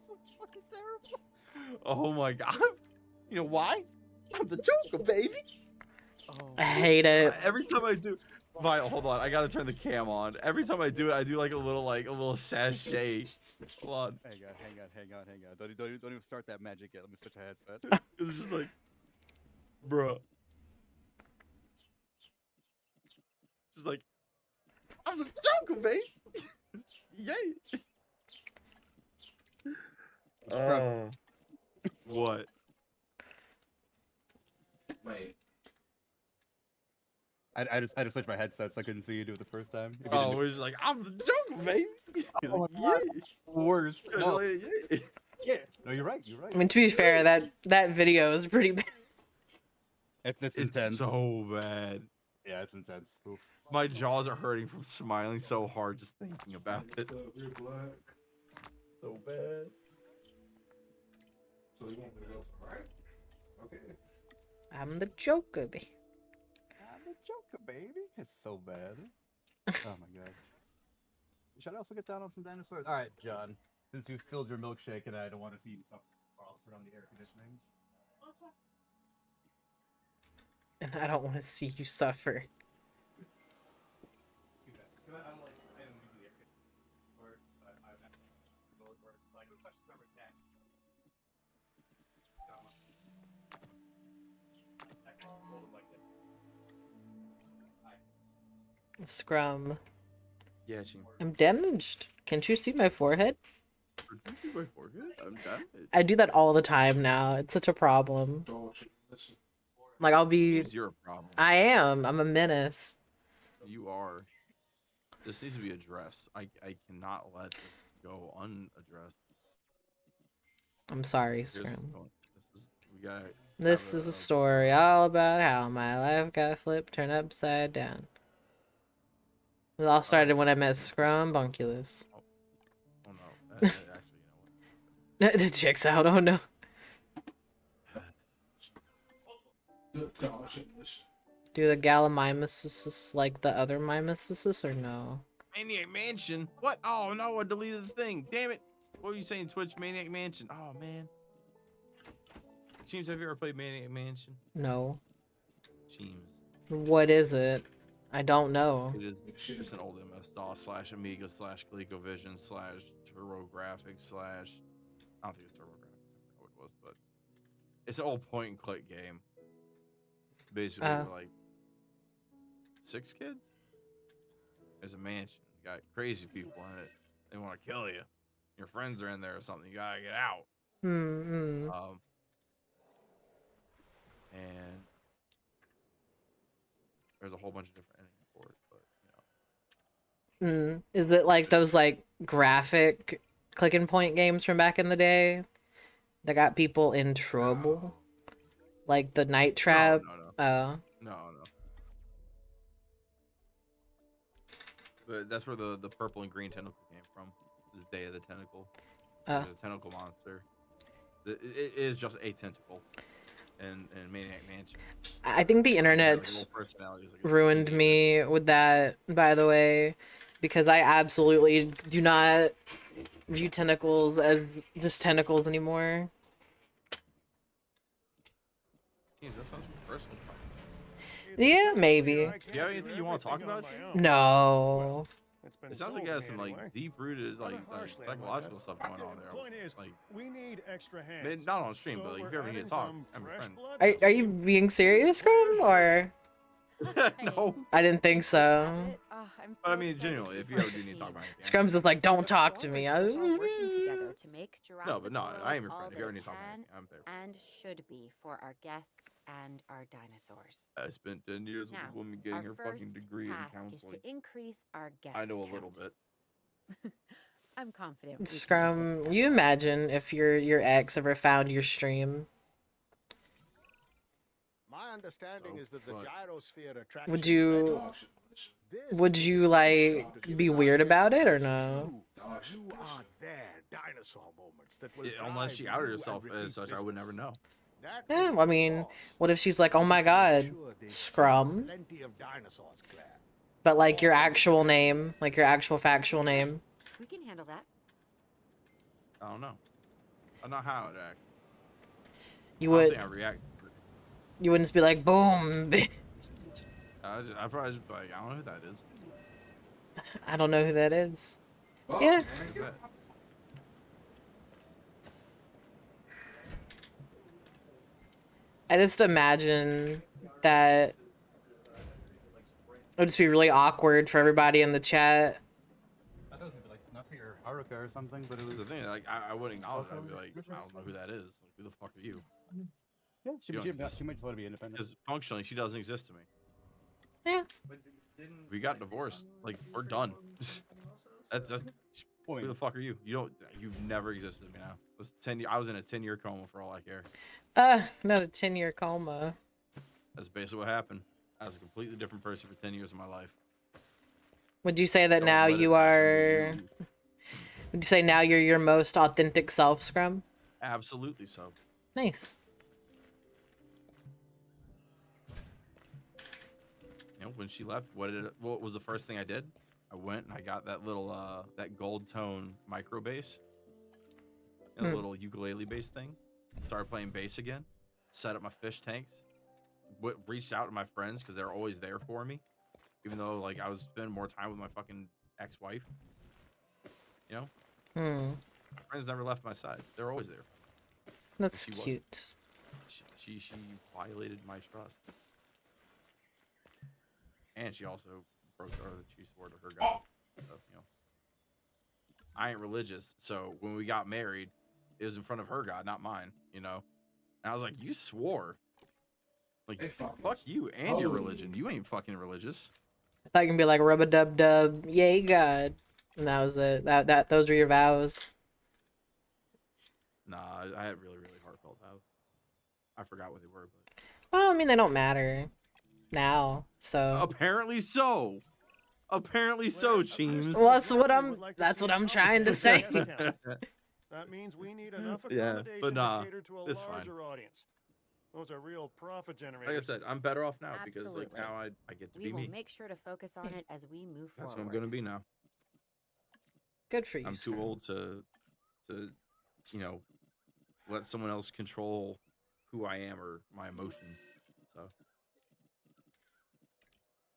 so fucking terrible. Oh my god. You know why? I'm the Joker, baby. Oh, I hate it. Every time I do, Violet, hold on. I gotta turn the cam on. Every time I do it, I do like a little sachet. Hold on. Hang on. Don't even start that magic yet. Let me switch a headset. It's just like, bruh. Just like, I'm the Joker, baby. Yay. What? Wait. I just switched my headset so I couldn't see you do it the first time. Oh, we're just like, I'm the Joker, baby. Oh my God. Worse. No. Yeah. No, you're right. I mean, to be fair, that video is pretty bad. It's intense. So bad. Yeah, it's intense. Oof. My jaws are hurting from smiling so hard just thinking about it. You're black. So bad. So you want me to go to right? Okay. I'm the Joker, baby. I'm the Joker, baby. It's so bad. Oh my god. Should I also get down on some dinosaurs? All right, John. Since you spilled your milkshake and I don't want to see you suffer, I'll turn on the air conditioning. And I don't want to see you suffer. Scrum. Yeah, Cheems. I'm damaged. Can't you see my forehead? Did you see my forehead? I'm damaged. I do that all the time now. It's such a problem. Like, I'll be... Cheems, you're a problem. I am. I'm a menace. You are. This needs to be addressed. I cannot let this go unaddressed. I'm sorry, Here's Scrum. This is a story all about how my life got flipped, turned upside down. It all started when I met Scrum Bunculus. Oh no. Actually, you know what? It checks out, oh no. Do the Gallimimesis like the other mimesis or no? Maniac Mansion? What? Oh no, I deleted the thing. Damn it. What were you saying, Twitch? Maniac Mansion. Oh man. Cheems, have you ever played Maniac Mansion? No. Cheems. What is it? I don't know. It is just an old MS-DOS / Amiga / ColecoVision / TurboGrafx / I don't think it's TurboGrafx. I don't know what it was, but it's an old point-and-click game. Basically, like 6 kids. There's a mansion. You got crazy people in it. They want to kill you. Your friends are in there or something. You gotta get out. Mm-hmm. And there's a whole bunch of different endings for it, but you know. Is it like those like graphic click and point games from back in the day that got people in trouble? Like the Night Trap? No. But that's where the purple and green tentacle came from. This Day of the Tentacle. There's a tentacle monster. It is just a tentacle. And Maniac Mansion. I think the internet ruined me with that, by the way. because I absolutely do not view tentacles as just tentacles anymore. Jeez, that sounds personal. Yeah, maybe. Do you have anything you want to talk about, Cheems? No. It sounds like you have some like deep-rooted like psychological stuff going on there. Point is, Like, we need extra hands. I mean, not on stream, but like, if you ever need to talk, I'm a friend. Are you being serious, Grim? Or No. I didn't think so. But I mean, genuinely, if you ever do need to talk about anything. Scrum's just like, don't talk to me. Working together to make No, but no, Jurassic I am your World friend. If you ever need to talk about all anything, I'm there. that and should be for our guests and our dinosaurs. I spent 10 years with Now, a woman getting our her fucking first degree in task counseling. is to increase our guest I know a count. little bit. I'm confident. we can Scrum, you imagine if your ex ever found your stream? My understanding is that the gyrosphere attraction. Would you like be weird about it or no? You are their dinosaur moments that will Unless she drive outed you herself and as repeat such, I would never know. That Yeah, I mean, what if she's like, oh my god, Scrum, plenty of dinosaurs, Claire. but like your actual name, like your actual factual name? We can handle that. I don't know. I don't know how it act. You I don't would, think I react. you wouldn't just be like, boom. I probably just be like, I don't know who that is. I don't know who that is. Yeah. Who's that? I just imagine that it would just be really awkward for everybody in the chat. I thought it was like not for your Haruka or something, but it was. That's the thing. Like, I wouldn't acknowledge it. I'd be like, I don't know who that is. Like, who the fuck are you? Yeah, You don't exist. she might want to be independent. Because functionally, she doesn't exist to me. Yeah. We got divorced. Like, we're done. that's who the fuck are you? You've never existed to me now. It's 10 I was in a 10-year coma for all I care. Not a 10-year coma. That's basically what happened. I was a completely different person for 10 years of my life. Would you say that Don't now let it you matter are? to you. Would you say now you're your most authentic self, Scrum? Absolutely so. Nice. You know, when she left, what was the first thing I did? I went and I got that little that gold tone micro bass, a little ukulele bass thing. Started playing bass again. Set up my fish tanks. Reached out to my friends because they're always there for me, even though like I was spending more time with my fucking ex-wife. You know, my friends never left my side. They're always there. That's She cute. She violated my trust, and she also broke the oath that she swore to her God. So, you know, I ain't religious, so when we got married, it was in front of her God, not mine. You know, and I was like, "You swore." Like, fuck you and your religion. You ain't fucking religious. I thought you can be like rub a dub dub, yay God, and that was it. Those were your vows. Nah, I had really heartfelt vows. I forgot what they were, but Well, I mean they don't matter now, so. apparently so. Apparently so, Cheems. Well, that's what I'm trying to say. That means we need enough Yeah, accommodation but nah, to cater to a it's fine. larger audience. Those are real profit generators. Like I said, I'm better off now because like Absolutely. now I get to We be will me. make sure to focus on it as we move That's what forward. I'm gonna be now. Good for you. I'm too old to you know, let someone else control who I am or my emotions. So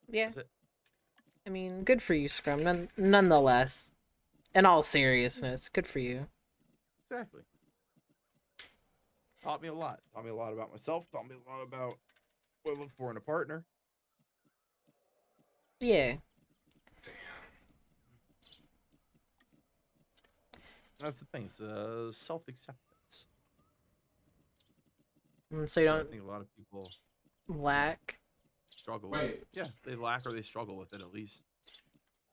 Yeah. that's it. I mean, good for you, Scrum. Nonetheless, in all seriousness, good for you. Exactly. Taught me a lot. Taught me a lot about myself. Taught me a lot about what I look for in a partner. Yeah. That's the thing. It's self-acceptance. So you I don't think a lot of people lack. struggle with it. Yeah, they lack or they struggle with it at least.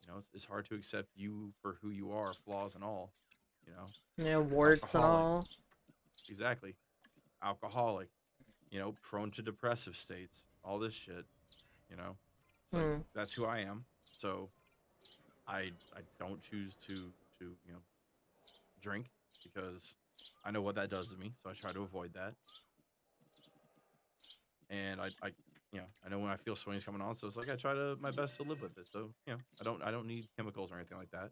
You know, it's hard to accept you for who you are, flaws and all. You know. Yeah, warts and all. Exactly. Alcoholic. You know, prone to depressive states. All this shit. You know. So that's who I am. So I don't choose to you know, drink because I know what that does to me. So I try to avoid that. And I you know, I know when I feel swings coming on, so it's like I try to my best to live with it. So, you know, I don't need chemicals or anything like that.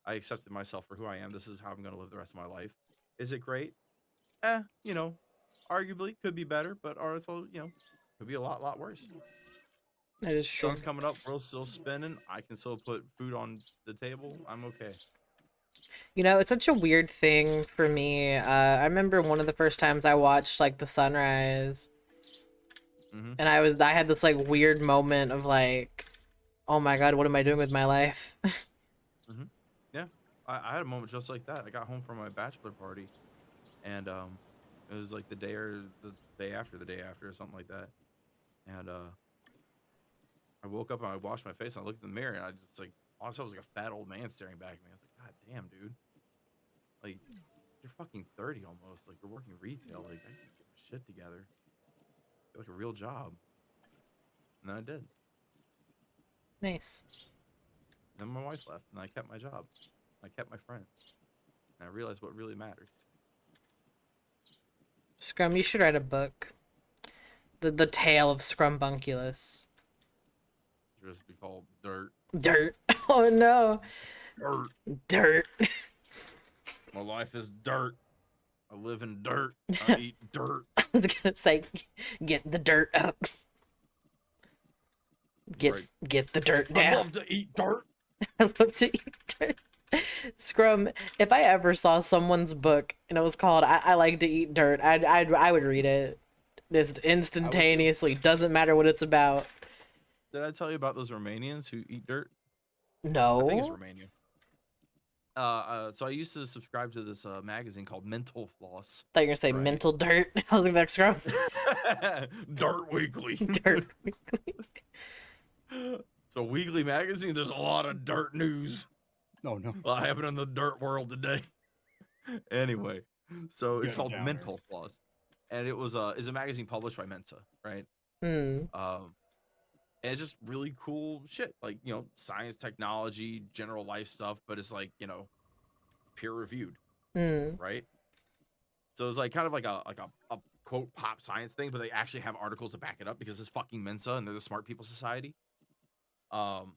I accepted myself for who I am. This is how I'm going to live the rest of my life. Is it great? You know, arguably could be better, but also, you know, could be a lot worse. That is true. Sun's coming up, world's still spinning. I can still put food on the table. I'm okay. You know, it's such a weird thing for me. I remember one of the first times I watched like the sunrise, and I had this like weird moment of like, oh my god, what am I doing with my life? Yeah, I had a moment just like that. I got home from my bachelor party, and it was like the day after or something like that. And I woke up and I washed my face and I looked in the mirror and I just like all I saw was like a fat old man staring back at me. I was like, God damn, dude. Like, you're fucking 30 almost. Like, you're working retail. Like, I can get my shit together. Get like a real job. And then I did. Nice. Then my wife left and I kept my job. I kept my friends. And I realized what really mattered. Scrum, you should write a book. The tale of Scrumbunculus. Just be called Dirt. Dirt. Oh no. Dirt. Dirt. My life is dirt. I live in dirt. I eat dirt. I was gonna say, get the dirt up. Get the dirt down. I love to eat dirt. I love to eat dirt. Scrum, if I ever saw someone's book and it was called I like to eat dirt, I would read it. Just instantaneously. Doesn't matter what it's about. Did I tell you about those Romanians who eat dirt? No. I think it's Romania. So I used to subscribe to this magazine called Mental Floss. I thought you were gonna say mental dirt. I was like, Scrum. Dirt Weekly. Dirt Weekly. So weekly magazine, there's a lot of dirt news. Oh no. A lot happening in the dirt world today. Anyway, so it's called Mental Floss. And it was is a magazine published by Mensa, right? And it's just really cool shit, like, you know, science, technology, general life stuff, but it's like, you know, peer reviewed, right? So it's like kind of like a quote pop science thing, but they actually have articles to back it up because it's fucking Mensa and they're the smart people society. And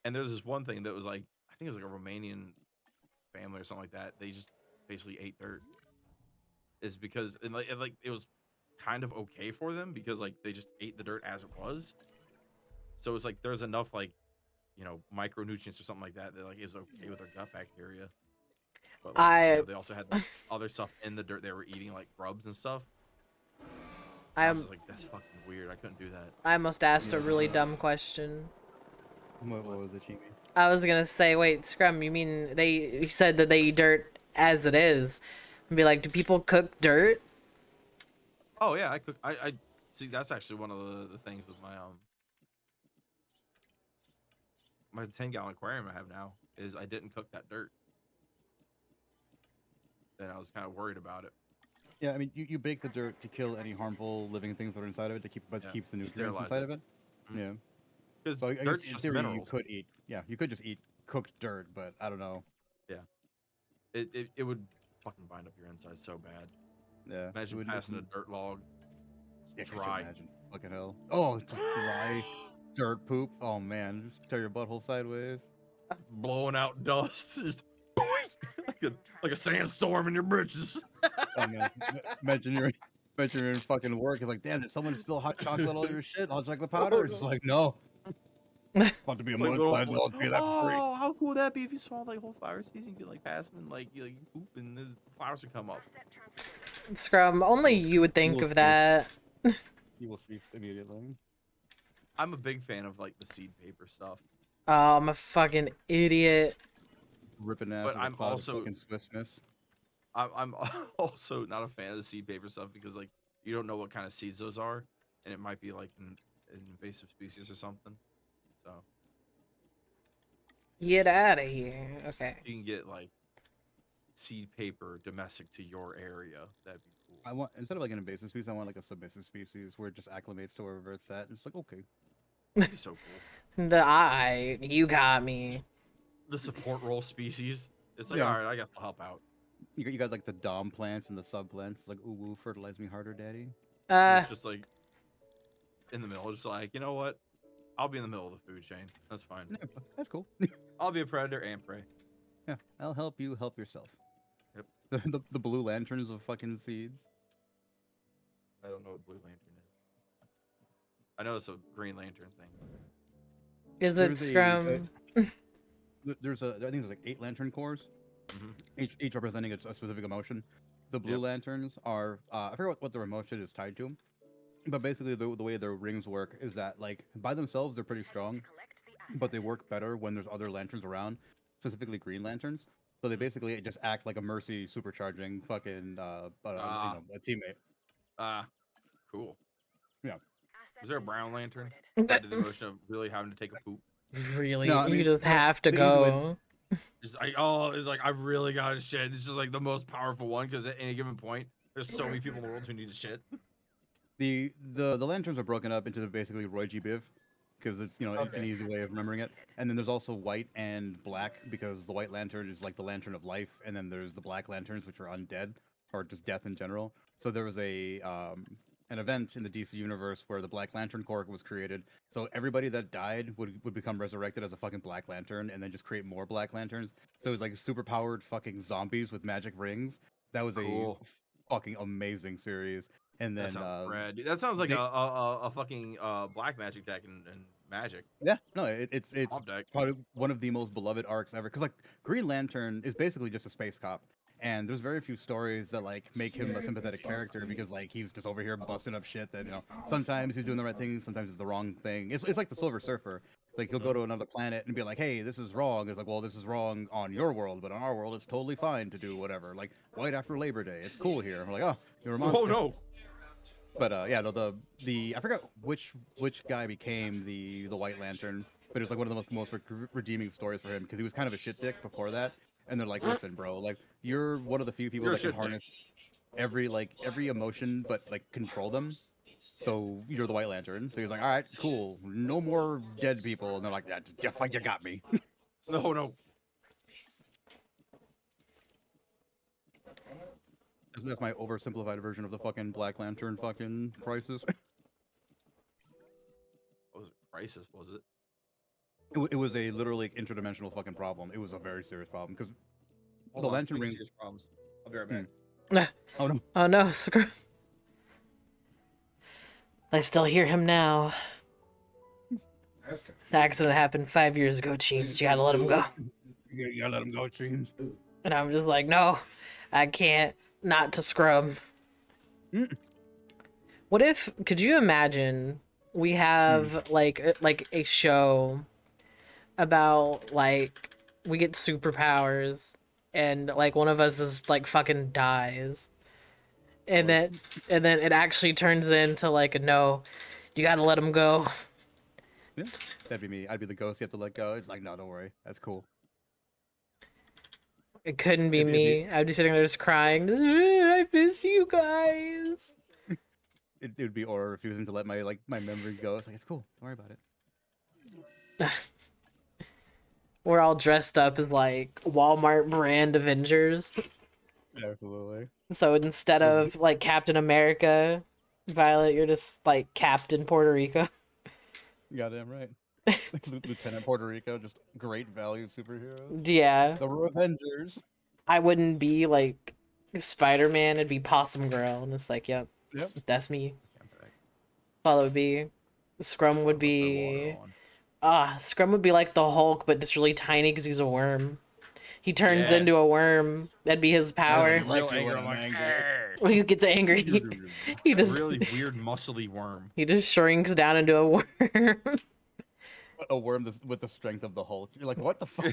there's this one thing that was like, I think it was like a Romanian family or something like that. They just basically ate dirt. Is because and like it was kind of okay for them because like they just ate the dirt as it was. So it's like there's enough like, you know, micronutrients or something like that that like it was okay with their gut bacteria. But like, you know, they also had like, other stuff in the dirt they were eating, like grubs and stuff. I was just like, that's fucking weird. I couldn't do that. I almost asked a really dumb question. What was it, Cheems? I was gonna say, wait, Scrum, you mean you said that they eat dirt as it is? And be like, do people cook dirt? Oh yeah, I cook. I see. That's actually one of the things with my 10-gallon aquarium I have now is I didn't cook that dirt, and I was kind of worried about it. Yeah, I mean, you bake the dirt to kill any harmful living things that are inside of it to keeps the nutrients Sterilize inside of it. Yeah. Because So dirt's in just theory, minerals. you could just eat cooked dirt, but I don't know. Yeah. It would fucking bind up your insides so bad. Yeah. Imagine passing a dirt log. Yeah, Dry. Imagine. Fucking hell. Oh, just dry dirt poop. Oh man, just tear your butthole sideways. Blowing out dust. Just like a sandstorm in your britches. Oh man. Imagine you're in fucking work. It's like, damn, did someone spill hot chocolate all over your shit? Hot chocolate powder? It's like, no. About to be a month. I'll be that for free. Oh, how cool would that be if you saw like whole flower season? You could like pass them and like you poop and the flowers would come up. Scrum, only you would think of that. You will see immediately. I'm a big fan of like the seed paper stuff. Oh, I'm a fucking idiot. Ripping ass. But I'm also fucking Swiss Miss. I'm also not a fan of the seed paper stuff because like you don't know what kind of seeds those are, and it might be like an invasive species or something. So get out of here. Okay. You can get like seed paper domestic to your area. That'd be cool. I want instead of like an invasive species, I want like a submissive species where it just acclimates to wherever it's at. It's like okay. That'd be so cool. You got me. The support role species. It's like, Yeah. all right, I guess I'll help out. You got like the dom plants and the sub plants. It's like, ooh, woo, fertilize me harder, daddy. It's just like in the middle. Just like, you know what? I'll be in the middle of the food chain. That's fine. Yeah, that's cool. I'll be a predator and prey. Yeah, I'll help you help yourself. Yep. The blue lanterns of fucking seeds. I don't know what Blue Lantern is. I know it's a Green Lantern thing. Is it Scrum? There's I think there's like 8 lantern cores, Mm-hmm. each representing a specific emotion. The blue lanterns are I forget what their emotion is tied to, but basically the way their rings work is that like by themselves they're pretty strong, but they work better when there's other lanterns around, specifically green lanterns. So they basically just act like a mercy supercharging fucking a teammate. Cool. Yeah. Is there a brown lantern? Tied to the emotion of really having to take a poop. Really? No, I mean, you just have to the easy way- go. It's like, oh, it's like I've really got to shit. It's just like the most powerful one because at any given point, there's so many people in the world who need to shit. The lanterns are broken up into basically Roy G. Biv, because it's an easy way of remembering it. And then there's also white and black, because the white lantern is like the lantern of life, and then there's the black lanterns, which are undead or just death in general. So there was an event in the DC universe where the Black Lantern Corps was created. So everybody that died would become resurrected as a fucking Black Lantern, and then just create more Black Lanterns. So it was like super powered fucking zombies with magic rings. That was Cool. a fucking amazing series. And then That sounds rad, dude. That sounds like a fucking black magic deck and magic. Yeah, no, it's Mob deck. probably one of the most beloved arcs ever. Because like Green Lantern is basically just a space cop, and there's very few stories that like make him a sympathetic character because like he's just over here busting up shit that sometimes he's doing the right thing, sometimes it's the wrong thing. It's like the Silver Surfer. Like he'll go to another planet and be like, hey, this is wrong. It's like, well, this is wrong on your world, but on our world it's totally fine to do whatever. Like right after Labor Day, it's cool here. I'm like, oh, you're a monster. Oh no. But yeah, the I forgot which guy became the White Lantern, but it was like one of the most redeeming stories for him because he was kind of a shit dick before that. And they're like, listen, bro, like you're one of the few people that can harness every emotion, but like control them. So you're the White Lantern. So he's like, all right, cool, no more dead people. And they're like, yeah, you got me. No. That's my oversimplified version of the fucking Black Lantern fucking crisis. What was it? Crisis, was it? It was a literally interdimensional fucking problem. It was a very serious problem because the lantern ring. Serious problems. I'll be right back. Oh no! Oh no! Screw. I still hear him now. The accident happened 5 years ago, Cheems. You gotta let him go. You gotta let him go, Cheems. And I'm just like, no, I can't. Not to scrub. What if? Could you imagine? We have like a show about like we get superpowers and like one of us is like fucking dies, and then it actually turns into like a no, you gotta let him go. Yeah, that'd be me. I'd be the ghost you have to let go. It's like, no, don't worry, that's cool. It couldn't be me. I'd be sitting there just crying. I miss you guys. It would be Aura refusing to let my memory go. It's like, it's cool, don't worry about it. We're all dressed up as like Walmart brand Avengers. Absolutely. So instead of like Captain America, Violet, you're just like Captain Puerto Rico. Goddamn right. Lieutenant Puerto Rico, just great value superheroes. Yeah. The Avengers. I wouldn't be like Spider-Man, it'd be Possum Girl, and it's like, yep, that's me. Follow would be Scrum would be Scrum would be like the Hulk, but just really tiny because he's a worm. He turns into a worm. That'd be his power. Real anger, When he gets angry, he just really weird muscly worm. He just shrinks down into a worm. A worm with the strength of the Hulk. You're like, what the fuck?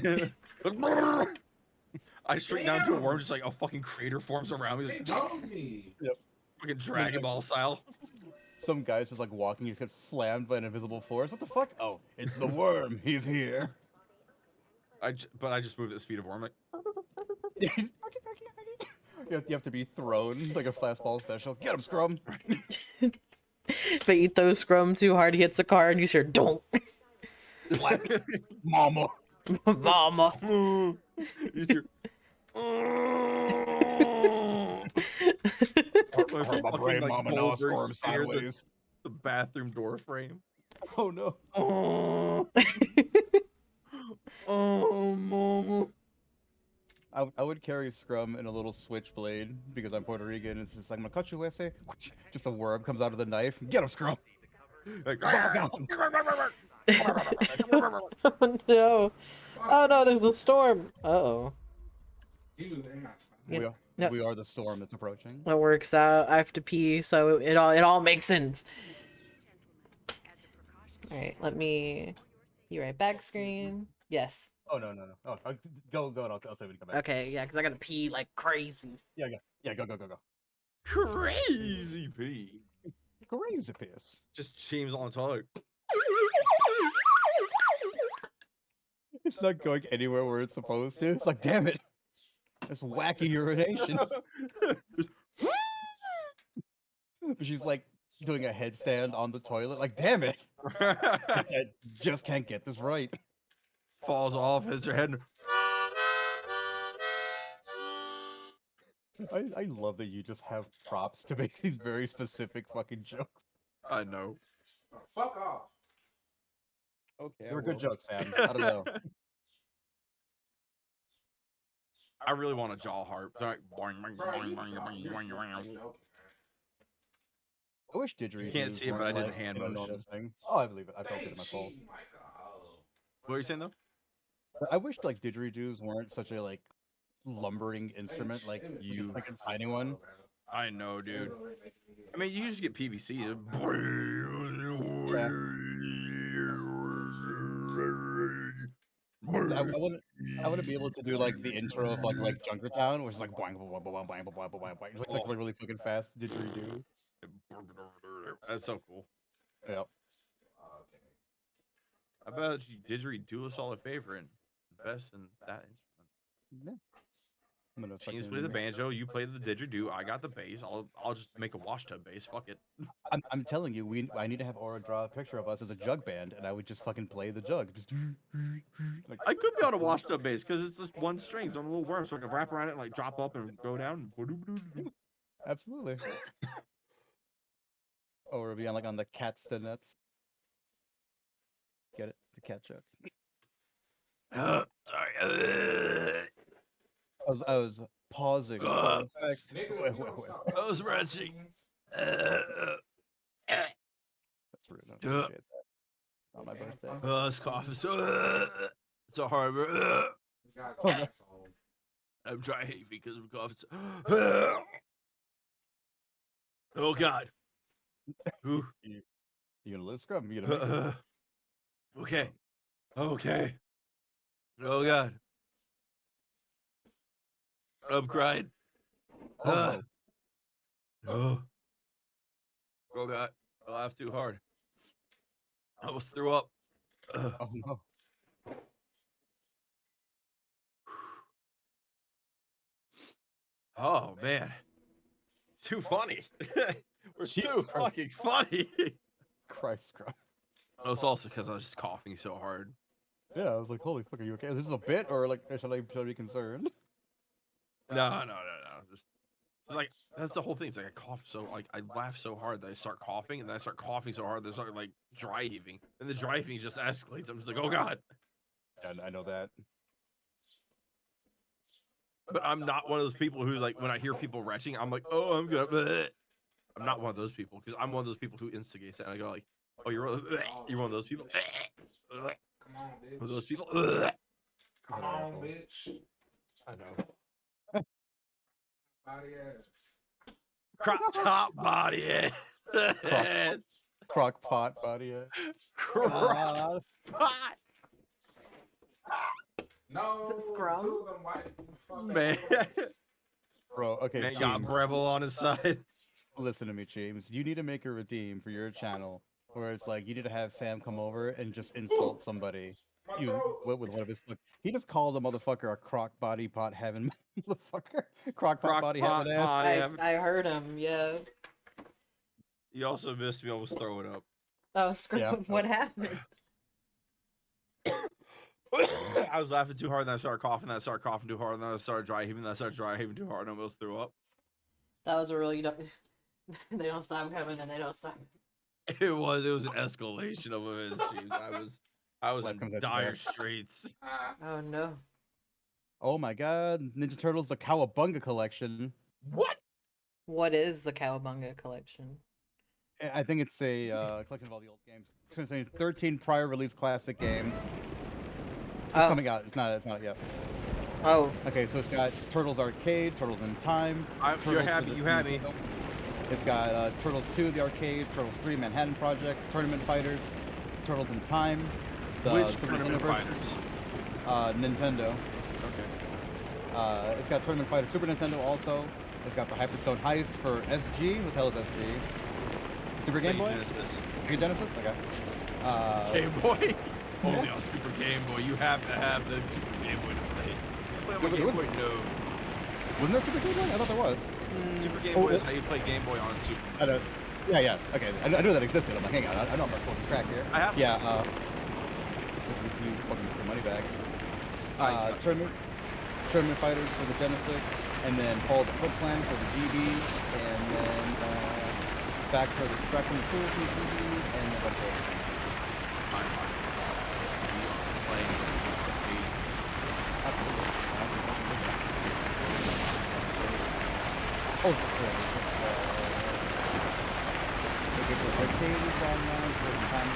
I shrink down to a worm, just like a fucking crater forms around me. Yep. Fucking Dragon Ball style. Some guy's just like walking, he gets slammed by an invisible force. What the fuck? Oh, it's the worm. He's here. But I just moved at the speed of worm. Like... you have to be thrown like a fastball special. Get him, Scrum. But you throw Scrum too hard, he hits a car, and you hear don't. Mama. Mama. You hear... My brain, Mama, no, Scrum sideways. The bathroom door frame. Oh no. Oh. Oh, mama. I would carry Scrum in a little switchblade because I'm Puerto Rican. It's just like, I'm gonna cut you, USA. Just a worm comes out of the knife. Get him, Scrum. Like, Oh no. Oh no, there's a storm. Uh-oh. We No. we are the storm that's approaching. That works out. I have to pee, so it all makes sense. Alright, let me... You right back screen? Yes. Oh no. Oh, go. And I'll say when you come back. Okay, yeah, because I gotta pee like crazy. Yeah. Go. crazy pee. Crazy piss. Just Cheems on the toilet. It's not going anywhere where it's supposed to. It's like, damn it. That's wacky urination. She's like doing a headstand on the toilet. Like, damn it. I just can't get this right. Falls off, hits her head. I love that you just have props to make these very specific fucking jokes. I know. Fuck off. Okay. They were good jokes, Sam. I don't know. I really want a jaw harp. Like, boing, boing, Bro, boing, you- boing, boing, boing, boing. I wish didgeridoos. You can't see it, but I did the hand weren't motion. thing. Oh, I believe it. I felt it in my soul. What are you saying though? I wish like didgeridoos weren't such a like lumbering instrument like you like a tiny one. I know, dude. I mean, you just get PVC. I want to be able to do like the intro of like Junkertown, which is like boing boing boing boing boing boing boing boing. It's like really fucking fast didgeridoo. That's so cool. Yep. I bet you didgeridoo us all a favor and invest in that instrument. Yeah. I'm gonna Cheems fucking- play the banjo, you play the didgeridoo, I got the bass. I'll just make a washtub bass. Fuck it. I'm telling you, I need to have Aura draw a picture of us as a jug band, and I would just fucking play the jug. Just like, I could be on a washtub bass because it's just one string, so I'm a little worm, so I can wrap around it and like drop up and go down. absolutely. Or it'd be on like on the cat's the nuts. Get it? The cat joke. Sorry. I was pausing. For effect. Wait. I was retching. That's rude. I don't appreciate that. On my birthday. This cough is so hard. I'm dry heavy because I'm coughing. Oh God. Ooh. You gonna lose scrub? You gonna make it? Okay. Oh God. I'm crying. Oh, Oh God. I laughed too hard. I almost threw up. oh no. Oh man. Too funny. We're too Jesus Christ. fucking funny. Christ, Christ. No, it's also because I was just coughing so hard. Yeah, I was like, holy fuck, are you okay? Is this a bit or like should I be concerned? No. Just it's like that's the whole thing. It's like I cough so like I laugh so hard that I start coughing, and then I start coughing so hard that I start like dry heaving, and the dry heaving just escalates. I'm just like, oh God. Yeah, I know that. But I'm not one of those people who's like when I hear people retching, I'm like, oh, I'm good. I'm not one of those people because I'm one of those people who instigates it. And I go like, oh, you're one of those people. Come on, bitch. One of those people. Come on, bitch. I know. Body ass. Crop top body ass. Crock pot body. Crock pot. No. Scrum? two of them white Man. Bro, okay. Man got James, Breville on his side. listen to me, James. You need to make a redeem for your channel where it's like you need to have Sam come over and just insult somebody. With one of his. He just called the motherfucker a crock body pot having motherfucker. Crock pot body pot having ass. pot. I heard him, yeah. You also missed me almost throwing up. Oh, screw Yeah. what happened? I was laughing too hard, and then I started coughing, then I started coughing too hard, and then I started dry heaving, then I started dry heaving too hard, and I almost threw up. That was a really they don't stop coming and they don't stop. It was an escalation of events, Cheems. I was Life in comes at you dire fast. straits. Oh no. Oh my god, Ninja Turtles: The Cowabunga Collection. What? What is the Cowabunga collection? I think it's a collection of all the old games. It's contains 13 prior release classic games. It's Oh. coming out. It's not yet. Oh. Okay, so it's got Turtles Arcade, Turtles in Time. You're Turtles happy. to the You had me. Nintendo. It's got Turtles 2, the arcade, Turtles 3, Manhattan Project, Tournament Fighters, Turtles in Time. Which Super Tournament Universe, Fighters? Nintendo. Okay. It's got Tournament Fighter Super Nintendo also. It's got the Hyperstone Heist for SG. What the hell is SG? Super Game Boy? Genesis. Sega Genesis? Okay. Game Boy? Only on Super Game Boy. You have to have the Super Game Boy to play. Play on my Game Boy? No. Wasn't there Super Game Boy? I thought there was. Super Game Boy is how you play Game Boy on Super. I know. Yeah. Okay. I knew that existed. I'm like, hang on. I know I'm not fucking crack here. I have. Yeah. You fucking Mr. Moneybags. Tournament Fighters for the Genesis, and then Follow the Foot Plan for the GB, and then back for the Tracking the Tools for the GB, and then what else? Playing. Oh, arcade online for the time.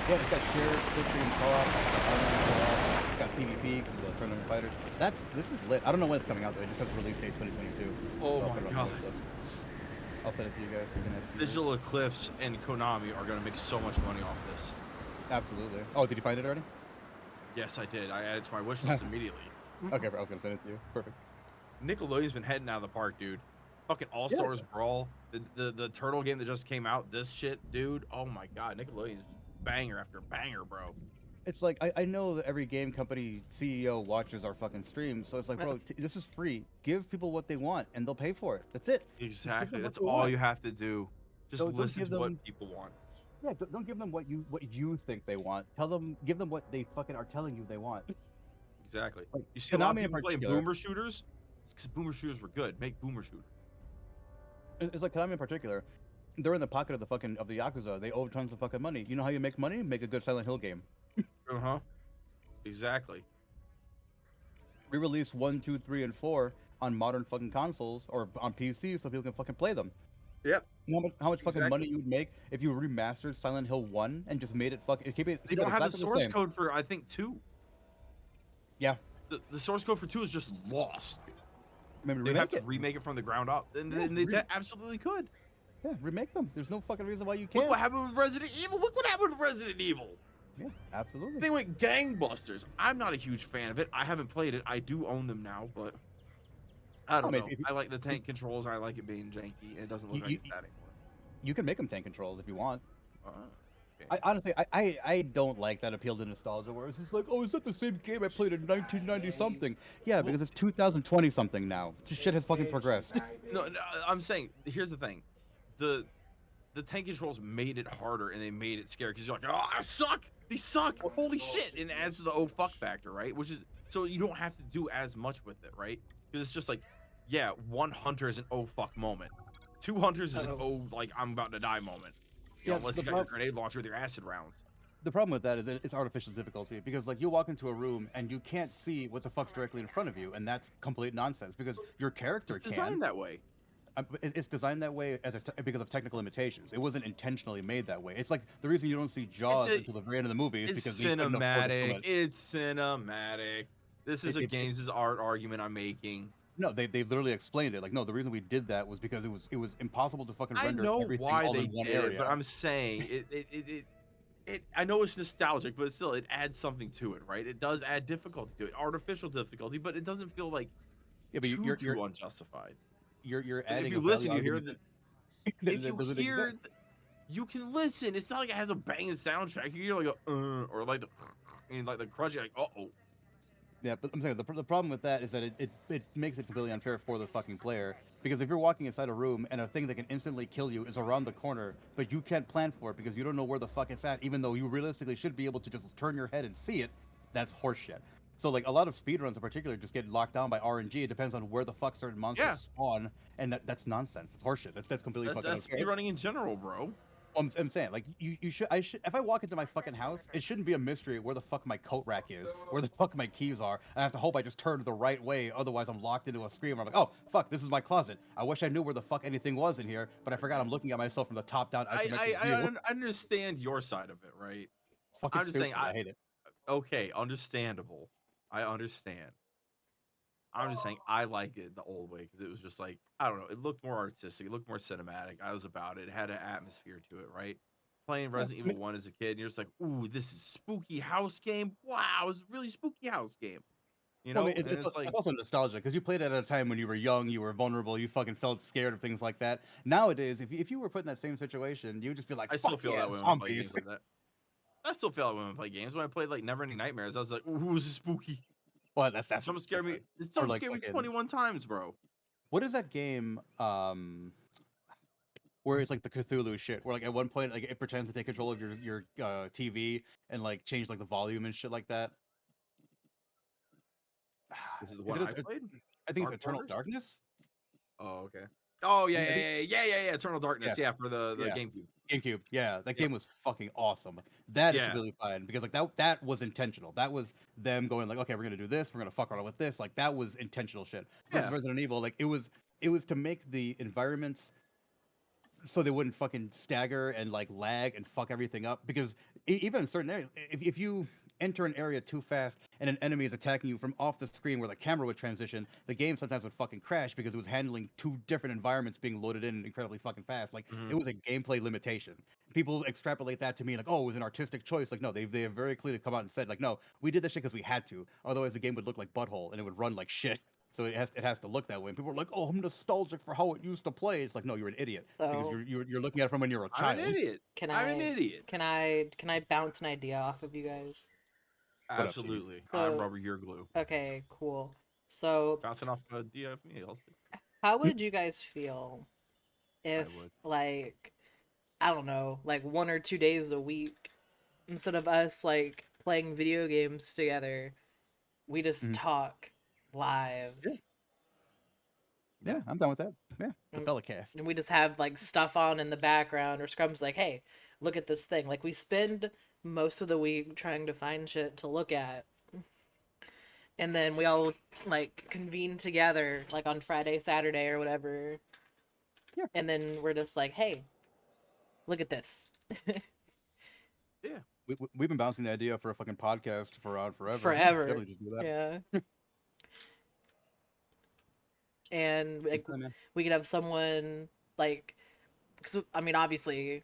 Yeah, it's got shared split-screen co-op, online co-op, it's got PvP because of the Tournament Fighters. This is lit. I don't know when it's coming out though. It just has release date 2022. Oh So my god. I'll send it to you guys. You can have it to you. Digital Eclipse and Konami are gonna make so much money off this. Absolutely. Oh, did you find it already? Yes, I did. I added it to my wish list immediately. Okay, I was gonna send it to you. Perfect. Nickelodeon's been heading out of the park, dude. Fucking All Stars Brawl, the turtle game that just came out. This shit, dude. Oh my god, Nickelodeon's banger after banger, bro. It's like I know that every game company CEO watches our fucking streams, so it's like, bro, this is free. Give people what they want, and they'll pay for it. That's it. Exactly. That's all you have to do. Just listen to what people want. Yeah, don't give them what you think they want. Give them what they fucking are telling you they want. Exactly. Like, You see a lot of Konami in people playing particular- boomer shooters. It's because boomer shooters were good. Make boomer shooters. It's like Konami in particular. They're in the pocket of the Yakuza. They owe tons of fucking money. You know how you make money? Make a good Silent Hill game. Exactly. Re-release 1, 2, 3, and 4 on modern fucking consoles or on PC so people can fucking play them. Yep. You know how much fucking money you would make if you remastered Silent Hill 1 and just made it fucking... They don't have the source code for, I think, 2. Yeah. The source code for 2 is just lost. Maybe they have to remake it from the ground up. And they absolutely could. Yeah, remake them. There's no fucking reason why you can't. Look what happened with Resident Evil. Look what happened with Resident Evil. Yeah, absolutely. They went gangbusters. I'm not a huge fan of it. I haven't played it. I do own them now, but I don't know. I like the tank controls. I like it being janky. It doesn't look like it's that anymore. You can make them tank controls if you want. Okay. I honestly, I don't like that appeal to nostalgia where it's just like, oh, is that the same game I played in 1990 something? Yeah, because it's 2020 something now. Just shit has fucking progressed. No, I'm saying, here's the thing. The tank controls made it harder and they made it scary because you're like, oh, I suck. These suck. Holy shit. And it adds to the oh fuck factor, right? Which is, so you don't have to do as much with it, right? Because it's just like, yeah, 1 hunter is an oh fuck moment. 2 hunters is an oh, like, I'm about to die moment. You know, unless you got your grenade launcher with your acid rounds. The problem with that is that it's artificial difficulty because, like, you walk into a room and you can't see what the fuck's directly in front of you, and that's complete nonsense because your character It's designed that way. It's designed that way because of technical limitations. It wasn't intentionally made that way. It's like the reason you don't see Jaws until the very end of the movie is because it's cinematic. It's cinematic. This is a games' art argument I'm making. No, they've literally explained it. Like, no, the reason we did that was because it was impossible to fucking render everything all in one area. But I'm saying it. I know it's nostalgic, but still, it adds something to it, right? It does add difficulty to it, artificial difficulty, but it doesn't feel like too unjustified. You're adding. If you listen, you hear that. If you hear, you can listen. It's not like it has a banging soundtrack. You hear like a or like the crunch. You're like, oh. Yeah, but I'm saying the problem with that is that it makes it completely unfair for the fucking player. Because if you're walking inside a room and a thing that can instantly kill you is around the corner, but you can't plan for it because you don't know where the fuck it's at, even though you realistically should be able to just turn your head and see it, that's horseshit. So like a lot of speedruns in particular just get locked down by RNG. It depends on where the fuck certain monsters Yeah. spawn, and that's nonsense. It's horseshit. That's completely fucking That's unfair. speedrunning in general, bro. I'm saying, like, you should, if I walk into my fucking house, it shouldn't be a mystery where the fuck my coat rack is, where the fuck my keys are. I have to hope I just turn the right way, otherwise I'm locked into a screen where I'm like, oh, fuck, this is my closet. I wish I knew where the fuck anything was in here, but I forgot I'm looking at myself from the top down isometric view. I understand your side of it, right? Fucking I'm just saying, stupid. I hate it. okay, understandable. I understand. I'm just saying I like it the old way because it was just like, I don't know, it looked more artistic, it looked more cinematic. I was about it. It had an atmosphere to it, right? Playing Resident Evil 1 as a kid, and you're just like, ooh, this is spooky house game. Wow, it's a really spooky house game. You Well, know? I mean, And it's like, it's also nostalgia because you played it at a time when you were young, you were vulnerable, you fucking felt scared of things like that. Nowadays, if you were put in that same situation, you would just be like, I still fuck feel yeah, that way when I play zombies. games like that. I still feel that way when I play games. When I played like Neverending Nightmares, I was like, ooh, this is spooky. Well, that's Someone scared me. different. Or Someone like scared me fucking 21 times, bro. what is that game? Where it's like the Cthulhu shit, where like at one point like it pretends to take control of your TV and like change like the volume and shit like that. Is it the Is one it? I played? I think it's Dark Eternal Waters? Darkness. Oh, okay. Oh yeah, I yeah, think- yeah. Eternal Darkness, yeah, for the yeah. GameCube. GameCube, yeah, that Yep. game was fucking awesome. That is Yeah. completely fine because like that was intentional. That was them going like, okay, we're gonna do this, we're gonna fuck around with this. Like that was intentional shit. Versus Yeah. Resident Evil, like it was to make the environments so they wouldn't fucking stagger and like lag and fuck everything up because even in certain areas, if you enter an area too fast and an enemy is attacking you from off the screen where the camera would transition, the game sometimes would fucking crash because it was handling two different environments being loaded in incredibly fucking fast. Like it was a gameplay limitation. People extrapolate that to me like, oh, it was an artistic choice. Like no, they have very clearly come out and said like, no, we did this shit because we had to. Otherwise, the game would look like butthole and it would run like shit. So it has to look that way. And people are like, "Oh, I'm nostalgic for how it used to play." It's like, no, you're an idiot because So- you're looking at it from when you're a I'm child. an idiot. I'm an idiot. Can I bounce an idea off of you guys? Absolutely. So- I'm rubber, you're glue. Okay, cool. So Bouncing off a DF me, I'll see. how would you guys feel if like I don't know, like 1 or 2 days a week instead of us like playing video games together, we just talk live. Yeah, I'm done with that. Yeah, the fella cast. And we just have like stuff on in the background or Scrum's like, hey, look at this thing. Like we spend most of the week trying to find shit to look at. And then we all like convene together like on Friday, Saturday or whatever. Yeah. And then we're just like, hey, look at this. Yeah. We've been bouncing the idea for a fucking podcast for forever. Forever. Definitely just do that. Yeah. And like we could have someone like, cause, I mean, obviously,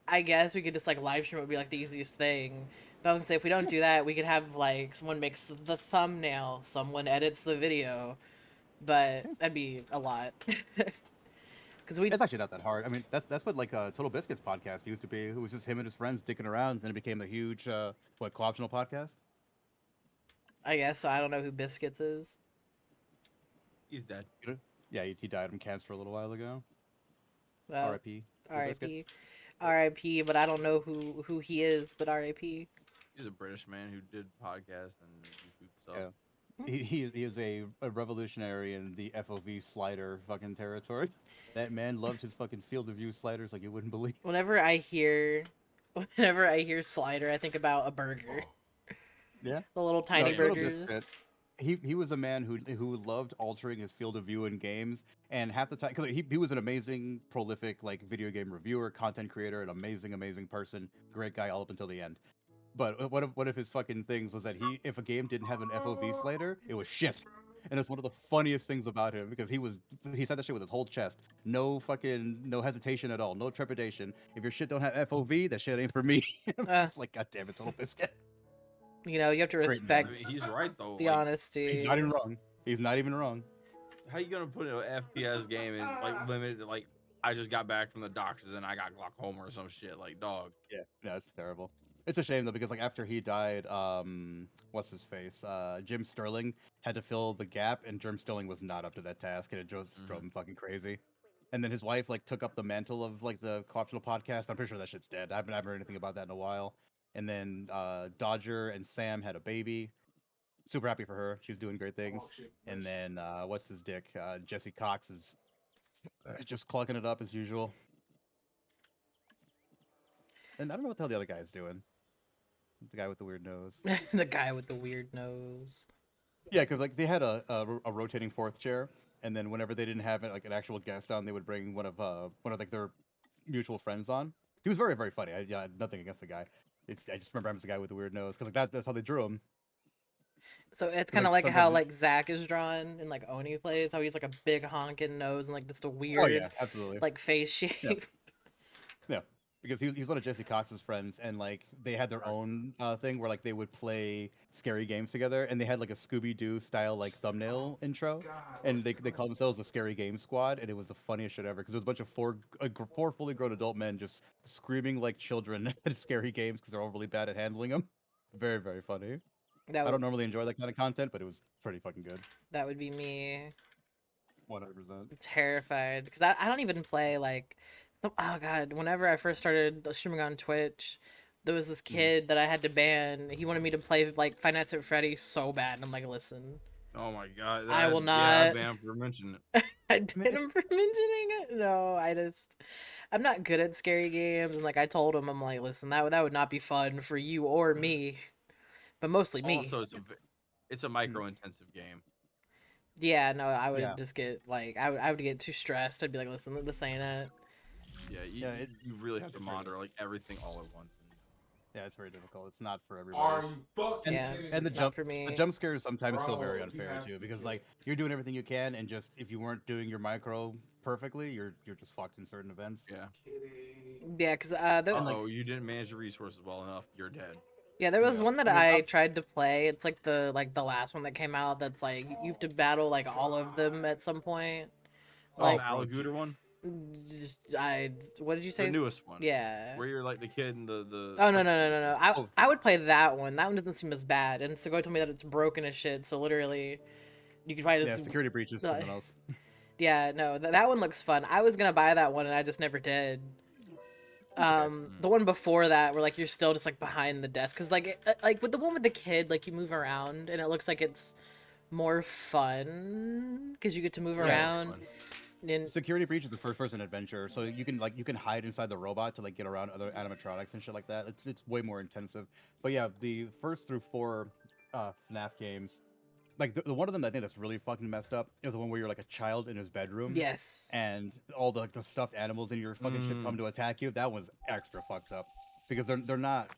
I guess we could just like live stream would be like the easiest thing. But I would say if we don't do that, we could have like someone makes the thumbnail, someone edits the video, but that'd be a lot. Because it's actually not that hard. I mean, that's what like Total Biscuits podcast used to be. It was just him and his friends dicking around, then it became a huge co-optional podcast. I guess I don't know who Biscuits is. He's dead. Yeah, he died from cancer a little while ago. Well, R.I.P. R.I.P. R.I.P. But I don't know who he is. But R.I.P. He's a British man who did podcasts and YouTube stuff. Yeah. He is a revolutionary in the FOV slider fucking territory. That man loved his fucking field of view sliders like you wouldn't believe. Whenever I hear slider, I think about a burger. Yeah. The little tiny burgers. He was a man who loved altering his field of view in games, and half the time, because he was an amazing, prolific like video game reviewer, content creator, an amazing person, great guy all up until the end. But one of his fucking things was that if a game didn't have an FOV slider, it was shit. And it's one of the funniest things about him because he said that shit with his whole chest. No hesitation at all, no trepidation. If your shit don't have FOV, that shit ain't for me. It's like, God damn it, Total Biscuit. You know, you have to respect. I mean, he's right though. The honesty. He's not even wrong. He's not even wrong. How you gonna put an FPS game and like limited? Like I just got back from the doctors and I got glaucoma or some shit. Like dog. Yeah, it's terrible. It's a shame though because like after he died, what's his face? Jim Sterling had to fill the gap, and Jim Sterling was not up to that task, and it drove him fucking crazy. And then his wife like took up the mantle of like the co-optional podcast. I'm pretty sure that shit's dead. I haven't heard anything about that in a while. And then Dodger and Sam had a baby. super happy for her. She's doing great things. And then what's his dick? Jesse Cox is just clucking it up as usual. And I don't know what the hell the other guy is doing. The guy with the weird nose. The guy with the weird nose. Yeah, because like they had a rotating fourth chair, and then whenever they didn't have like an actual guest on, they would bring one of like their mutual friends on. He was very very funny. I had nothing against the guy. I just remember him as the guy with the weird nose because like that's how they drew him. So it's kind of Like, like how sometimes like Zach is drawn and like Oni plays, how he's like a big honking nose and like just a weird Oh yeah, absolutely. like face shape. Yeah. Yeah, because he's one of Jesse Cox's friends, and like they had their own thing where like they would play scary games together, and they had like a Scooby Doo style like thumbnail intro, and they called themselves the Scary Game Squad, and it was the funniest shit ever because it was a bunch of four fully grown adult men just screaming like children at scary games because they're all really bad at handling them. Very very funny. That I would, don't normally enjoy that kind of content, but it was pretty fucking good. that would be me. 100%. Terrified because I don't even play like oh god, whenever I first started streaming on Twitch, there was this kid that I had to ban. He wanted me to play like Five Nights at Freddy's so bad, and I'm like, listen, Oh my god. I will Yeah, not. I banned for mentioning it. I banned him for mentioning it. No, I'm not good at scary games, and like I told him, I'm like, listen, that would not be fun for you or me, but mostly me. Also, it's a micro intensive game. Yeah, no, I would Yeah. just get like I would get too stressed. I'd be like, listen, this ain't it. Yeah, you really have to monitor like everything all at once. Yeah, it's very difficult. It's not for everybody. Are you fucking Yeah, kidding And the me? not for me. jump scares sometimes feel Bro, very you unfair have too, to because be like you're doing everything you can, and just if you weren't doing your micro perfectly, you're just fucked in certain events. Yeah. Yeah, because Oh, you didn't manage your resources well enough. You're dead. yeah, there was Yeah. one that I mean, I tried to play. It's like the last one that came out. That's like you have to battle like all of them at some point. Like the Alligator one? what did you say? The newest one. Yeah. Where you're like the kid and the Oh no. I would play that one. That one doesn't seem as bad. And Segoy told me that it's broken as shit. So literally, you could probably Yeah, just security breach is something else. Yeah, no, that one looks fun. I was gonna buy that one and I just never did. The one before that, where like you're still just like behind the desk, cause like with the one with the kid, like you move around and it looks like it's more fun because you get to move around. And Security breach is a first-person adventure, so you can hide inside the robot to like get around other animatronics and shit like that. It's way more intensive. But yeah, the first through 4 FNAF games, like the one of them I think that's really fucking messed up is the one where you're like a child in his bedroom. Yes. And all the stuffed animals in your fucking shit come to attack you. That was extra fucked up because they're not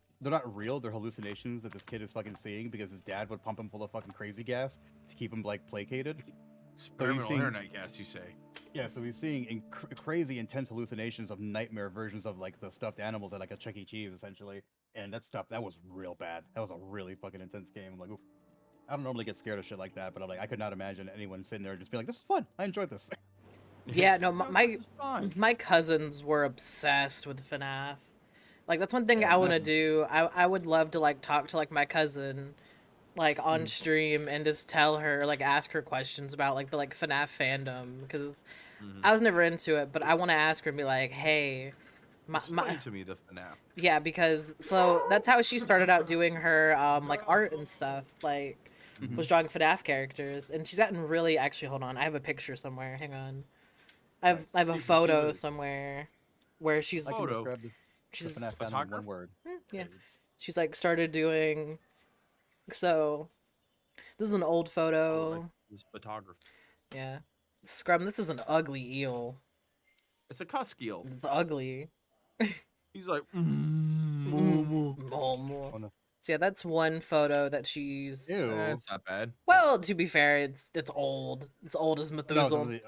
real. They're hallucinations that this kid is fucking seeing because his dad would pump him full of fucking crazy gas to keep him like placated. experimental internet gas, you say? Yeah, so he's seeing crazy, intense hallucinations of nightmare versions of like the stuffed animals at like a Chuck E. Cheese, essentially. And that was real bad. That was a really fucking intense game. I'm like, oof. I don't normally get scared of shit like that, but I'm like, I could not imagine anyone sitting there and just be like, "This is fun. I enjoyed this." Yeah, no, my cousins were obsessed with FNAF. Like that's one thing I want to do. I would love to like talk to like my cousin, like on stream and just tell her like ask her questions about like the like FNAF fandom because I was never into it, but I want to ask her and be like, hey, Explain to me the FNAF. yeah, because so that's how she started out doing her like art and stuff, like was drawing FNAF characters, and she's gotten really actually hold on, I have a picture somewhere. Hang on. I have a photo somewhere where she's I can describe she's the FNAF fandom in one word. Yeah. She's like started doing so this is an old photo. This photography. Yeah. Scrum, this is an ugly eel. It's a cusk eel. It's ugly. He's like, moo. So yeah, that's one photo that she's. That's not bad. Well, to be fair, it's old. It's old as Methuselah.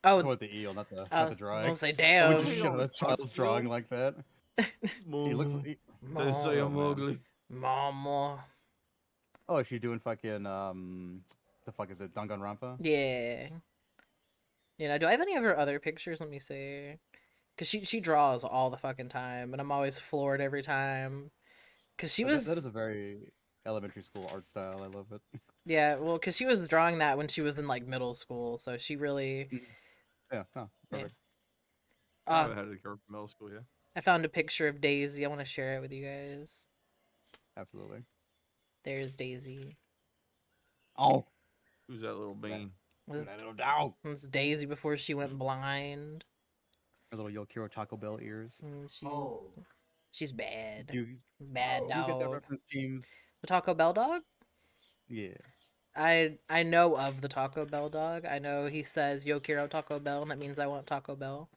No, the eel, not the drawing. I'll say, damn. Would you show that child's drawing like that? He looks. They say I'm ugly. Mama. Oh, is she doing fucking the fuck is it, Danganronpa? Yeah. You know, do I have any of her other pictures? Let me see. Cause she draws all the fucking time, and I'm always floored every time. Cause she was. That is a very elementary school art style. I love it. Yeah, well, cause she was drawing that when she was in like middle school, so she really. Yeah. Oh, perfect. I had to go from middle school. Yeah. I found a picture of Daisy. I want to share it with you guys. Absolutely. There's Daisy. Oh, Who's that little bean? that little dog. It was Daisy before she went blind. Her little Yokiro Taco Bell ears. And she's bad. Do Bad you get that dog. reference, Cheems? The Taco Bell dog? Yeah. I know of the Taco Bell dog. I know he says Yokiro Taco Bell, and that means I want Taco Bell.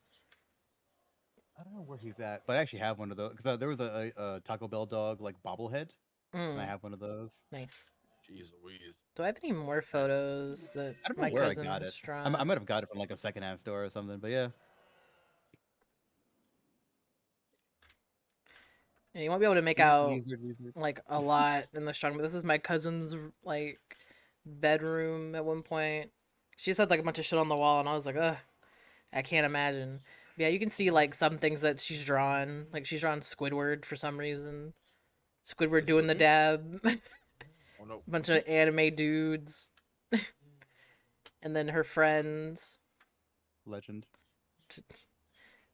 I don't know where he's at, but I actually have one of those because there was a Taco Bell dog like bobblehead, and I have one of those. Nice. Jeez Louise. Do I have any more photos that I don't know my where I cousin got it. drawn? I might have got it from like a secondhand store or something, but yeah. Yeah, you won't be able to make out like a lot in the strong, but this is my cousin's like bedroom at one point. She just had like a bunch of shit on the wall, and I was like, ugh, I can't imagine. But yeah, you can see like some things that she's drawn. Like she's drawn Squidward for some reason. Squidward doing the dab. Oh no. Bunch of anime dudes. And then her friends. Legend.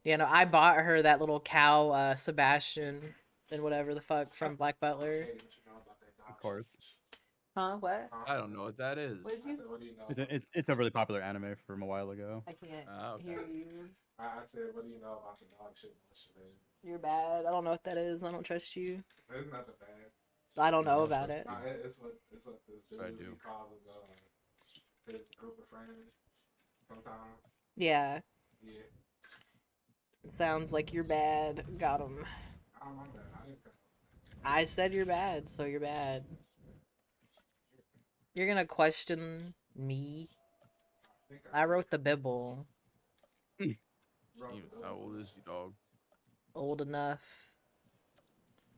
Yeah, no, I bought her that little cow, Sebastian, and whatever the fuck from Black Butler. Of course. Huh? What? I don't know what that is. What did you? It's a really popular anime from a while ago. I can't Okay. hear you. I said, what do you know about the dog shit? You're bad. I don't know what that is. I don't trust you. It's not that bad. I don't know about it. Nah, it's what this dude I do. calls his group of friends sometimes. Yeah. Yeah. It sounds like you're bad. Got him. I'm bad. I said you're bad, so you're bad. You're gonna question me? I wrote the Bible. Jeez, how old is he, dog? Old enough.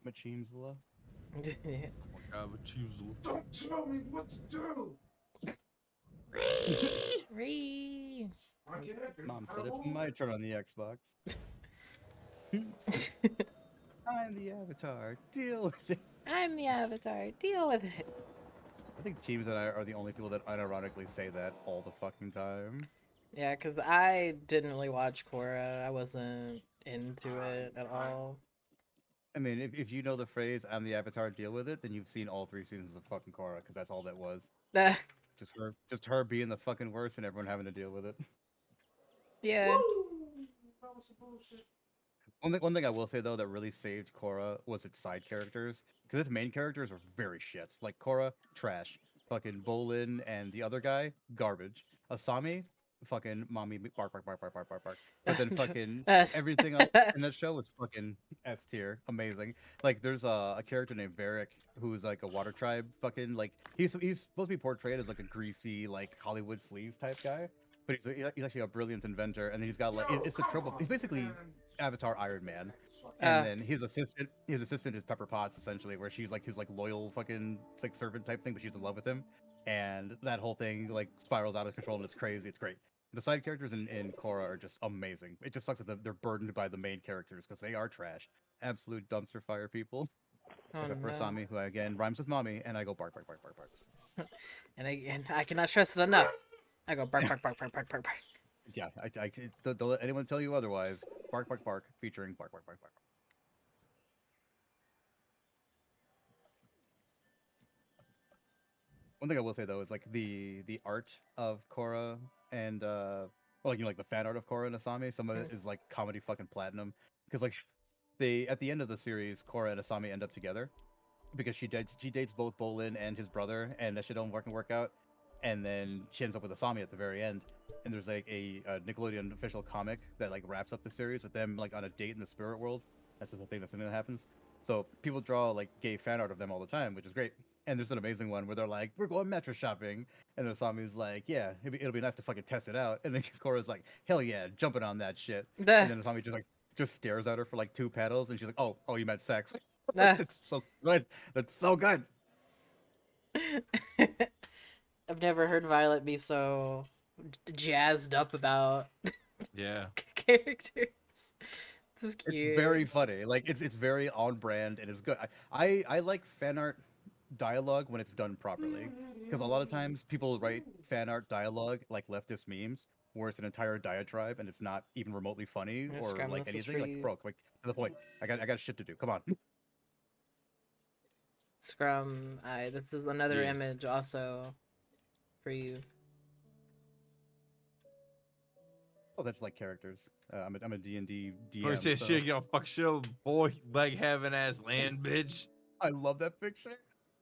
Machimsla. Oh my god, but choose. Don't tell me what to do. Ree. Mom said it's my turn on the Xbox. I'm the avatar. Deal with it. I'm the avatar. Deal with it. I think Cheems and I are the only people that unironically say that all the fucking time. Yeah, because I didn't really watch Korra. I wasn't into it at all. I mean, if you know the phrase "I'm the avatar, deal with it," then you've seen all 3 seasons of fucking Korra, because that's all that was. Just her being the fucking worst and everyone having to deal with it. Yeah. One thing I will say though that really saved Korra was its side characters, because its main characters are very shit. Like Korra, trash. Fucking Bolin and the other guy, garbage. Asami, fucking mommy bark bark bark bark bark bark bark. But then fucking everything else in that show was fucking S tier, amazing. Like there's a character named Varric who's like a water tribe fucking like he's supposed to be portrayed as like a greasy like Hollywood sleaze type guy, but he's actually a brilliant inventor, and then he's got like it's the trouble. He's basically Avatar Iron Man. And then his assistant is Pepper Potts, essentially, where she's like his like loyal fucking like servant type thing, but she's in love with him, and that whole thing like spirals out of control, and it's crazy. It's great. The side characters in Korra are just amazing. It just sucks that they're burdened by the main characters because they are trash, absolute dumpster fire people. Except for Asami, who again rhymes with mommy, and I go bark bark bark bark bark. and I cannot stress it enough. I go bark bark bark bark bark bark bark. Yeah, don't let anyone tell you otherwise. Bark bark bark featuring bark bark bark bark. One thing I will say though is like the art of Korra and well, like the fan art of Korra and Asami, some of it is like comedy fucking platinum, because like they at the end of the series, Korra and Asami end up together because she dates both Bolin and his brother, and that shit don't work out, and then she ends up with Asami at the very end, and there's like a Nickelodeon official comic that like wraps up the series with them like on a date in the spirit world. That's just a thing that happens. So people draw like gay fan art of them all the time, which is great. And there's an amazing one where they're like, "We're going metro shopping," and then Asami's like, "Yeah, it'll be nice to fucking test it out." And then Korra's like, "Hell yeah, jumping on that shit." And then Asami just stares at her for like 2 panels, and she's like, "Oh, you meant sex." That's so good. That's so good. I've never heard Violet be so jazzed up about characters. This is cute. It's very funny. Like it's very on brand and it's good. I like fan art dialogue when it's done properly, because a lot of times people write fan art dialogue like leftist memes where it's an entire diatribe and it's not even remotely funny or like anything. Like, bro, like to the point. I got shit to do. Come on. Scrum. This is another image also. for you? Oh, that's like characters. I'm a D&D Or DM. say so shit, you know, fuck shit up, boy, leg having ass land, bitch. I love that picture.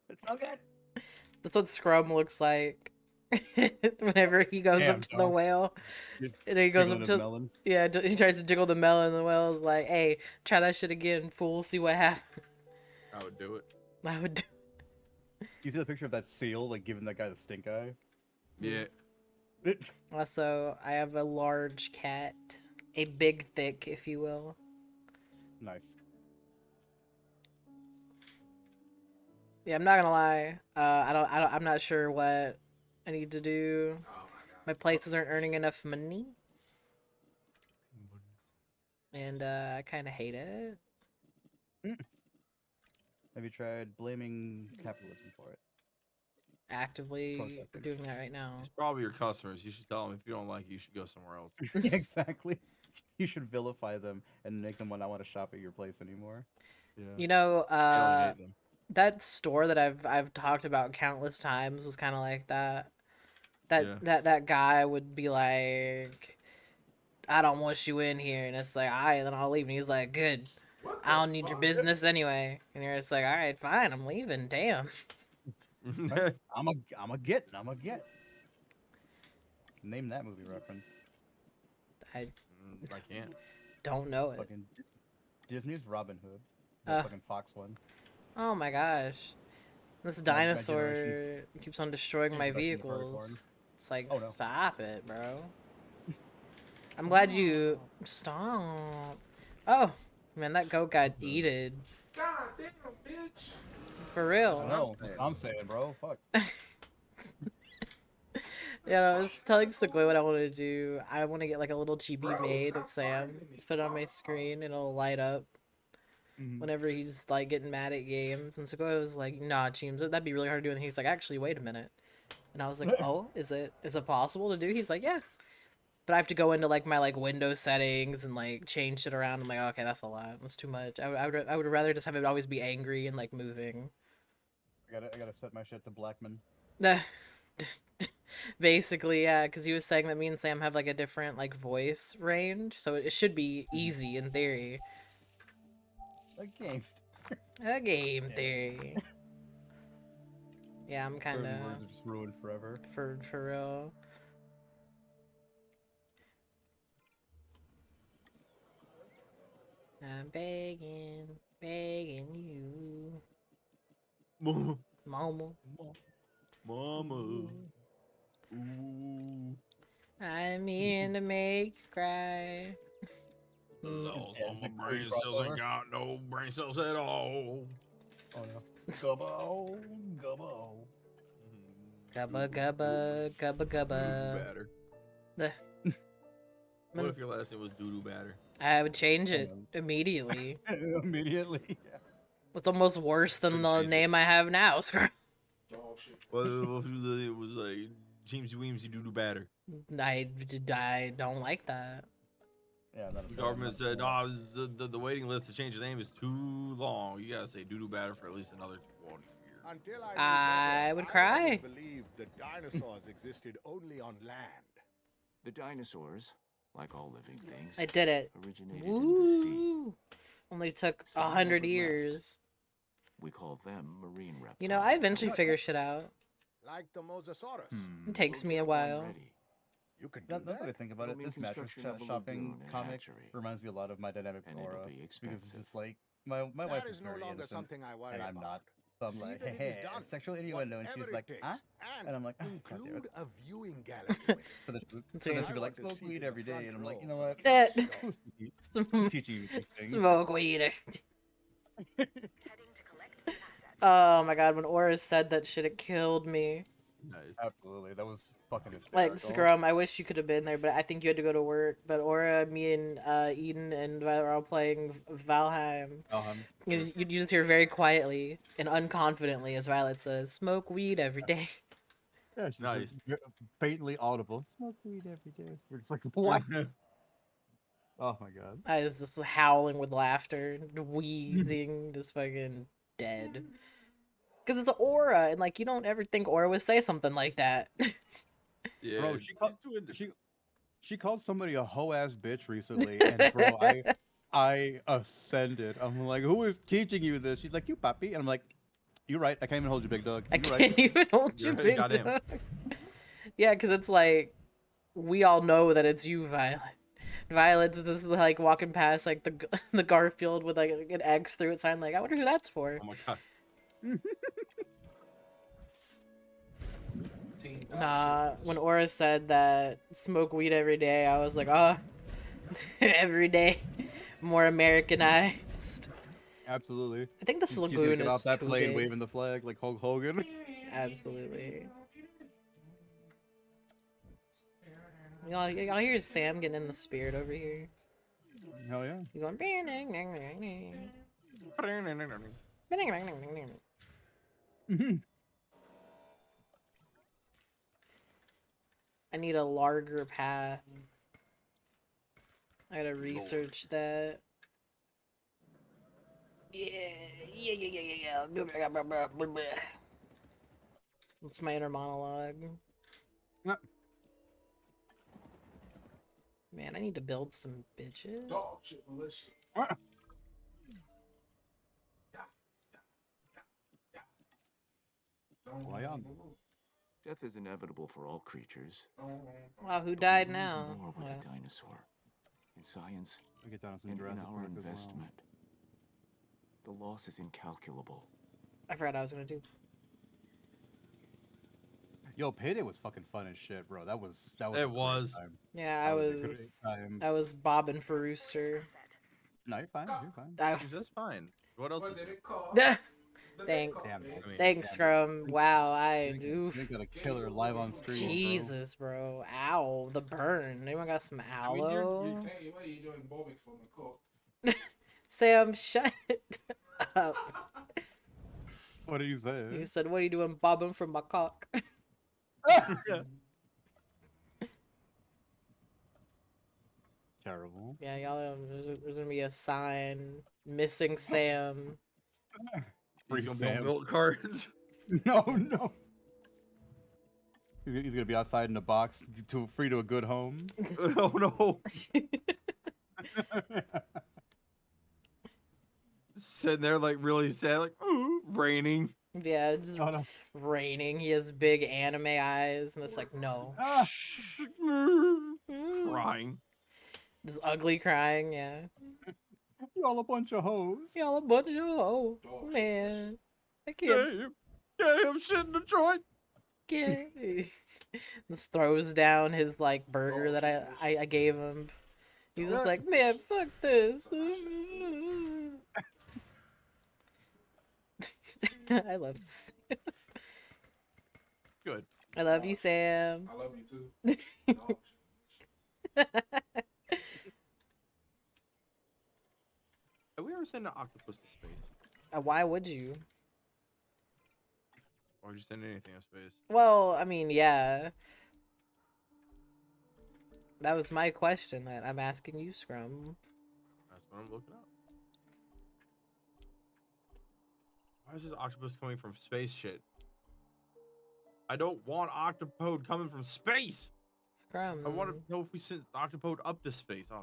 It's so good. That's what Scrum looks like whenever he goes Damn, up to the dog. whale. Just And he goes jiggling up his to melon. yeah, he tries to jiggle the melon, and the whale's like, "Hey, try that shit again, fool. See what happens." I would do it. I would. You see the picture of that seal, like giving that guy the stink eye? Yeah. Also, I have a large cat, a big thick, if you will. Nice. Yeah, I'm not gonna lie. I'm not sure what I need to do. My places aren't earning enough money, and I kind of hate it. Have you tried blaming capitalism for it? Actively Protesting. doing that right now. It's probably your customers. You should tell them if you don't like it, you should go somewhere else. Yeah, exactly. You should vilify them and make them not want to shop at your place anymore. Yeah. You know, Alienate them. that store that I've talked about countless times was kind of like that. That guy would be like, "I don't want you in here," and it's like, "All right, then I'll leave." And he's like, "Good, I don't need your business anyway." And you're just like, "All right, fine, I'm leaving." Damn. Right? I'm a get. Name that movie reference. I can't. Don't know it. Fucking Disney's Robin Hood. The fucking Fox one. Oh my gosh. This My dinosaur generation's keeps on destroying my introduction to furry porn. vehicles. It's like, Oh, no. stop it, bro. I'm glad you... Stop. Oh, man, that goat got eated. God damn, bitch. For real. No, I'm saying, bro. Fuck. Yeah, I was telling Sequoia what I want to do. I want to get like a little chibi made of Sam. Just put it on my screen and it'll light up whenever he's like getting mad at games. And Sequoia was like, "Nah, Cheems, that'd be really hard to do." And he's like, "Actually, wait a minute." And I was like, "Oh, is it possible to do?" He's like, "Yeah." But I have to go into like my like Windows settings and like change it around. I'm like, okay, that's a lot. That's too much. I would rather just have it always be angry and like moving. I gotta set my shit to Blackman. Basically, yeah, because he was saying that me and Sam have like a different like voice range, so it should be easy in theory. A game. A game theory. Yeah, I'm kind of Certain words are just ruined forever. For real. I'm begging you. Mama. Ooh. I'm here to make you cry. All my brain cells ain't got no brain cells at all. Oh no. Gubbo. Gubba gubba gubba gubba. Batter. What if your last name was Doodoo Batter? I would change it immediately. Immediately. Yeah. It's almost worse than the name I have now. Well, if it was like Cheemsy Weemsy Doodoo Batter. I don't like that. Yeah, the government said, "Oh, the waiting list to change the name is too long. You gotta say Doodoo Batter for at least another 1 year." Until I would cry. Believe the dinosaurs existed only on land. The dinosaurs, like all living things, I did it. originated in the sea. Woo! Only took Some 100 never left. years. We call them marine reptiles. You know, I eventually figure shit out. Like the Mosasaurus. It takes me a while. You can do That's that. what I think about it. Roaming This mattress construction of a shopping lagoon and comic hatchery. reminds me a lot of my dynamic And it'll flora be because it's expensive. just like my That wife is is no very longer innocent, something I worry and I'm about. not. So I'm See like, that it hey, is done, sexual innuendo, and she's whatever like, it huh? takes, And I'm like, oh, God damn Include it. a viewing gallery. So then It's she'll weird. be like, I want to smoke see weed the every day, front and I'm like, row you know what? That- He's teaching you these things. Smoke weed. Oh my god, when Aura said that shit, it killed me. Nice. Absolutely, that was fucking Like, hysterical. Scrum, I wish you could have been there, but I think you had to go to work. But Aura, me, and Eden and Violet were all playing Valheim. You just hear very quietly and unconfidently as Violet says, "Smoke weed every day." Yeah, she's Nice. faintly audible. Smoke weed every day. We're just like, what? Oh my god. I was just howling with laughter, wheezing, just fucking dead. Because it's Aura, and like you don't ever think Aura would say something like that. Yeah, Bro, she's she called somebody a hoe ass bitch recently, and bro, I ascended. I'm like, who is teaching you this? She's like, you puppy, and I'm like, you're right. I can't even hold you, big dog. I You're can't right. even hold you, big dog. Yeah, because it's like we all know that it's you, Violet. Violet's this like walking past like the Garfield with like an X through it sign. Like, I wonder who that's for. Oh my god. Nah, when Aura said that smoke weed every day, I was like, oh, every day, more Americanized. Absolutely. I think this She's lagoon thinking is about that too plane big. waving the flag like Hulk Hogan. Absolutely. Y'all hear Sam getting in the spirit over here. Hell yeah. He's going. I need a larger path. I gotta research that. Yeah. That's my inner monologue. Man, I need to build some bitches. Dog shit, malicious. Death is inevitable for all creatures. Wow, who But died we lose now? more with Yeah. a dinosaur. In science, I get down some and in Jurassic our Park as well. investment. The loss is incalculable. I forgot what I was gonna do. Yo, Payday was fucking fun as shit, bro. That was It a great was. time. Yeah, That was a great time. I was bobbing for Rooster. No, you're fine. You're fine. That's fine. What else is there? Thanks. Damn, Thanks, Scrum. Wow, I do. You got a killer live on stream, Jesus, bro. Ow, the burn. Anyone got some aloe? Hey, what are you doing bobbing for my coat? Sam, shut up. What did you say? He said, "What are you doing, bobbing from my cock?" Terrible. Yeah, y'all. There's gonna be a sign missing Sam. He's gonna build milk cartons. No, no. He's gonna be outside in a box, free to a good home. Oh no. Sitting there like really sad, like, ooh, raining. Yeah, it's raining. He has big anime eyes, and it's like, no. Crying. Just ugly crying, yeah. Y'all a bunch of hoes. Y'all a bunch of hoes, man. I can't. Get him shit in Detroit. Get Just throws down his like burger that I gave him. He's just like, man, fuck this. I love Sam. Good. I love you, Sam. I love you too. Have we ever sent an octopus to space? Why would you? Or just send anything to space? Well, I mean, yeah. That was my question that I'm asking you, Scrum. That's what I'm looking up. Why is this octopus coming from space shit? I don't want octopode coming from space! Scrum. I want to know if we sent octopode up to space. I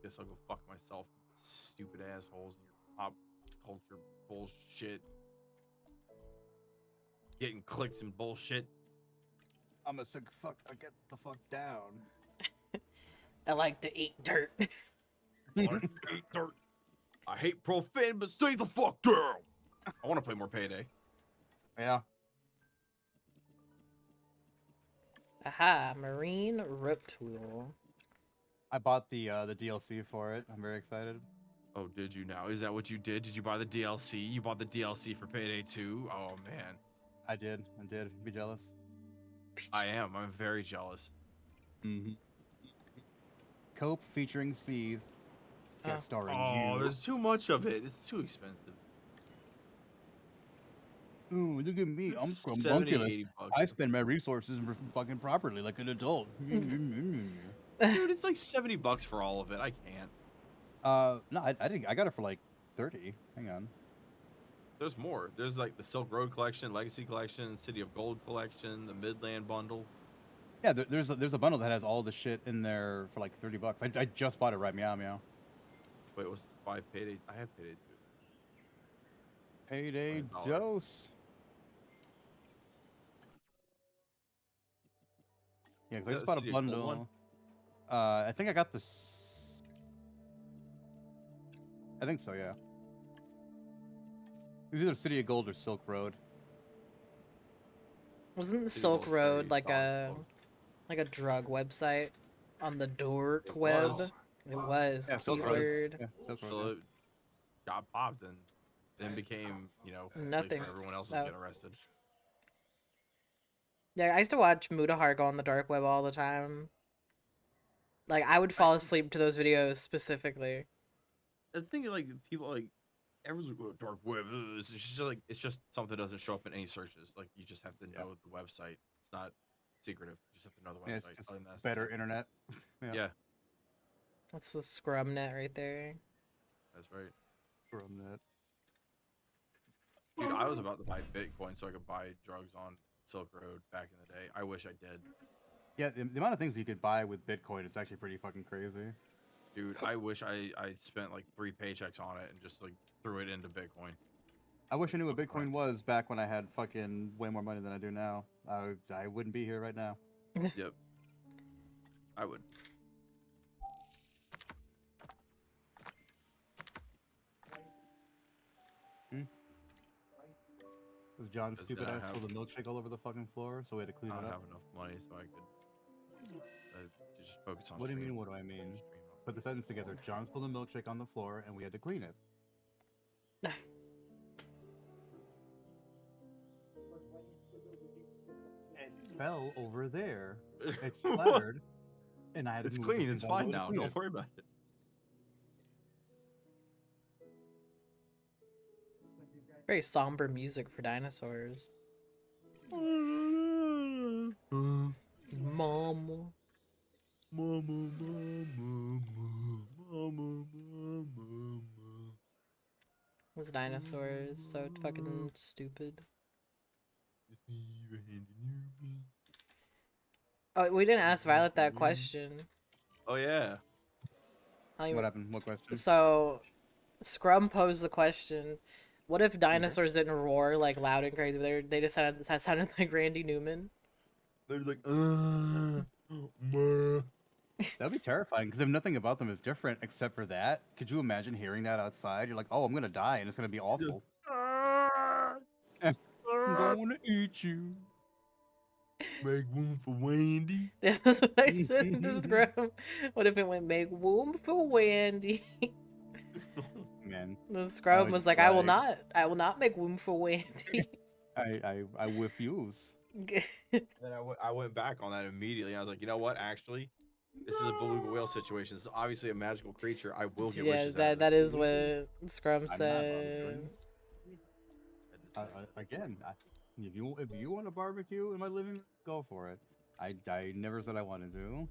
guess I'll go fuck myself. Stupid assholes in your pop culture bullshit. Getting clicks and bullshit. I'm a sick fuck. I get the fuck down. I like to eat dirt. I like to eat dirt. I hate profane, but stay the fuck down. I want to play more Payday. Yeah. Aha, Marine Ripped Wheel. I bought the DLC for it. I'm very excited. Oh, did you now? Is that what you did? Did you buy the DLC? You bought the DLC for Payday 2? Oh, man. I did. Be jealous. I am. I'm very jealous. Mm-hmm. Cope featuring Seethe. Guest starring you. There's too much of it. It's too expensive. Ooh, look at me. I'm 70, scrumbunctious. 80 bucks. I spend my resources fucking properly like an adult. Dude, it's like 70 bucks for all of it. I can't. No, I got it for like 30. Hang on. There's more. There's like the Silk Road collection, Legacy collection, City of Gold collection, the Midland bundle. Yeah, there's a bundle that has all the shit in there for like $30. I just bought it right meow meow. Wait, it was 5 payday? I have payday too. Payday $20. dose. Yeah, 'cause I just bought a City of Gold one? bundle. I think I got this. I think so, yeah. It was either City of Gold or Silk Road. Wasn't the City Silk Gold's Road $30 like close. a drug website on the dark web? was. It was. Yeah, Silk Road. Keyword. Yeah, Silk Road. So it got popped and then became, you know, a place Nothing. where everyone else Oh. was getting arrested. Yeah, I used to watch Mutahar go on the dark web all the time. Like, I would fall asleep to those videos specifically. I think like people like everyone's like, "Oh, dark web." It's just like it's just something that doesn't show up in any searches. Like you just have to know the website. It's not secretive. You just have to know the Yeah, website. it's just Other than that, it's better like- internet. Yeah, That's the scrum net right there. that's right. From that. Dude, I was about to buy Bitcoin so I could buy drugs on Silk Road back in the day. I wish I did. Yeah, the amount of things you could buy with Bitcoin is actually pretty fucking crazy. Dude, I wish I spent like 3 paychecks on it and just like threw it into Bitcoin. I wish I knew what Bitcoin was back when I had fucking way more money than I do now. I wouldn't be here right now. Yep. I would. Because John's Because stupid then I ass have- spilled a milkshake all over the fucking floor, so we had to clean I it don't up. have enough money so I could just focus on What do you stream. mean, what do I mean? Stream on- Put the sentence together. John spilled a milkshake on the floor, and we had to clean it. It fell over there. It splattered, and I had to It's move the clean. thing It's out of the fine way to now. clean Don't it. worry about it. Very somber music for dinosaurs. Mama. Those dinosaurs so fucking stupid. Oh, we didn't ask Violet that question. Oh yeah. What happened? What question? So, Scrum posed the question: what if dinosaurs didn't roar like loud and crazy? They just sounded like Randy Newman. They're like, That'd be terrifying, because if nothing about them is different except for that, could you imagine hearing that outside? You're like, oh, I'm gonna die, and it's gonna be awful. I'm gonna eat you. Make room for Wendy. Yeah, that's what I said to Scrum. What if it went make room for Wendy? Man. The Scrum would was like, I will not make room for Wendy. I refuse. Then I went back on that immediately. I was like, you know what? Actually, this is a beluga whale situation. This is obviously a magical creature. I will get Yeah, wishes. out of that this. is what Scrum I'm not said. Again, if you want to barbecue in my living room, go for it. I never said I wanted to.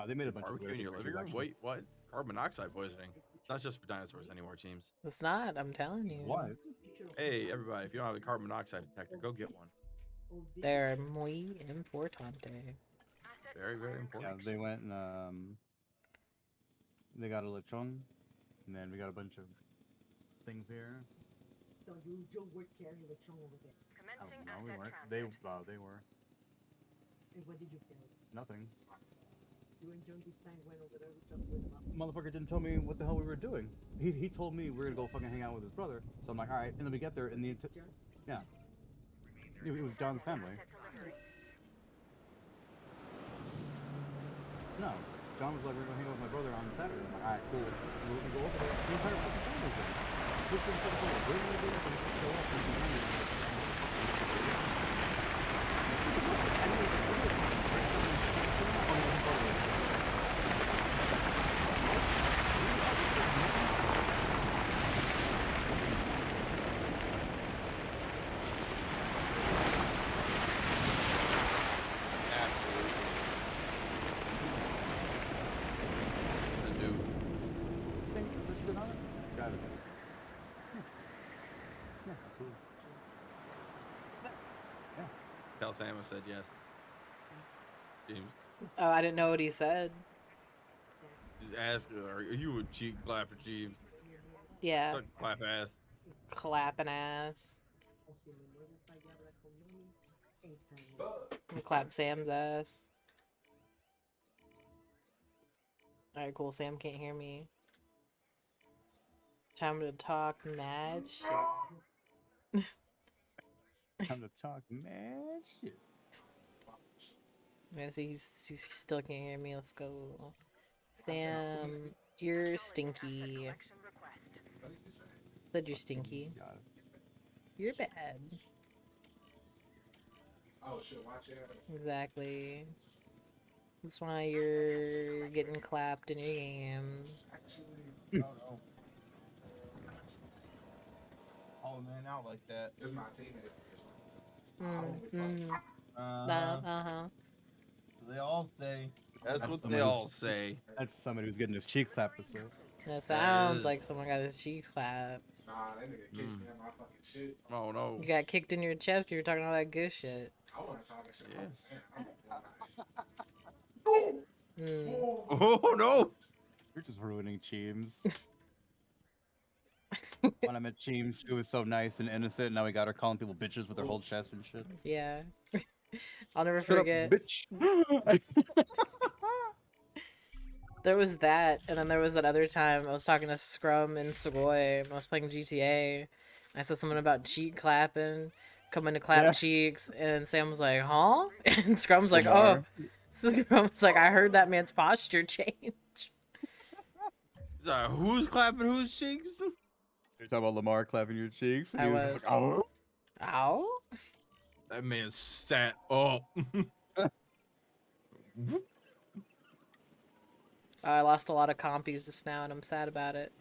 They made a bunch Barbecue of in your weird living room? actually. Wait, what? Carbon monoxide poisoning. Not just for dinosaurs anymore, Cheems. It's not. I'm telling you. What? Hey, everybody! If you don't have a carbon monoxide detector, go get one. They're muy importante. Very, very Yeah, important. they went and they got a lechon, and then we got a bunch of things here. So you were carrying the chong over there. No, we weren't. They were. And what did you feel? Nothing. You and John this time went over there just with him. Motherfucker didn't tell me what the hell we were doing. He told me we were gonna go fucking hang out with his brother. So I'm like, all right. And then we get there, and yeah, it was John's family. No, John was like, we're gonna hang out with my brother on Saturday. I'm like, all right, cool. We go over there. The entire fucking family's there. Switch them to the phone. Where do we go? And show up and be Cal Samus said yes. James, Oh, I didn't know what he said. just ask her, are you a cheek clapper, Cheems? Yeah. Clap ass. Clapping ass. Clap Sam's ass. Alright, cool. Sam can't hear me. Time to talk mad shit. Time to talk mad shit. Yeah, see, he still can't hear me. Let's go. Sam, you're stinky. Said you're stinky. You're bad. Oh shit, watch it. Exactly. That's why you're getting clapped in your game. Actually, oh no. Oh man, out like that. It's my teammates. Uh-huh. They all say. That's what they all say. That's somebody who's getting his cheek clapped. That sounds like someone got his cheeks clapped. Nah, that nigga kicked me in my fucking shit. Oh no. You got kicked in your chest. You were talking all that good shit. I want to talk shit. Mm. Oh no! You're just ruining Cheems. When I met Cheems, she was so nice and innocent. Now we got her calling people bitches with her whole chest and shit. Yeah. I'll never Shut up, forget. bitch. There was that, and then there was that other time I was talking to Scrum and Savoy, and I was playing GTA, and I said something about cheek clapping, coming to clap cheeks, and Sam was like, huh? And Scrum's like, oh. Scrum's like, I heard that man's posture change. Sorry, who's clapping whose cheeks? You're talking about Lamar clapping your cheeks? I was. Just like, oh. Ow? That man sat up. I lost a lot of compies just now, and I'm sad about it.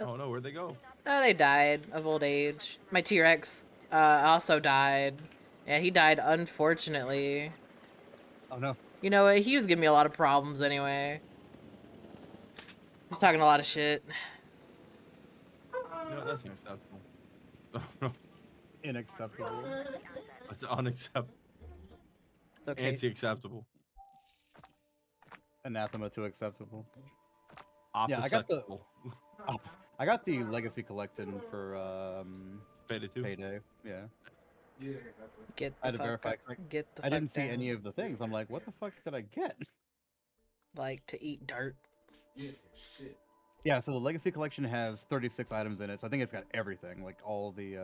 Oh no, where'd they go? Oh, they died of old age. My T-Rex also died. Yeah, he died unfortunately. Oh no. You know what? He was giving me a lot of problems anyway. He was talking a lot of shit. No, that's unacceptable. Oh, no. Unacceptable. That's unacceptable. It's okay. Anti-acceptable. Anathema to acceptable. Yeah, I got the Legacy Collection for Payday. Yeah. Yeah. Get I the had to verify. I didn't see any of the things. I'm like, what the fuck did I get? Like to eat dirt. Yeah, shit. Yeah, so the Legacy Collection has 36 items in it, so I think it's got everything, like all the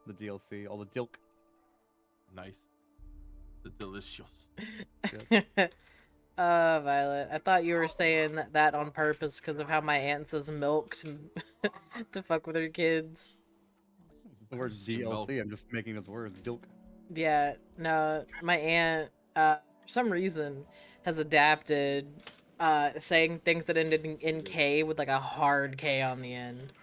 DLC, all the dilk. Nice. The delicious. Violet, I thought you were saying that on purpose because of how my aunt says milk to fuck with her kids. The word DLC, I'm just making those words, dilk. Yeah, no, my aunt, for some reason, has adapted saying things that ended in K with like a hard K on the end.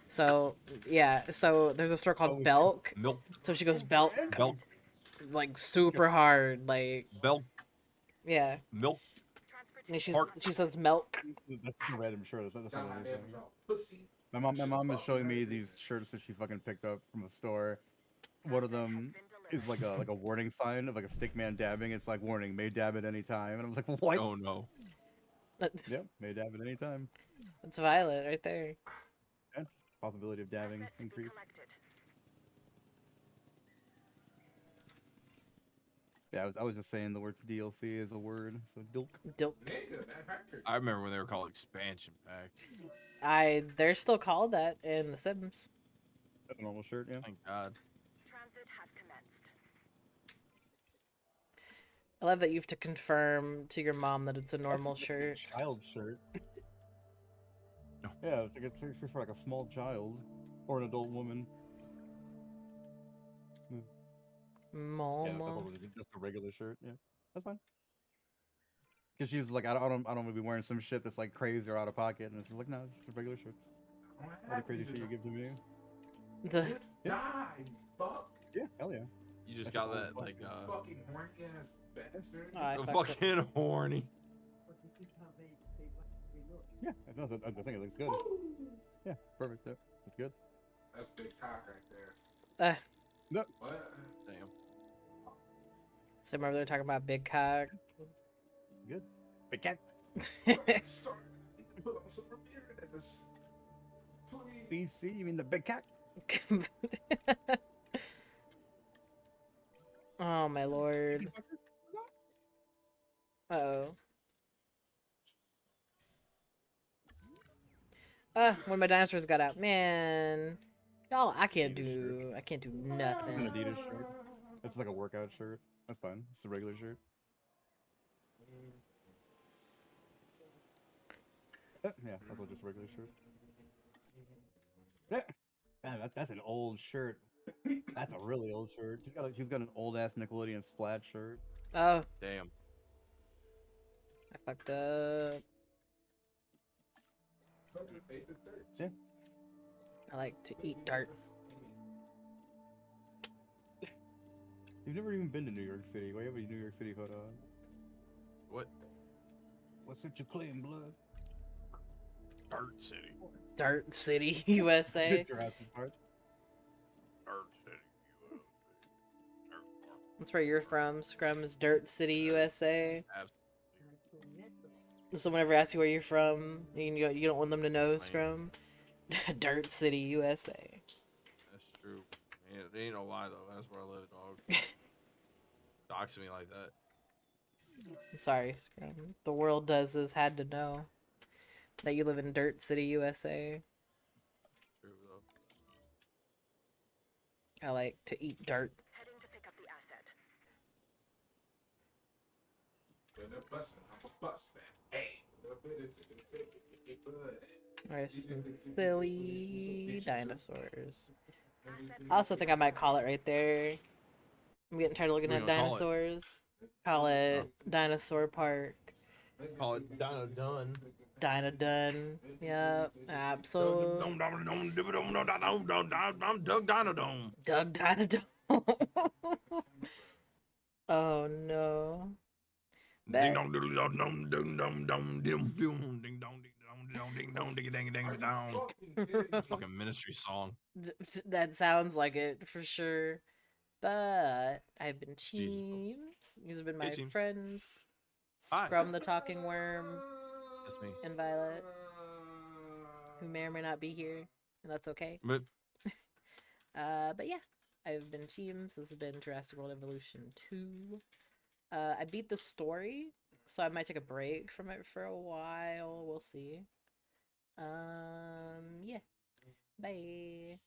So, yeah, so there's a store called Belk. Milk. So she goes Belk. Belk. Like super hard, like. Belk. Yeah. Milk. And she says milk. That's a random shirt. That's not anything. My mom is showing me these shirts that she fucking picked up from a store. One of them is like a warning sign of like a stick man dabbing. It's like warning, may dab at any time. And I was like, what? Oh no. Yep, may dab at any time. That's Violet right there. That's possibility of dabbing increase. Yeah, I was just saying the word DLC is a word, so dilk. Dilk. I remember when they were called expansion packs. They're still called that in The Sims. That's a normal shirt, yeah. Thank God. I love that you have to confirm to your mom that it's a normal shirt. Child shirt. Yeah, it's for like a small child or an adult woman. Mama. Yeah, that's just a regular shirt. Yeah, that's fine. Cause she's like, I don't want to be wearing some shit that's like crazy or out of pocket, and it's like, no, it's just a regular shirt. All the crazy shit you give to me. Yeah, hell yeah. You just got that like fucking horny ass bastard. Fucking horny. Yeah, I think it looks good. Yeah, perfect. Yeah, that's good. That's big cock right there. No. What? Damn. So remember they're talking about big cock. Good. Big cat. BC, you mean the big cat? Oh my lord. Uh-oh. One of my dinosaurs got out. Man. Y'all, I can't do It's an nothing. Adidas shirt. It's like a workout shirt. That's fine. It's a regular shirt. Yeah, that's just a regular shirt. Yeah. Man, that's an old shirt. That's a really old shirt. She's got an old ass Nickelodeon Splat shirt. Oh. Damn. I fucked up. Yeah. I like to eat dirt. You've never even been to New York City. Why do you have a New York City photo on? What? What's it you claim, blood? Dirt City. Dirt City, USA. Jurassic Park. Dirt City, USA. That's where you're from. Scrum's Dirt City, USA. Does someone ever ask you where you're from? You don't want them to know, Scrum? Dirt City, USA. That's true. It ain't no lie though. That's where I live, dog. Doxing me like that. I'm sorry, Scrum. The world has had to know that you live in Dirt City, USA. True though. I like to eat dirt. Heading to pick up the asset. There's some silly dinosaurs. I also think I might call it right there. I'm getting tired of looking What at are you gonna call it? dinosaurs. Call it Dinosaur Park. Call it Dino Done. Dino Done. Yep, absolutely. I'm Doug Dinodome. Doug Dinodome. Oh no. Ding dong diddly dong dong ding dong dong ding dong ding dong ding dong ding ding ding dong. Fucking ministry song. That sounds like it for sure. But I've been Cheems. These have been my Cheems. friends. Hi. Scrum the Talking Worm. That's me. And Violet, who may or may not be here, and that's okay. But But yeah, I've been Cheems. This has been Jurassic World Evolution 2. I beat the story, so I might take a break from it for a while. We'll see. Yeah. Bye.